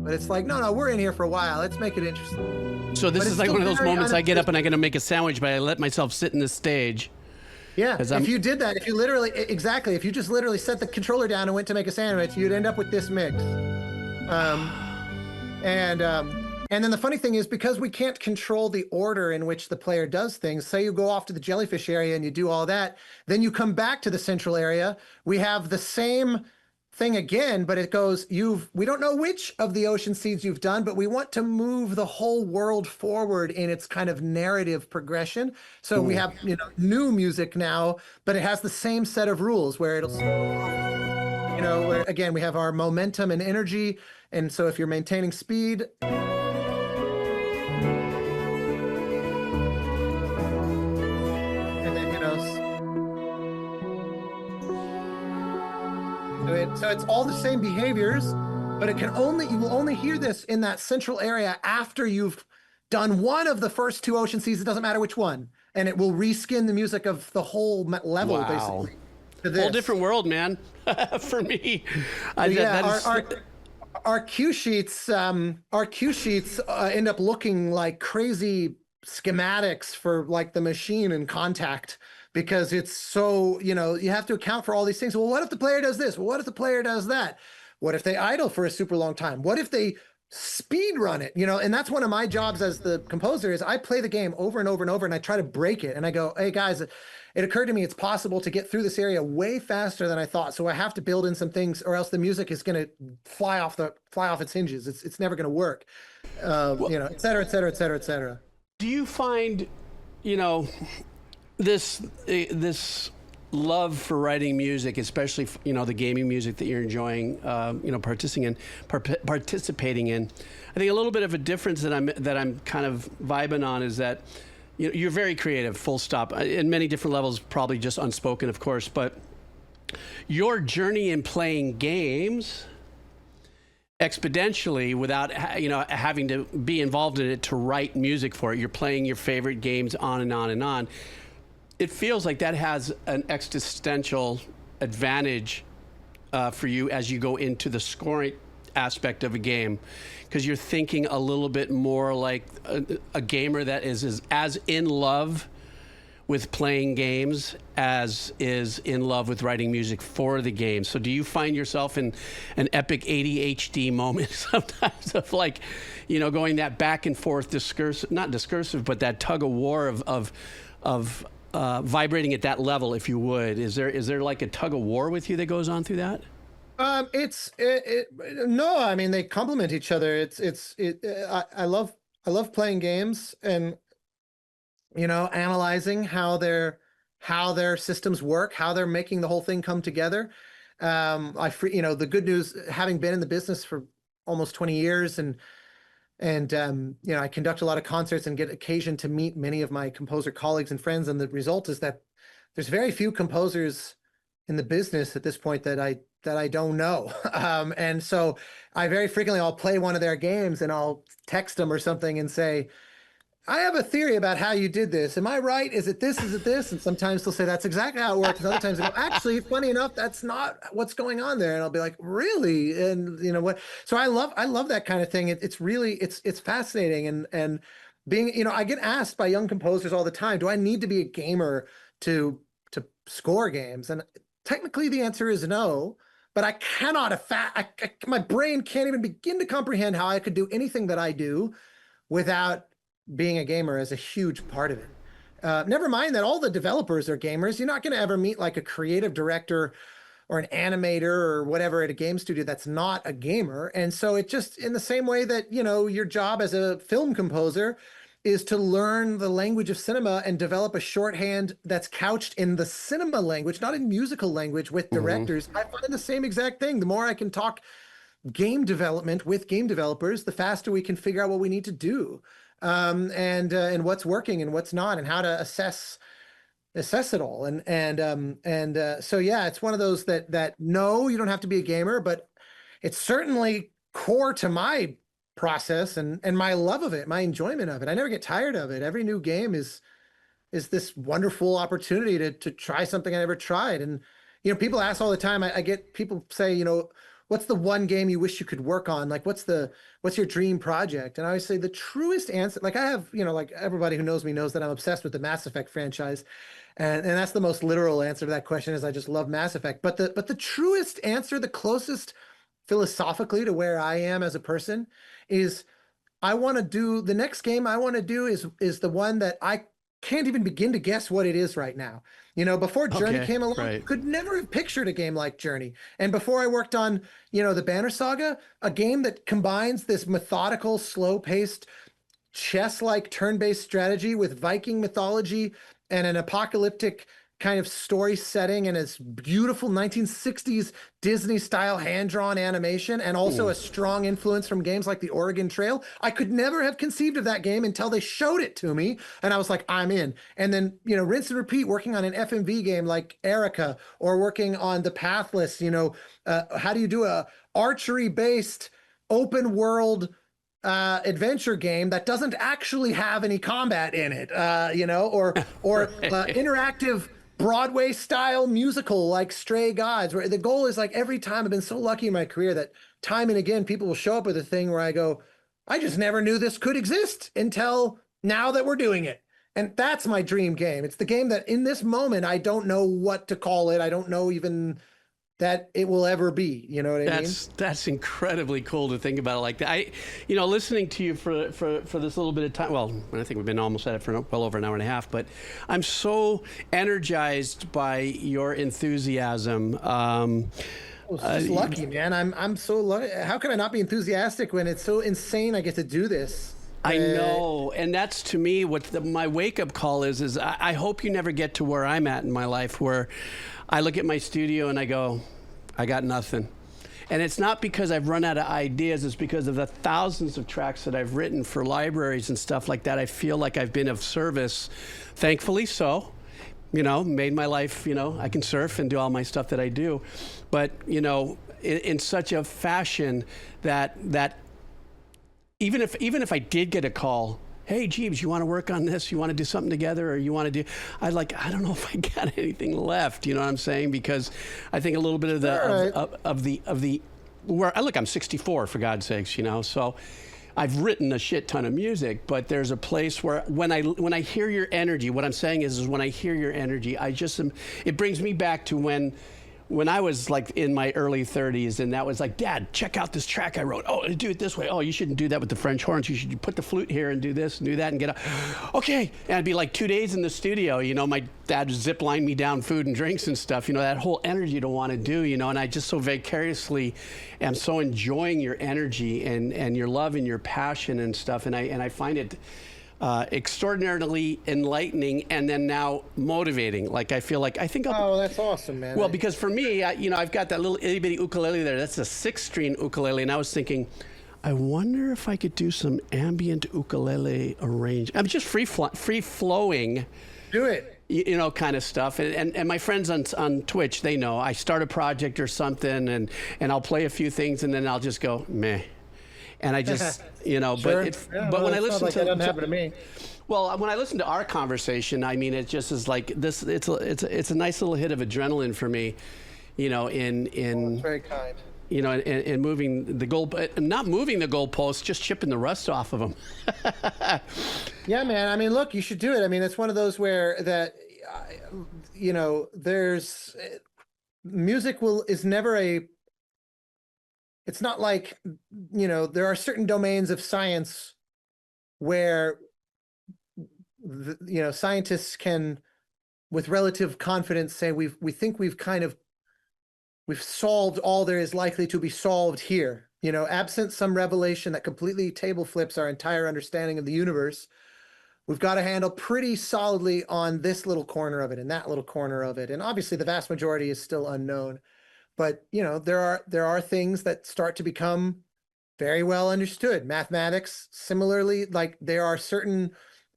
but it's like, no, we're in here for a while. Let's make it interesting. So this is like one of those moments I get up and I'm going to make a sandwich, but I let myself sit in this stage. Yeah, if you did that, if you literally, exactly, if you just literally set the controller down and went to make a sandwich, you'd end up with this mix. And then the funny thing is, because we can't control the order in which the player does things, say you go off to the jellyfish area and you do all that, then you come back to the central area, we have the same thing again, but it goes, we don't know which of the ocean seeds you've done, but we want to move the whole world forward in its kind of narrative progression. So we have, new music now, but it has the same set of rules where it'll, where again, we have our momentum and energy. And so if you're maintaining speed, and then, so it's all the same behaviors, but you will only hear this in that central area after you've done one of the first two ocean seas. It doesn't matter which one, and it will reskin the music of the whole level, basically. Whole different world, man. For me, our cue sheets end up looking like crazy schematics for like the machine and Contact, because it's so, you have to account for all these things. Well, what if the player does this? Well, what if the player does that? What if they idle for a super long time? What if they speed run it? And that's one of my jobs as the composer is I play the game over and over and over, and I try to break it. And I go, hey guys, it occurred to me it's possible to get through this area way faster than I thought. So I have to build in some things, or else the music is going to fly off its hinges. It's never going to work. Et cetera, et cetera, et cetera, et cetera. Do you find, this love for writing music, especially the gaming music that you're enjoying, participating in? I think a little bit of a difference that I'm kind of vibing on is that you're very creative, full stop, in many different levels, probably just unspoken, of course, but your journey in playing games exponentially without having to be involved in it to write music for it. You're playing your favorite games on and on and on. It feels like that has an existential advantage for you as you go into the scoring aspect of a game, because you're thinking a little bit more like a gamer that is as in love with playing games as is in love with writing music for the game. So do you find yourself in an epic ADHD moment sometimes of going that back and forth not discursive, but that tug of war of vibrating at that level, if you would? Is there like a tug of war with you that goes on through that? No, I mean, they complement each other. I love playing games and, analyzing how their systems work, how they're making the whole thing come together. The good news, having been in the business for almost 20 years and I conduct a lot of concerts and get occasion to meet many of my composer colleagues and friends. And the result is that there's very few composers in the business at this point that I don't know. And so I'll play one of their games and I'll text them or something and say, I have a theory about how you did this. Am I right? Is it this? Is it this? And sometimes they'll say, that's exactly how it works. And other times they go, actually, funny enough, that's not what's going on there. And I'll be like, really? And what? So I love that kind of thing. It's really, it's fascinating. And being, I get asked by young composers all the time, do I need to be a gamer to score games? And technically the answer is no, but I cannot, my brain can't even begin to comprehend how I could do anything that I do without being a gamer as a huge part of it. Never mind that all the developers are gamers. You're not going to ever meet like a creative director or an animator or whatever at a game studio that's not a gamer. And so it just, in the same way that, your job as a film composer is to learn the language of cinema and develop a shorthand that's couched in the cinema language, not in musical language with directors. I find the same exact thing. The more I can talk game development with game developers, the faster we can figure out what we need to do. And what's working and what's not, and how to assess it all. So yeah, it's one of those that no, you don't have to be a gamer, but it's certainly core to my process and my love of it, my enjoyment of it. I never get tired of it. Every new game is this wonderful opportunity to try something I never tried. And people ask all the time. I get people say, what's the one game you wish you could work on? Like, what's your dream project? And I always say the truest answer, like I have, like everybody who knows me knows that I'm obsessed with the Mass Effect franchise. And that's the most literal answer to that question is I just love Mass Effect. But the truest answer, the closest philosophically to where I am as a person is the next game I want to do is the one that I can't even begin to guess what it is right now. You know, before Journey Okay, came along, right. could never have pictured a game like Journey. And before I worked on, you know, the Banner Saga, a game that combines this methodical, slow-paced, chess-like turn-based strategy with Viking mythology and an apocalyptic kind of story setting and its beautiful 1960s Disney-style hand-drawn animation, and also a strong influence from games like the Oregon Trail. I could never have conceived of that game until they showed it to me, and I was like, I'm in. And then, you know, rinse and repeat, working on an FMV game like Erica, or working on The Pathless, you know, how do you do a archery-based open world adventure game that doesn't actually have any combat in it, you know, or interactive Broadway style musical like Stray Gods, where the goal is like, every time I've been so lucky in my career that time and again people will show up with a thing where I go, I just never knew this could exist until now that we're doing it. And that's my dream game. It's the game that in this moment I don't know what to call it. I don't know even that it will ever be. You know what I mean? That's incredibly cool to think about it like that. You know, listening to you for this little bit of time. Well, I think we've been almost at it for well over an hour and a half. But I'm so energized by your enthusiasm. Just lucky, man. I'm so lucky. How can I not be enthusiastic when it's so insane? I get to do this. I know, and that's to me what my wake-up call is I hope you never get to where I'm at in my life, where I look at my studio and I go, I got nothing. And it's not because I've run out of ideas, it's because of the thousands of tracks that I've written for libraries and stuff like that. I feel like I've been of service, thankfully so. You know, made my life, you know, I can surf and do all my stuff that I do. But, you know, in such a fashion that even if I did get a call, hey, Geebz, you want to work on this? You want to do something together, or you want to do? I don't know if I got anything left. You know what I'm saying? Because I think a little bit of the where I look, I'm 64 for God's sakes, you know. So I've written a shit ton of music, but there's a place where when I hear your energy, what I'm saying is when I hear your energy, it brings me back to when I was like in my early 30s, and that was like, Dad, check out this track I wrote. Oh, do it this way. Oh, you shouldn't do that with the French horns. You should put the flute here and do this and do that and get out. Okay. And I'd be like 2 days in the studio, you know, my dad zip lined me down food and drinks and stuff, you know, that whole energy to want to do, you know, and I just so vicariously am so enjoying your energy and your love and your passion and stuff. And I find it extraordinarily enlightening, and then now motivating. Like I think oh, that's awesome, man. Well, because for me, you know, I've got that little itty bitty ukulele there. That's a 6-string ukulele, and I was thinking, I wonder if I could do some ambient ukulele arrangement. I'm just free flowing. Do it. You know, kind of stuff. And my friends on Twitch, they know I start a project or something, and I'll play a few things, and then I'll just go meh. And I just, you know, sure. But when I listen like to, that doesn't happen to me. Well, when I listen to our conversation, I mean, it just is like this. It's a nice little hit of adrenaline for me, you know. That's very kind. You know, in moving the goal, not moving the goalposts, just chipping the rust off of them. Yeah, man. I mean, look, you should do it. I mean, it's one of those where that, you know, there's music is never a. It's not like, you know, there are certain domains of science where, you know, scientists can, with relative confidence, say we think we've solved all there is likely to be solved here. You know, absent some revelation that completely table flips our entire understanding of the universe, we've got a handle pretty solidly on this little corner of it and that little corner of it. And obviously the vast majority is still unknown. But, you know, there are things that start to become very well understood. Mathematics, similarly, like there are certain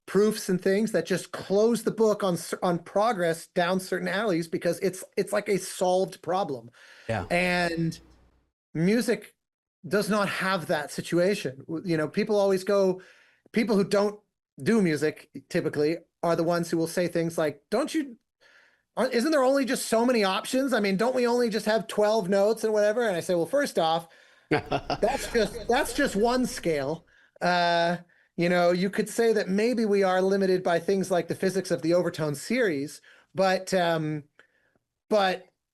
proofs and things that just close the book on progress down certain alleys because it's like a solved problem. Yeah. And music does not have that situation. You know, people who don't do music typically are the ones who will say things like, isn't there only just so many options? I mean, don't we only just have 12 notes and whatever? And I say, well, first off, that's just one scale. You know, you could say that maybe we are limited by things like the physics of the overtone series, but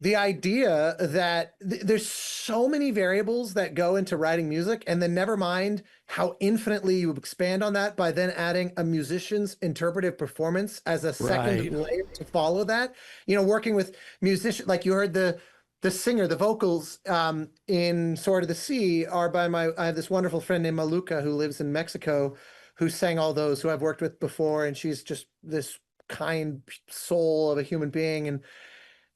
the idea that there's so many variables that go into writing music, and then never mind how infinitely you expand on that by then adding a musician's interpretive performance as a second layer to follow that. Working with musicians, like you heard the singer, the vocals in Sword of the Sea are by I have this wonderful friend named Maluka who lives in Mexico, who sang all those, who I've worked with before, and she's just this kind soul of a human being.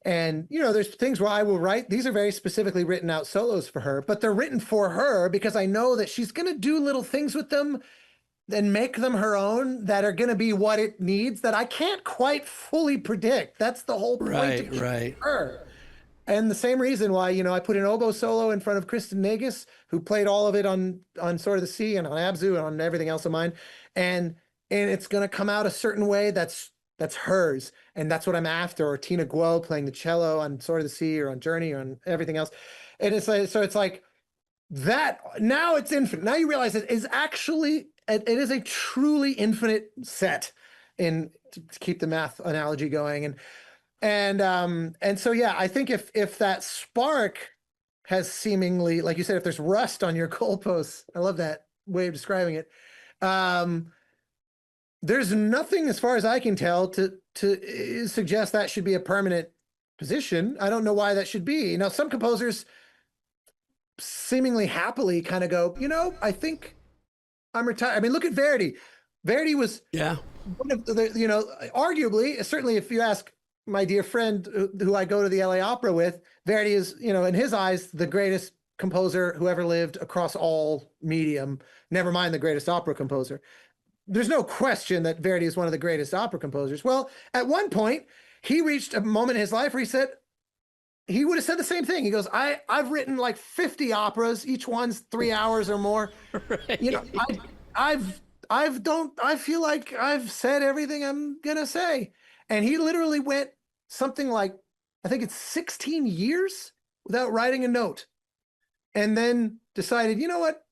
And there's things where I will write, these are very specifically written out solos for her, but they're written for her because I know that she's going to do little things with them and make them her own that are going to be what it needs, that I can't quite fully predict. That's the whole point of her. And the same reason why, I put an oboe solo in front of Kristen Nagus, who played all of it on Sword of the Sea and on Abzû and on everything else of mine. And it's going to come out a certain way that's hers, and that's what I'm after. Or Tina Guo playing the cello on Sword of the Sea or on Journey or on everything else. And it's like, so it's like that. Now it's infinite. Now you realize it is a truly infinite set, to keep the math analogy going. And so, yeah, I think if that spark has seemingly, like you said, if there's rust on your goalposts, I love that way of describing it. There's nothing, as far as I can tell, to suggest that should be a permanent position. I don't know why that should be. Some composers seemingly happily kind of go, I think I'm retired. I mean, look at Verdi. Verdi was one of the, arguably, certainly if you ask my dear friend who I go to the LA Opera with, Verdi is, in his eyes, the greatest composer who ever lived across all medium, never mind the greatest opera composer. There's no question that Verdi is one of the greatest opera composers. Well, at one point, he reached a moment in his life where he would have said the same thing. He goes, I've written like 50 operas, each one's 3 hours or more. Right. I feel like I've said everything I'm gonna say. And he literally went something like, I think it's 16 years without writing a note. And then decided, you know what?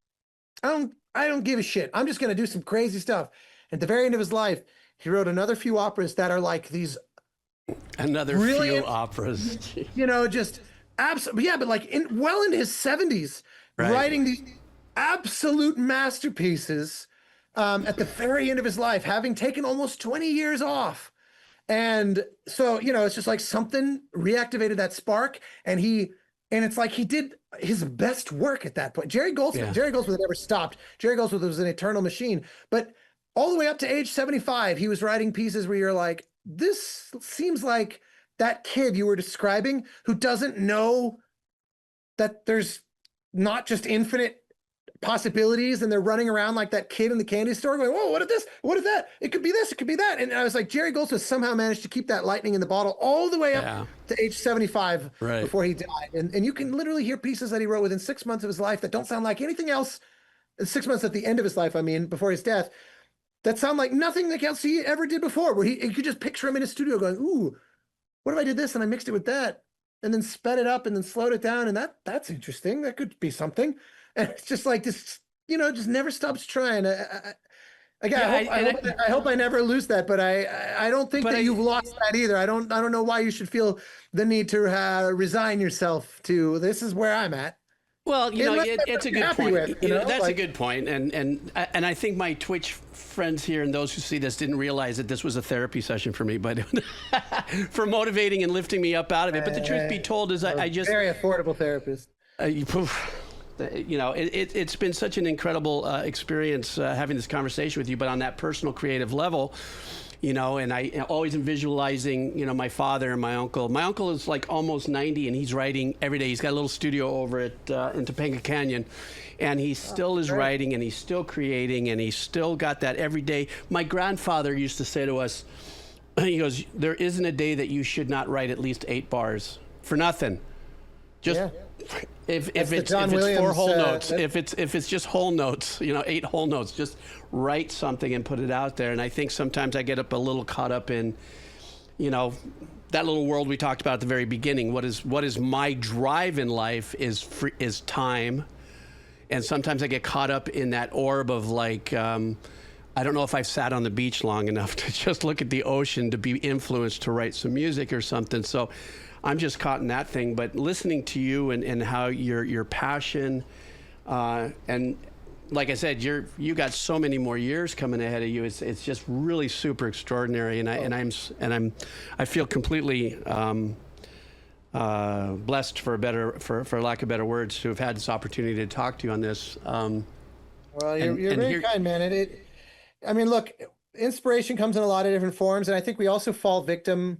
I don't give a shit. I'm just going to do some crazy stuff. At the very end of his life, he wrote another few operas that are like these. Another few operas. Just absolutely. Yeah, but like well into his 70s, writing these absolute masterpieces at the very end of his life, having taken almost 20 years off. And so, it's just like something reactivated that spark, and it's like he did his best work at that point. Jerry Goldsmith never stopped. Jerry Goldsmith was an eternal machine. But all the way up to age 75, he was writing pieces where you're like, this seems like that kid you were describing who doesn't know that there's not just infinite possibilities, and they're running around like that kid in the candy store going, whoa, what is this? What is that? It could be this, it could be that. And I was like, Jerry Goldsmith somehow managed to keep that lightning in the bottle all the way up to age 75 before he died. And you can literally hear pieces that he wrote within 6 months of his life that don't sound like anything else. 6 months at the end of his life, before his death, that sound like nothing else he ever did before, where he could just picture him in his studio going, ooh, what if I did this and I mixed it with that, and then sped it up and then slowed it down, and that's interesting. That could be something. And it's just like this, just never stops trying. I hope I never lose that, but I don't think that you've lost that either. I don't know why you should feel the need to resign yourself to this is where I'm at. Well, it's a good point. That's a good point. And I think my Twitch friends here and those who see this didn't realize that this was a therapy session for me, but for motivating and lifting me up out of it. But the truth be told is I just very affordable therapist. It's been such an incredible experience having this conversation with you, but on that personal creative level, and I always am visualizing, my father and my uncle. My uncle is like almost 90 and he's writing every day. He's got a little studio over in Topanga Canyon, and he still is writing, and he's still creating, and he's still got that every day. My grandfather used to say to us, he goes, there isn't a day that you should not write at least 8 bars for nothing. Just if it's 4 whole notes, if it's just whole notes, 8 whole notes, just write something and put it out there. And I think sometimes I get a little caught up in, that little world we talked about at the very beginning. What is my drive in life is time, and sometimes I get caught up in that orb of like. I don't know if I've sat on the beach long enough to just look at the ocean to be influenced to write some music or something. So I'm just caught in that thing. But listening to you and how your passion, and like I said, you got so many more years coming ahead of you. It's just really super extraordinary, and I feel completely blessed, for lack of better words, to have had this opportunity to talk to you on this. Well, you're very kind, man. I mean, look, inspiration comes in a lot of different forms, and I think we also fall victim,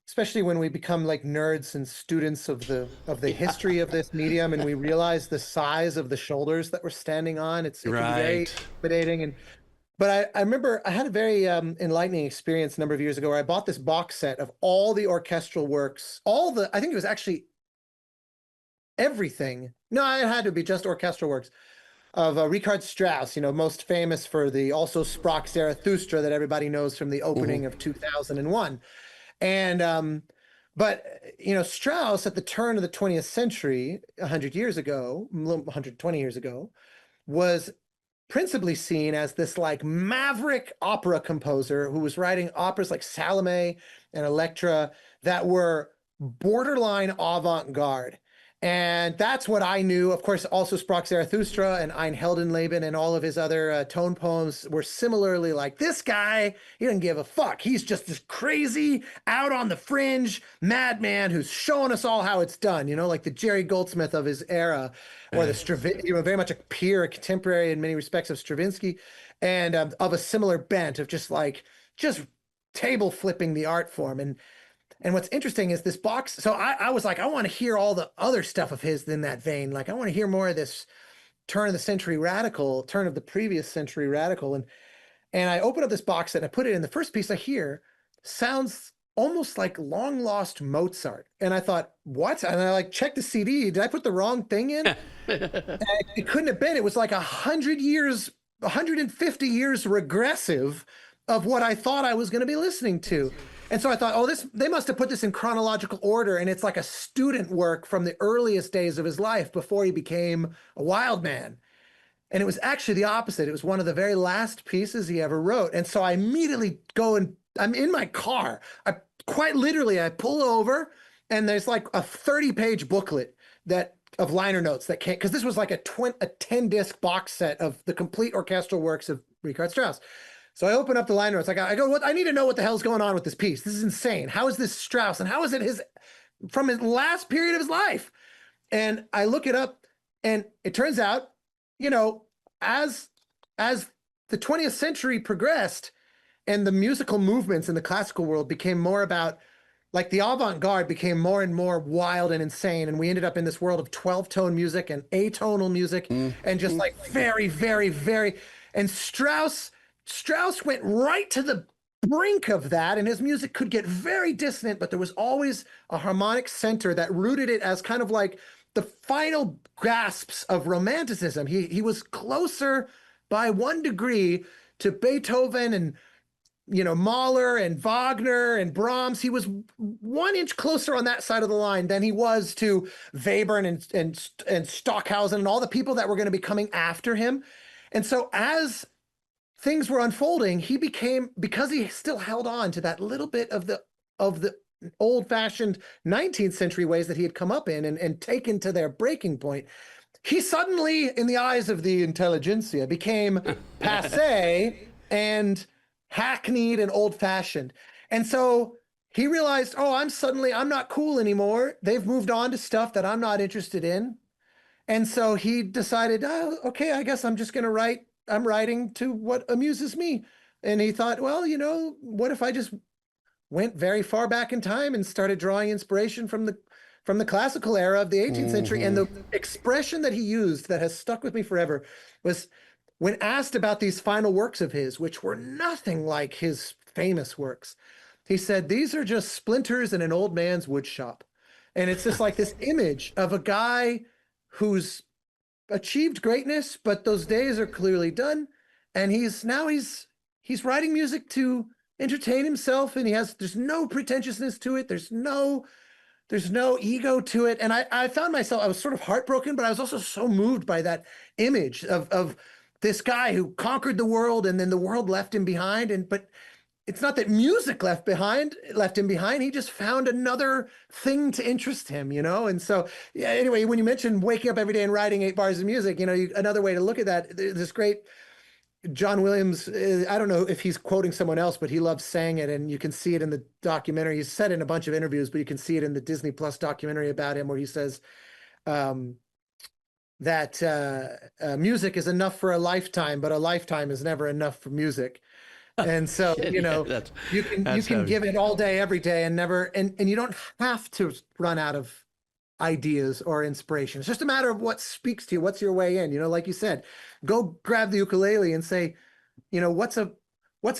especially when we become like nerds and students of the history of this medium, and we realize the size of the shoulders that we're standing on. It can be very intimidating. But I remember I had a very enlightening experience a number of years ago where I bought this box set of all the orchestral works, I think it was actually everything. No, it had to be just orchestral works of Richard Strauss, most famous for the also Sprach Zarathustra that everybody knows from the opening of 2001. And, but, Strauss at the turn of the 20th century, 100 years ago, 120 years ago, was principally seen as this like maverick opera composer who was writing operas like Salome and Electra that were borderline avant-garde. And that's what I knew. Of course, also Sprach Zarathustra and Ein Heldenleben and all of his other tone poems were similarly like, this guy, he doesn't give a fuck. He's just this crazy, out on the fringe madman who's showing us all how it's done, like the Jerry Goldsmith of his era, or the Stravinsky, very much a peer, a contemporary in many respects of Stravinsky, and of a similar bent of just table flipping the art form. And what's interesting is this box. So I was like, I want to hear all the other stuff of his in that vein. Like, I want to hear more of this turn of the previous century radical. And I opened up this box set and I put it in. The first piece I hear sounds almost like long lost Mozart. And I thought, what? And I checked the CD. Did I put the wrong thing in? It couldn't have been. It was like 150 years regressive of what I thought I was going to be listening to. And so I thought, they must have put this in chronological order, and it's like a student work from the earliest days of his life before he became a wild man. And it was actually the opposite. It was one of the very last pieces he ever wrote. And so I immediately go and I'm in my car. I pull over, and there's like a 30-page booklet of liner notes that came, because this was like a 10-disc box set of the complete orchestral works of Richard Strauss. So I open up the liner notes. I go, what? I need to know what the hell's going on with this piece. This is insane. How is this Strauss? And how is it from his last period of his life? And I look it up, and it turns out, as the 20th century progressed and the musical movements in the classical world became more about, like, the avant-garde became more and more wild and insane. And we ended up in this world of 12-tone music and atonal music and just like very, very, very, and Strauss went right to the brink of that, and his music could get very dissonant, but there was always a harmonic center that rooted it as kind of like the final gasps of romanticism. He was closer by 1 degree to Beethoven and Mahler and Wagner and Brahms. He was 1 inch closer on that side of the line than he was to Webern and Stockhausen and all the people that were going to be coming after him. And so as things were unfolding, he became, because he still held on to that little bit of the old-fashioned 19th century ways that he had come up in and taken to their breaking point, he suddenly, in the eyes of the intelligentsia, became passé and hackneyed and old-fashioned. And so he realized, I'm not cool anymore. They've moved on to stuff that I'm not interested in. And so he decided, okay, I guess I'm just going to write. I'm writing to what amuses me. And he thought, well, what if I just went very far back in time and started drawing inspiration from the classical era of the 18th century? And the expression that he used that has stuck with me forever was, when asked about these final works of his, which were nothing like his famous works, he said, these are just splinters in an old man's wood shop. And it's just like this image of a guy who's achieved greatness, but those days are clearly done. And he's writing music to entertain himself, and there's no pretentiousness to it. There's no ego to it. And I found myself, I was sort of heartbroken, but I was also so moved by that image of this guy who conquered the world and then the world left him behind. But it's not that music left him behind. He just found another thing to interest him, And so, yeah, anyway, when you mentioned waking up every day and writing 8 bars of music, another way to look at that, this great John Williams, I don't know if he's quoting someone else, but he loves saying it, and you can see it in the documentary. He's said it in a bunch of interviews, but you can see it in the Disney Plus documentary about him, where he says that music is enough for a lifetime, but a lifetime is never enough for music. And so, you can give it all day, every day, and you don't have to run out of ideas or inspiration. It's just a matter of what speaks to you. What's your way in? Like you said, go grab the ukulele and say, what's a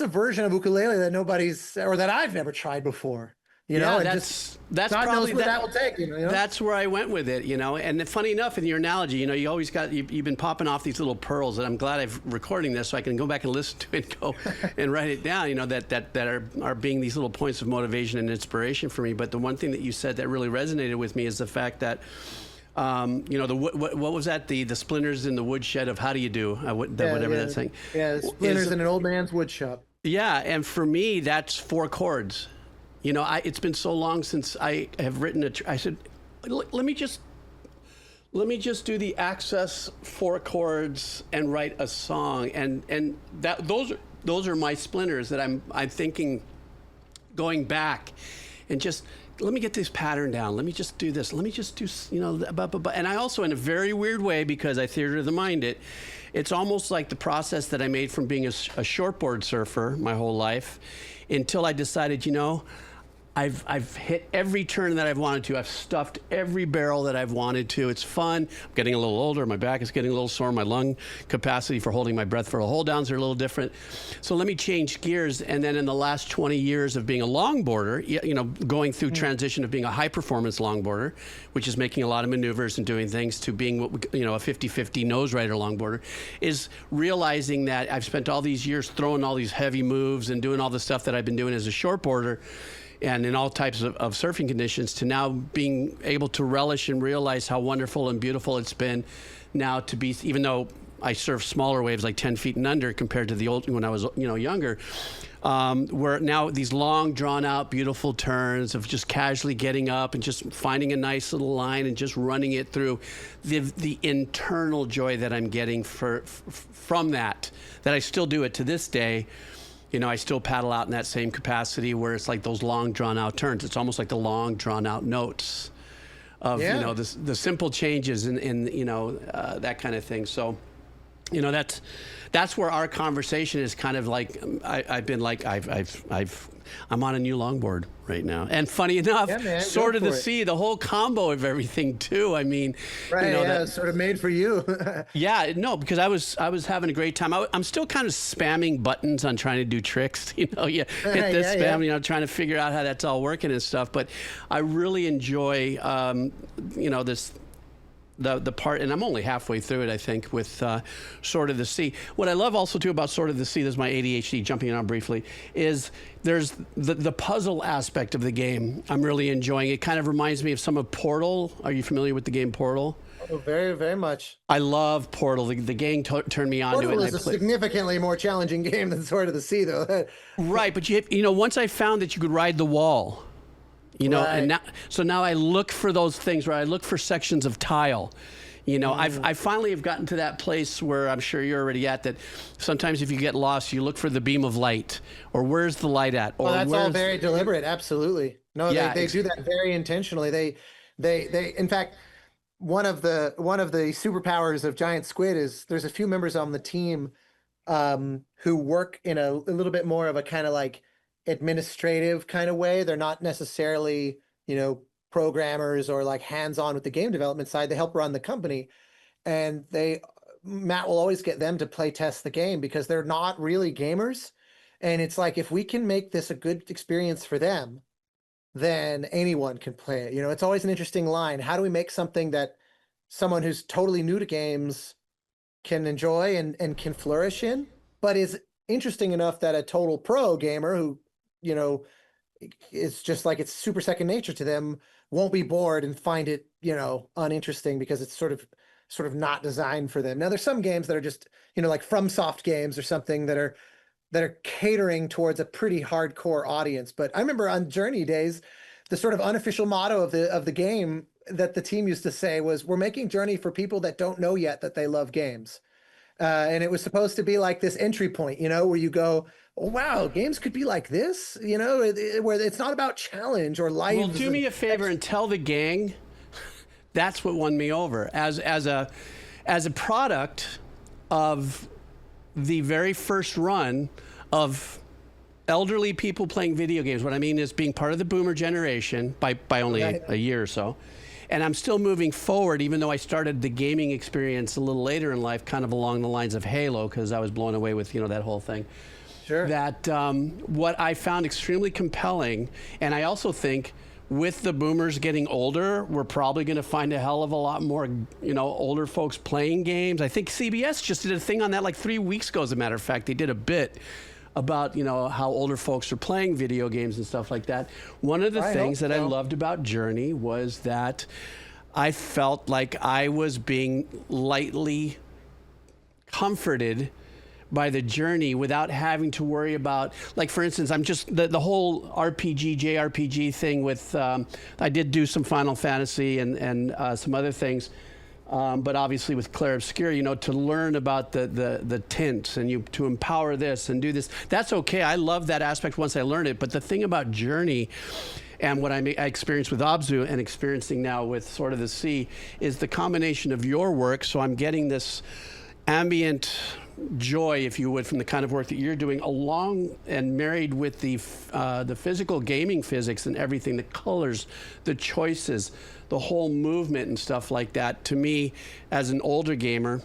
version of ukulele that nobody's, or that I've never tried before? That's God probably knows where that will take you. That's where I went with it, And funny enough, in your analogy, you always you've been popping off these little pearls, and I'm glad I'm recording this so I can go back and listen to it and go and write it down. That are being these little points of motivation and inspiration for me. But the one thing that you said that really resonated with me is the fact that. What was that? The splinters in the woodshed of how do you do? Whatever that thing. Yeah, splinters in an old man's wood shop. Yeah, and for me, that's 4 chords. It's been so long since I have written I said, let me just do the access 4 chords and write a song, and that those are my splinters that I'm thinking, going back, and just let me get this pattern down. Let me just do this. Let me just do and I also, in a very weird way, because I theater of the mind it's almost like the process that I made from being a shortboard surfer my whole life, until I decided, I've hit every turn that I've wanted to. I've stuffed every barrel that I've wanted to. It's fun. I'm getting a little older. My back is getting a little sore. My lung capacity for holding my breath for the hold downs are a little different. So let me change gears. And then in the last 20 years of being a longboarder, going through transition of being a high performance longboarder, which is making a lot of maneuvers and doing things, to being a 50-50 nose rider longboarder, is realizing that I've spent all these years throwing all these heavy moves and doing all the stuff that I've been doing as a shortboarder, and in all types of surfing conditions, to now being able to relish and realize how wonderful and beautiful it's been now to be, even though I surf smaller waves like 10 feet and under compared to the old, when I was younger, where now these long drawn out beautiful turns of just casually getting up and just finding a nice little line and just running it through, the internal joy that I'm getting from that I still do it to this day. I still paddle out in that same capacity, where it's like those long drawn out turns. It's almost like the long drawn out notes of, the simple changes in that kind of thing. So, that's where our conversation is kind of like, I'm on a new longboard right now. And funny enough, Sword of the Sea, the whole combo of everything too. I mean, it's sort of made for you. Because I was having a great time. I'm still kind of spamming buttons on trying to do tricks, hit this spam, trying to figure out how that's all working and stuff. But I really enjoy, this, the part, and I'm only halfway through it, I think, with Sword of the Sea. What I love also too about Sword of the Sea, this is my ADHD jumping on briefly, is there's the puzzle aspect of the game. I'm really enjoying it. Kind of reminds me of some of Portal. Are you familiar with the game Portal? Oh, very, very much. I love Portal. The gang turned me on to it. Portal is a significantly more challenging game than Sword of the Sea, though. Right, but once I found that you could ride the wall, and now I look for those things where I look for sections of tile. I finally have gotten to that place where I'm sure you're already at, that sometimes if you get lost, you look for the beam of light, or where's the light at? Or that's all very deliberate. Absolutely. No, they do that very intentionally. They in fact, one of the superpowers of Giant Squid is there's a few members on the team who work in a little bit more of a kind of like administrative kind of way. They're not necessarily, programmers or like hands-on with the game development side. They help run the company, and Matt will always get them to play test the game because they're not really gamers. And it's like, if we can make this a good experience for them, then anyone can play it. It's always an interesting line. How do we make something that someone who's totally new to games can enjoy and can flourish in, but is interesting enough that a total pro gamer who, it's just like it's super second nature to them, won't be bored and find it, uninteresting because it's sort of sort of not designed for them. Now there's some games that are just, like FromSoft games or something that are catering towards a pretty hardcore audience. But I remember on Journey days, the sort of unofficial motto of the game that the team used to say was, we're making Journey for people that don't know yet that they love games. And it was supposed to be like this entry point, where you go, oh, wow, games could be like this, where it's not about challenge or life. Well, do me a favor and tell the gang that's what won me over. As a product of the very first run of elderly people playing video games, what I mean is being part of the boomer generation by only a year or so. And I'm still moving forward, even though I started the gaming experience a little later in life, kind of along the lines of Halo, because I was blown away with, that whole thing. Sure. That what I found extremely compelling, and I also think with the boomers getting older, we're probably going to find a hell of a lot more, older folks playing games. I think CBS just did a thing on that like 3 weeks ago, as a matter of fact. They did a bit about, how older folks are playing video games and stuff like that. One of the things that I loved about Journey was that I felt like I was being lightly comforted by the journey without having to worry about, like, for instance, I'm just the whole RPG, JRPG thing with, I did do some Final Fantasy and some other things. But obviously with Clair Obscur, to learn about the tints and to empower this and do this, that's okay. I love that aspect once I learned it. But the thing about Journey and what I experienced with Abzû and experiencing now with Sword of the Sea is the combination of your work. So I'm getting this ambient joy, if you would, from the kind of work that you're doing, along and married with the physical gaming physics and everything, the colors, the choices, the whole movement and stuff like that. To me, as an older gamer,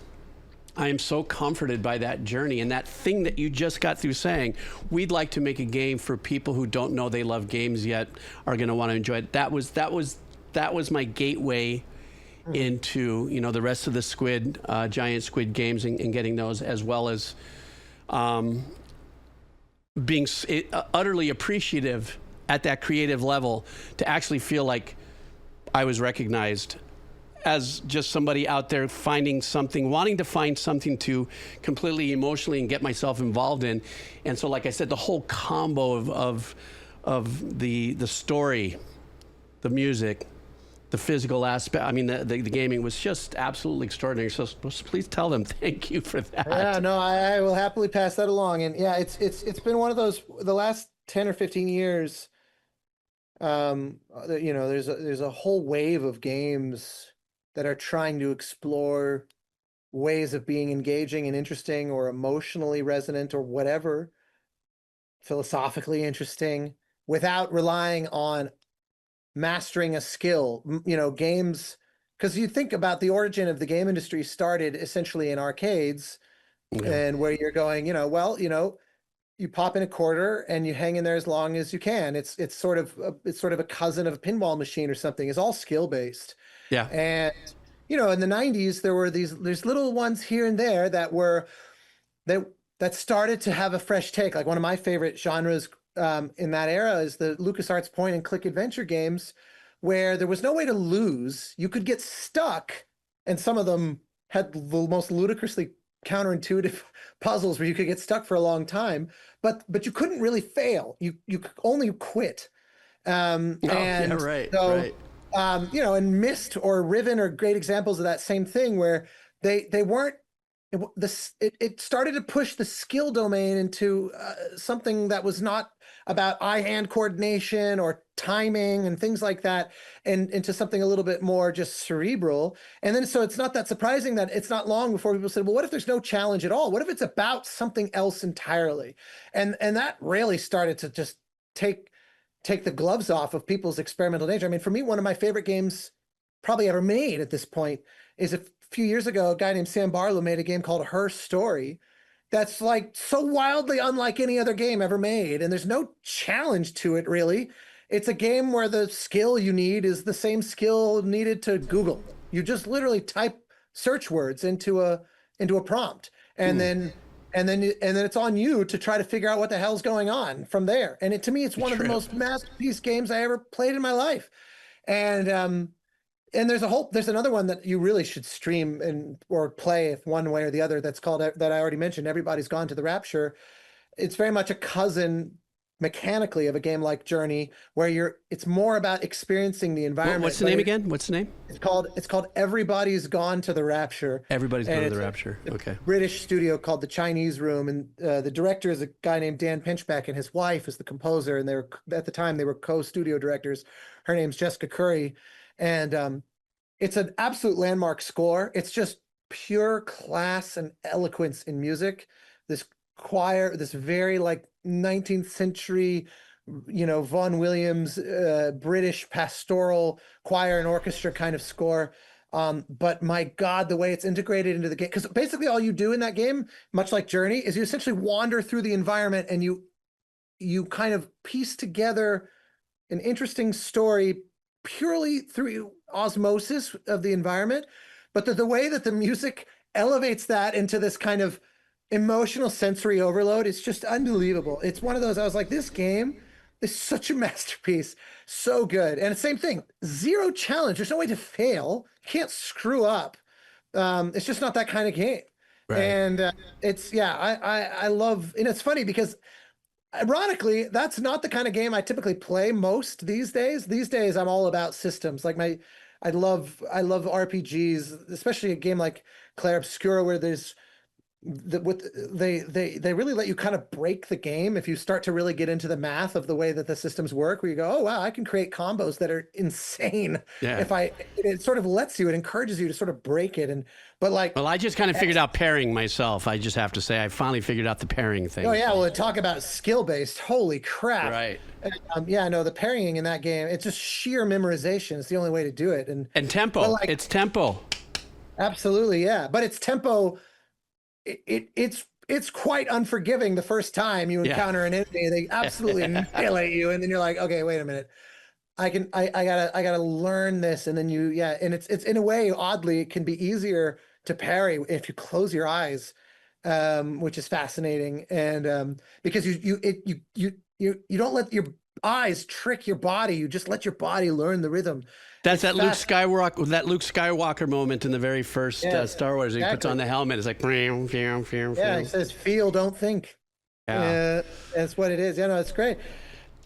I am so comforted by that journey and that thing that you just got through saying, we'd like to make a game for people who don't know they love games yet, are going to want to enjoy it. That was my gateway into, the rest of the giant squid games and getting those, as well as being utterly appreciative at that creative level to actually feel like I was recognized as just somebody out there wanting to find something to completely emotionally and get myself involved in. And so, like I said, the whole combo of the story, the music, the physical aspect, I mean, the gaming was just absolutely extraordinary. So please tell them thank you for that. Yeah, no, I will happily pass that along. And yeah, it's been one of those, the last 10 or 15 years, there's a whole wave of games that are trying to explore ways of being engaging and interesting or emotionally resonant or whatever, philosophically interesting, without relying on mastering a skill. Games, because you think about the origin of the game industry started essentially in arcades, and where you're going, you pop in a quarter and you hang in there as long as you can. It's sort of a cousin of a pinball machine or something. It's all skill based. Yeah. And in the 90s there were there's little ones here and there that started to have a fresh take. Like one of my favorite genres in that era is the LucasArts point and click adventure games, where there was no way to lose. You could get stuck, and some of them had the most ludicrously counterintuitive puzzles where you could get stuck for a long time, but you couldn't really fail. You could only quit. And Myst or Riven are great examples of that same thing, where they weren't. It started to push the skill domain into something that was not about eye-hand coordination or timing and things like that, and into something a little bit more just cerebral. And then so it's not that surprising that it's not long before people said, well, what if there's no challenge at all? What if it's about something else entirely? And that really started to just take the gloves off of people's experimental nature. I mean, for me, one of my favorite games probably ever made at this point is a few years ago, a guy named Sam Barlow made a game called Her Story that's like so wildly unlike any other game ever made. And there's no challenge to it, really. It's a game where the skill you need is the same skill needed to Google. You just literally type search words into a prompt, and then it's on you to try to figure out what the hell's going on from there. And to me, it's one of the most masterpiece games I ever played in my life. And and there's another one that you really should stream or play if one way or the other. That's called, that I already mentioned, Everybody's Gone to the Rapture. It's very much a cousin mechanically of a game like Journey, where it's more about experiencing the environment. What's the name again? What's the name? It's called Everybody's Gone to the Rapture. Everybody's Gone to the Rapture. Okay. British studio called the Chinese Room, and the director is a guy named Dan Pinchbeck, and his wife is the composer, and at the time they were co-studio directors. Her name's Jessica Curry, and it's an absolute landmark score. It's just pure class and eloquence in music. This choir, this very like 19th century, Vaughan Williams, British pastoral choir and orchestra kind of score. But my God, the way it's integrated into the game, because basically all you do in that game, much like Journey, is you essentially wander through the environment and you kind of piece together an interesting story purely through osmosis of the environment. But the way that the music elevates that into this kind of emotional sensory overload is just unbelievable. It's one of those, I was like, this game is such a masterpiece. So good. And the same thing, zero challenge. There's no way to fail. You can't screw up. It's just not that kind of game. Right. And I love, and it's funny because ironically, that's not the kind of game I typically play most these days. These days, I'm all about systems. Like I love RPGs, especially a game like Clair Obscura, where there's they really let you kind of break the game if you start to really get into the math of the way that the systems work, where you go, oh wow, I can create combos that are insane. Yeah. It sort of lets you, it encourages you to sort of break it. Well, I just kind of figured out pairing myself. I just have to say, I finally figured out the pairing thing. Oh yeah, well, talk about skill-based, holy crap. Right. The pairing in that game, it's just sheer memorization. It's the only way to do it. And tempo, it's tempo. Absolutely, yeah. But it's tempo, it's quite unforgiving the first time you encounter an enemy. They absolutely annihilate you, and then you're like, okay, wait a minute, I gotta learn this, and then and it's in a way, oddly, it can be easier to parry if you close your eyes, which is fascinating, and because you don't let your eyes trick your body, you just let your body learn the rhythm. That's that Luke Skywalker moment in the very first Star Wars. He puts on the helmet. It's like, he says, "Feel, don't think." Yeah, that's what it is. Yeah, no, it's great.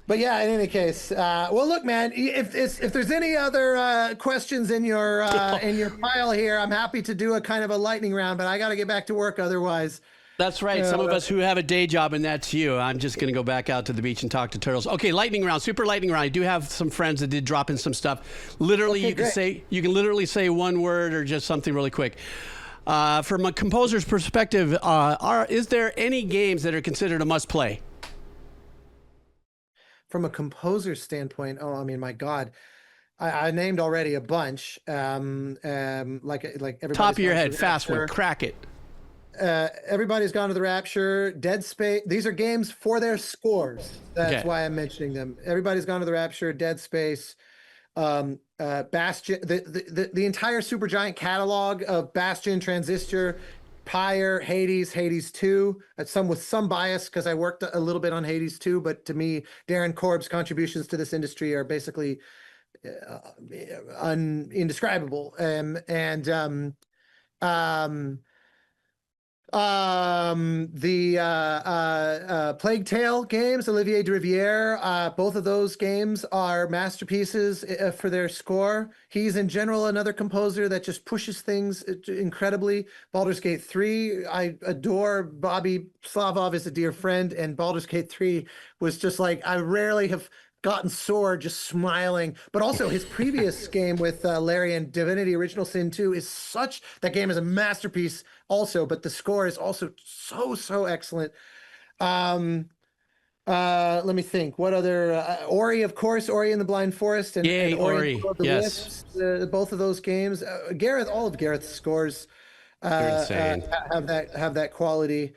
But yeah, in any case, well, look, man, if there's any other questions in your pile here, I'm happy to do a kind of a lightning round. But I got to get back to work otherwise. That's right. Some of us who have a day job, and that's you. I'm just going to go back out to the beach and talk to turtles. Okay, lightning round, super lightning round. I do have some friends that did drop in some stuff. Literally, you can literally say one word or just something really quick. From a composer's perspective, is there any games that are considered a must-play? From a composer's standpoint, I mean, my God, I named already a bunch. Like everybody. Top of your head, fast one, crack it. Everybody's Gone to the Rapture, Dead Space. These are games for their scores. That's why I'm mentioning them. Everybody's Gone to the Rapture, Dead Space, Bastion, the entire Supergiant catalog of Bastion, Transistor, Pyre, Hades 2. With some bias because I worked a little bit on Hades 2, but to me, Darren Korb's contributions to this industry are basically indescribable. The Plague Tale games, Olivier de Rivière, both of those games are masterpieces for their score. He's in general another composer that just pushes things incredibly. Baldur's Gate 3, I adore Bobby Slavov, is a dear friend, and Baldur's Gate 3 was just like, I rarely have gotten sore just smiling. But also his previous game with Larry and Divinity Original Sin 2 that game is a masterpiece also, but the score is also so excellent. Let me think. What other? Ori, of course, Ori and the Blind Forest, and Ori, yes. Both of those games. All of Gareth's scores have that quality.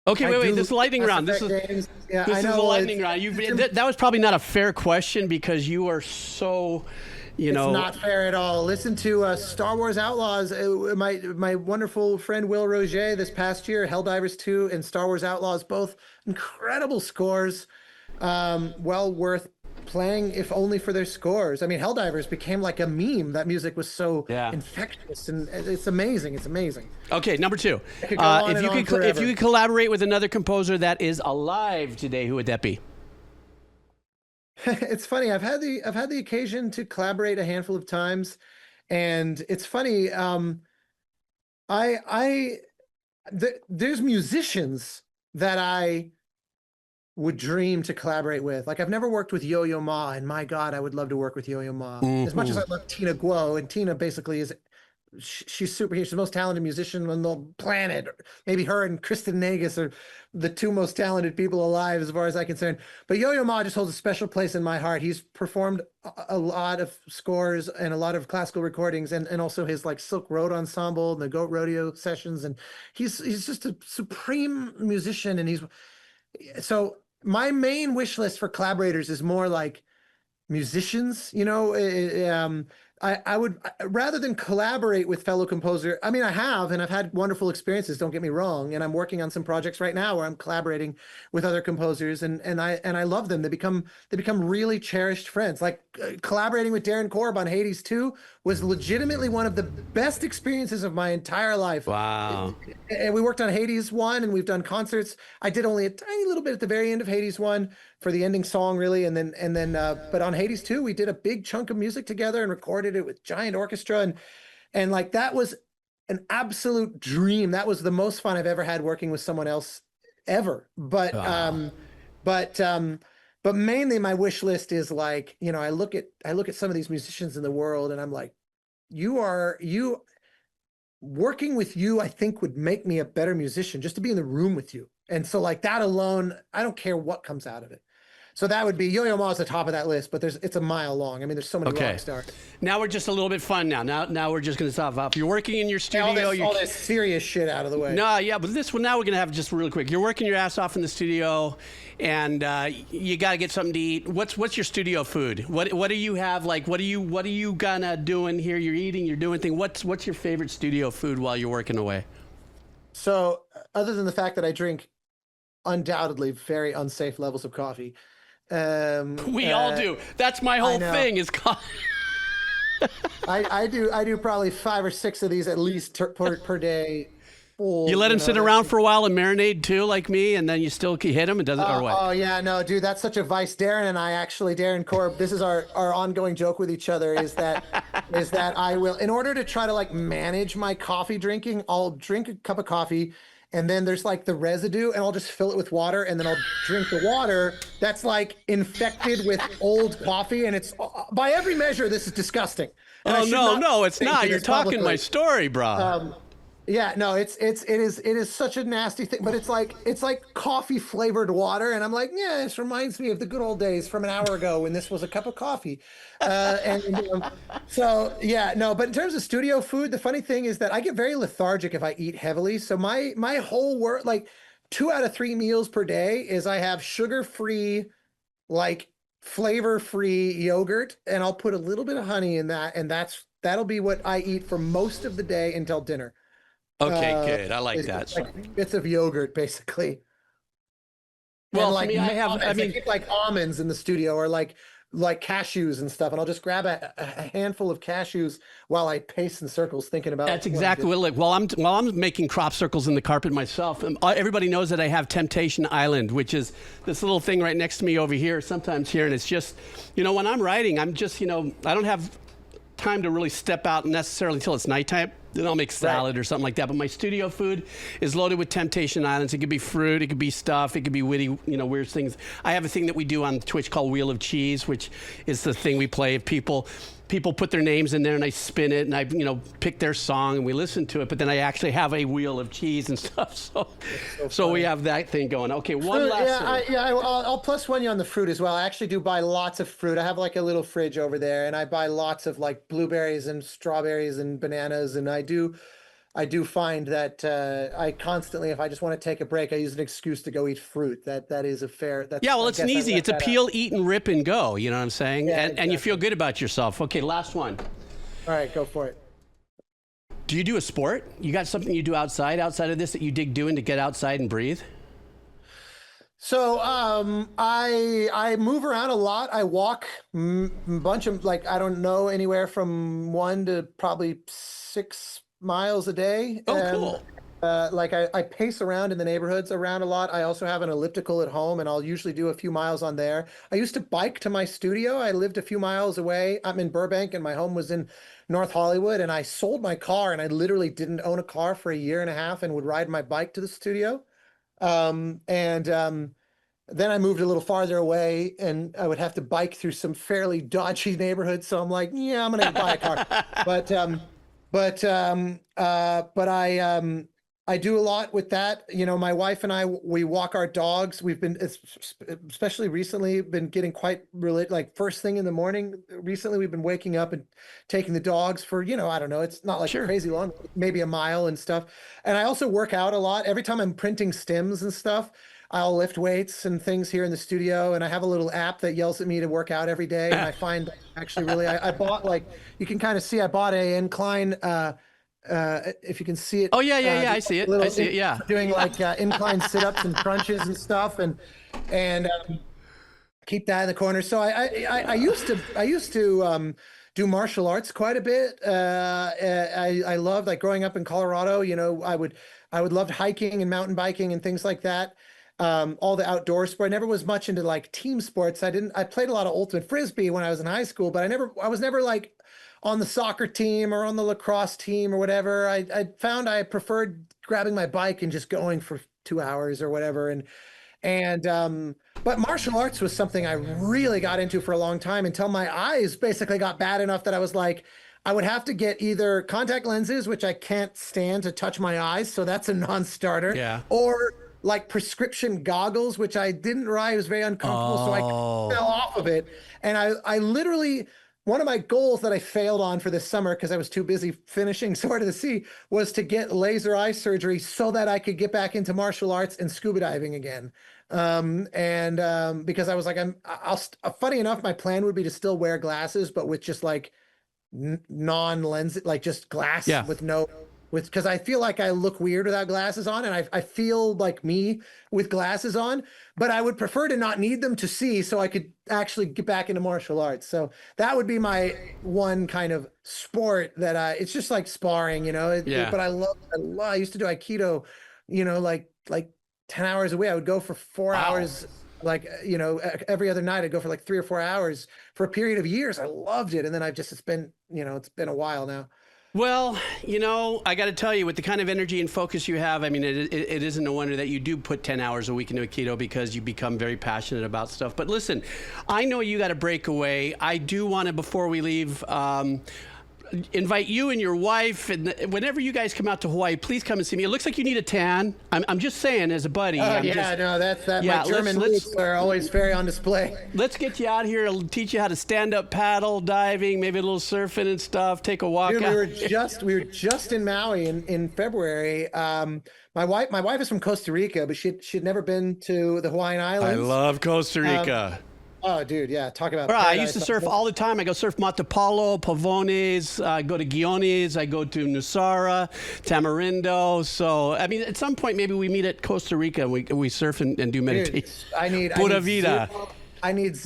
Okay, wait. This is lightning round. This is a lightning round. That was probably not a fair question because you are so, It's not fair at all. Listen to Star Wars Outlaws. My wonderful friend Will Roger this past year, Helldivers 2 and Star Wars Outlaws, both incredible scores. Well worth playing if only for their scores. I mean, Helldivers became like a meme. That music was so infectious, and it's amazing. It's amazing. Okay, number 2. It could go on if and you on could forever. if you could collaborate with another composer that is alive today, who would that be? It's funny. I've had the occasion to collaborate a handful of times, and it's funny. There's musicians that I would dream to collaborate with. Like, I've never worked with Yo-Yo Ma, and my God, I would love to work with Yo-Yo Ma. As much as I love Tina Guo, and Tina basically is, she's super, she's the most talented musician on the planet. Maybe her and Kristen Nagus are the 2 most talented people alive as far as I'm concerned. But Yo-Yo Ma just holds a special place in my heart. He's performed a lot of scores and a lot of classical recordings, and also his like Silk Road Ensemble and the Goat Rodeo sessions. And he's just a supreme musician. And so my main wish list for collaborators is more like musicians, you know. I would, rather than collaborate with fellow composer. I mean, I have, and I've had wonderful experiences, don't get me wrong. And I'm working on some projects right now where I'm collaborating with other composers, and I love them. They become really cherished friends. Like collaborating with Darren Korb on Hades 2 was legitimately one of the best experiences of my entire life. Wow. And we worked on Hades 1, and we've done concerts. I did only a tiny little bit at the very end of Hades 1 for the ending song, really. And then but on Hades 2, we did a big chunk of music together and recorded it with giant orchestra. And like, that was an absolute dream. That was the most fun I've ever had working with someone else ever. But, but mainly my wish list is like, you know, I look at some of these musicians in the world, and I'm like, working with you, I think, would make me a better musician, just to be in the room with you. And so like that alone, I don't care what comes out of it. So that would be Yo-Yo Ma is the top of that list, but it's a mile long. I mean, there's so many rock stars. Now we're just a little bit fun now. Now we're just going to stop off. You're working in your studio. All this serious shit out of the way. No, yeah, but this one now we're going to have just real quick. You're working your ass off in the studio, and you got to get something to eat. What's your studio food? What do you have? Like, what are you gonna doing here? You're eating. You're doing things. What's your favorite studio food while you're working away? So, other than the fact that I drink undoubtedly very unsafe levels of coffee. We all do. That's my whole thing is coffee. I do probably 5 or 6 of these at least per day. Full, you let them sit around for a while and marinate too, like me, and then you still hit them and does it or what? Oh yeah, no, dude, that's such a vice. Darren and I Darren Korb, this is our ongoing joke with each other, is that I will, in order to try to like manage my coffee drinking, I'll drink a cup of coffee, and then there's like the residue, and I'll just fill it with water, and then I'll drink the water that's like infected with old coffee, and it's, by every measure, this is disgusting. And no, it's not. You're talking my story, bro. Yeah, no, it is such a nasty thing, but it's like coffee flavored water, and I'm like, yeah, this reminds me of the good old days from an hour ago when this was a cup of coffee. So yeah, no, but in terms of studio food, the funny thing is that I get very lethargic if I eat heavily. So my whole work, like 2 out of 3 meals per day, is I have sugar-free, like flavor-free yogurt, and I'll put a little bit of honey in that, and that'll be what I eat for most of the day until dinner. Okay, good. I like that. Like bits of yogurt, basically. Well, like, for me, I keep like almonds in the studio, or like cashews and stuff, and I'll just grab a handful of cashews while I pace in circles thinking about. That's exactly what. Like, while I'm making crop circles in the carpet myself, everybody knows that I have Temptation Island, which is this little thing right next to me over here, sometimes here, and it's just, when I'm writing, I'm just, I don't have time to really step out necessarily until it's nighttime. Then I'll make salad or something like that. But my studio food is loaded with Temptation Islands. It could be fruit, it could be stuff, it could be witty, weird things. I have a thing that we do on Twitch called Wheel of Cheese, which is the thing we play. People put their names in there, and I spin it, and I pick their song, and we listen to it. But then I actually have a wheel of cheese and stuff. So we have that thing going. Okay, one last thing. I'll plus one you on the fruit as well. I actually do buy lots of fruit. I have like a little fridge over there, and I buy lots of like blueberries and strawberries and bananas, and I do find that I constantly, if I just want to take a break, I use an excuse to go eat fruit. That is a fair. Well, it's easy. It's a peel, eat, and rip and go. You know what I'm saying? Yeah, and you feel good about yourself. Okay, last one. All right, go for it. Do you do a sport? You got something you do outside of this that you dig doing to get outside and breathe? So I move around a lot. I walk a bunch of like I don't know anywhere from 1 to probably 6 miles a day. Oh, cool. Like I pace around in the neighborhoods around a lot. I also have an elliptical at home, and I'll usually do a few miles on there. I used to bike to my studio. I lived a few miles away. I'm in Burbank, and my home was in North Hollywood. And I sold my car, and I literally didn't own a car for a year and a half, and would ride my bike to the studio. And Then I moved a little farther away and I would have to bike through some fairly dodgy neighborhoods. So I'm like, yeah, I'm gonna buy a car. But I do a lot with that. You know, my wife and I, we walk our dogs. We've been, especially recently, been getting quite really like first thing in the morning. Recently, we've been waking up and taking the dogs for, you know, I don't know, it's not like Sure. crazy long, maybe a mile and stuff. And I also work out a lot. Every time I'm printing stems and stuff, I'll lift weights and things here in the studio, and I have a little app that yells at me to work out every day. And I find actually really, I bought like, you can kind of see, I bought a incline, if you can see it. Oh, yeah, yeah, yeah. I see it. I see it. Yeah. Doing like incline sit-ups and crunches and stuff, and keep that in the corner. So I used to do martial arts quite a bit. I loved like growing up in Colorado. You know, I would love hiking and mountain biking and things like that. All the outdoor sport. I never was much into like team sports. I played a lot of ultimate frisbee when I was in high school, but I was never like on the soccer team or on the lacrosse team or whatever. I found I preferred grabbing my bike and just going for 2 hours or whatever. But martial arts was something I really got into for a long time until my eyes basically got bad enough that I was like, I would have to get either contact lenses, which I can't stand to touch my eyes, so that's a non-starter, Yeah. or like prescription goggles, which I didn't ride. It was very uncomfortable, so I fell off of it. And I literally, one of my goals that I failed on for this summer because I was too busy finishing Sword of the Sea was to get laser eye surgery so that I could get back into martial arts and scuba diving again. Because I was like, funny enough, my plan would be to still wear glasses, but with just like non-lens, like just glass Yeah. with no, because I feel like I look weird without glasses on, and I feel like me with glasses on, but I would prefer to not need them to see so I could actually get back into martial arts. So that would be my one kind of sport that it's just like sparring, you know. Yeah. But I used to do Aikido, you know, like 10 hours a week. I would go for 4 hours, like, you know, every other night I'd go for like 3 or 4 hours for a period of years. I loved it. And then it's been, you know, it's been a while now. Well, you know, I got to tell you, with the kind of energy and focus you have, I mean, it isn't a wonder that you do put 10 hours a week into Aikido because you become very passionate about stuff. But listen, I know you got to break away. I do want to, before we leave, invite you and your wife, and whenever you guys come out to Hawaii, please come and see me. It looks like you need a tan. I'm just saying, as a buddy. No, that's that. Yeah, my German roots are always very on display. Let's get you out here. I'll teach you how to stand up paddle, diving, maybe a little surfing and stuff. Take a walk. Dude, we were just in Maui in February. My wife is from Costa Rica, but she'd never been to the Hawaiian Islands. I love Costa Rica. Oh, dude, yeah. Talk about I used to surf all the time. I go surf Matapalo, Pavones, I go to Guiones, I go to Nusara, Tamarindo. So, I mean, at some point, maybe we meet at Costa Rica and we surf and do meditation. Pura vida.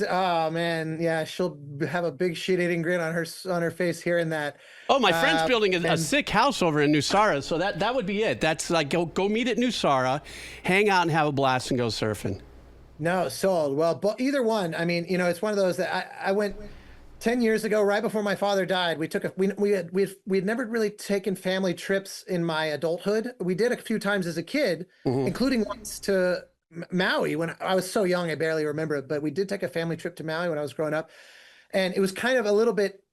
Oh, man. Yeah, she'll have a big shit-eating grin on her face hearing that. Oh, my friend's building a sick house over in Nusara, so that would be it. That's like, go meet at Nusara, hang out and have a blast and go surfing. No, sold. Well, but either one. I mean, you know, it's one of those that I went 10 years ago, right before my father died. We had never really taken family trips in my adulthood. We did a few times as a kid, including once to Maui when I was so young, I barely remember it. But we did take a family trip to Maui when I was growing up, and it was kind of a little bit,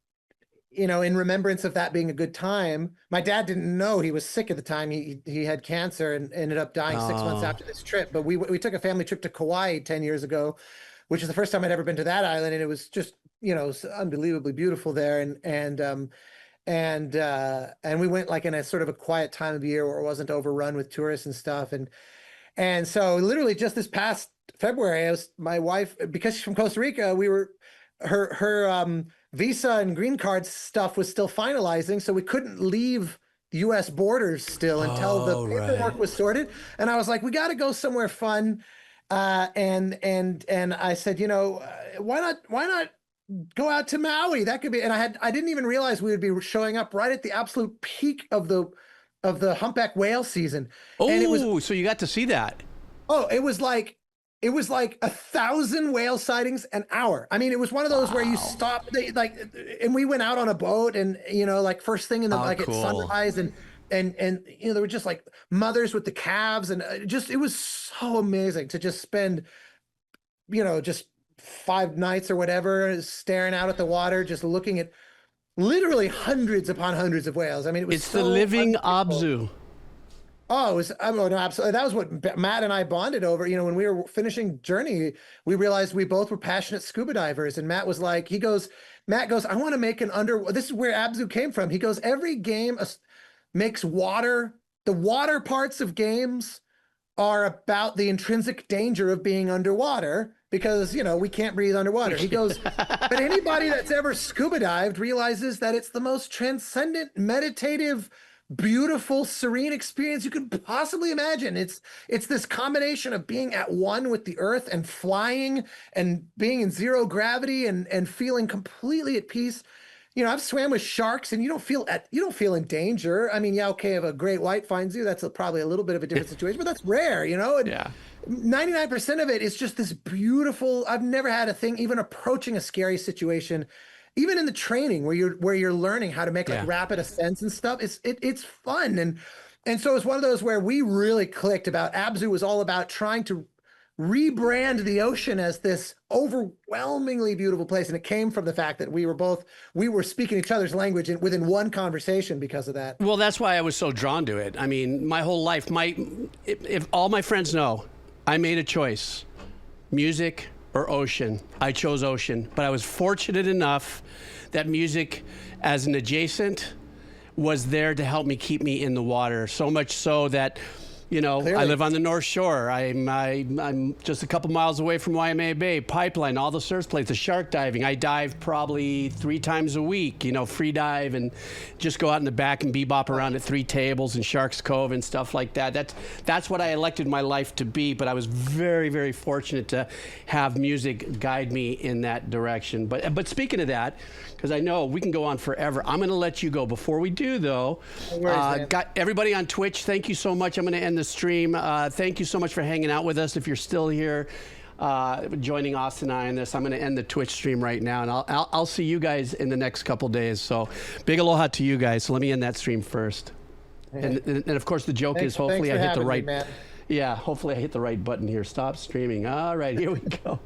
you know, in remembrance of that being a good time. My dad didn't know he was sick at the time. He had cancer and ended up dying 6 months after this trip. But we took a family trip to Kauai 10 years ago, which is the first time I'd ever been to that island, and it was just, you know, unbelievably beautiful there. And we went like in a sort of a quiet time of year where it wasn't overrun with tourists and stuff. And so literally just this past February, my wife, because she's from Costa Rica, her visa and green card stuff was still finalizing, so we couldn't leave the U.S. borders still until the paperwork was sorted. And I was like, we got to go somewhere fun. And I said, why not go out to Maui? That could be. And I didn't even realize we would be showing up right at the absolute peak of the humpback whale season. And it was, Oh, so you got to see that. oh, it was like 1,000 whale sightings an hour. I mean, it was one of those where you stop, and we went out on a boat, and like first thing in the like cool. at sunrise, and there were just like mothers with the calves, and it was so amazing to just spend, just 5 nights or whatever staring out at the water, just looking at literally hundreds upon hundreds of whales. I mean, it was It's the living Abzû. Oh, it was, no, absolutely. That was what Matt and I bonded over. When we were finishing Journey, we realized we both were passionate scuba divers. And Matt was like, Matt goes, I want to make this is where Abzû came from. He goes, every game makes water. The water parts of games are about the intrinsic danger of being underwater because, we can't breathe underwater. He goes, but anybody that's ever scuba dived realizes that it's the most transcendent, meditative, beautiful, serene experience you could possibly imagine. It's this combination of being at one with the earth and flying and being in zero gravity and feeling completely at peace. I've swam with sharks and you don't feel in danger. I mean, yeah, okay, if a great white finds you, that's probably a little bit of a different situation, but that's rare, and Yeah. 99% of it is just this beautiful, I've never had a thing even approaching a scary situation. Even in the training where you're learning how to make like rapid ascents and stuff, it's fun. And so it's one of those where we really clicked about Abzû was all about trying to rebrand the ocean as this overwhelmingly beautiful place. And it came from the fact that we were speaking each other's language within one conversation because of that. Well, that's why I was so drawn to it. I mean, my whole life, if all my friends know, I made a choice, music or ocean. I chose ocean, but I was fortunate enough that music as an adjacent was there to help me keep me in the water. So much so that, Clearly. I live on the North Shore. I'm just a couple miles away from Waimea Bay, Pipeline, all the surf places, the shark diving. I dive probably 3 times a week, free dive and just go out in the back and bebop around at 3 Tables and Sharks Cove and stuff like that. That's what I elected my life to be, but I was very, very fortunate to have music guide me in that direction. But speaking of that, because I know we can go on forever, I'm going to let you go. Before we do, though, got everybody on Twitch, thank you so much. I'm going to end the stream. Thank you so much for hanging out with us. If you're still here, joining Austin and I in this, I'm going to end the Twitch stream right now, and I'll see you guys in the next couple days. So big aloha to you guys. So let me end that stream first. And of course, the joke is hopefully I hit the right. Me, yeah, hopefully I hit the right button here. Stop streaming. All right, here we go.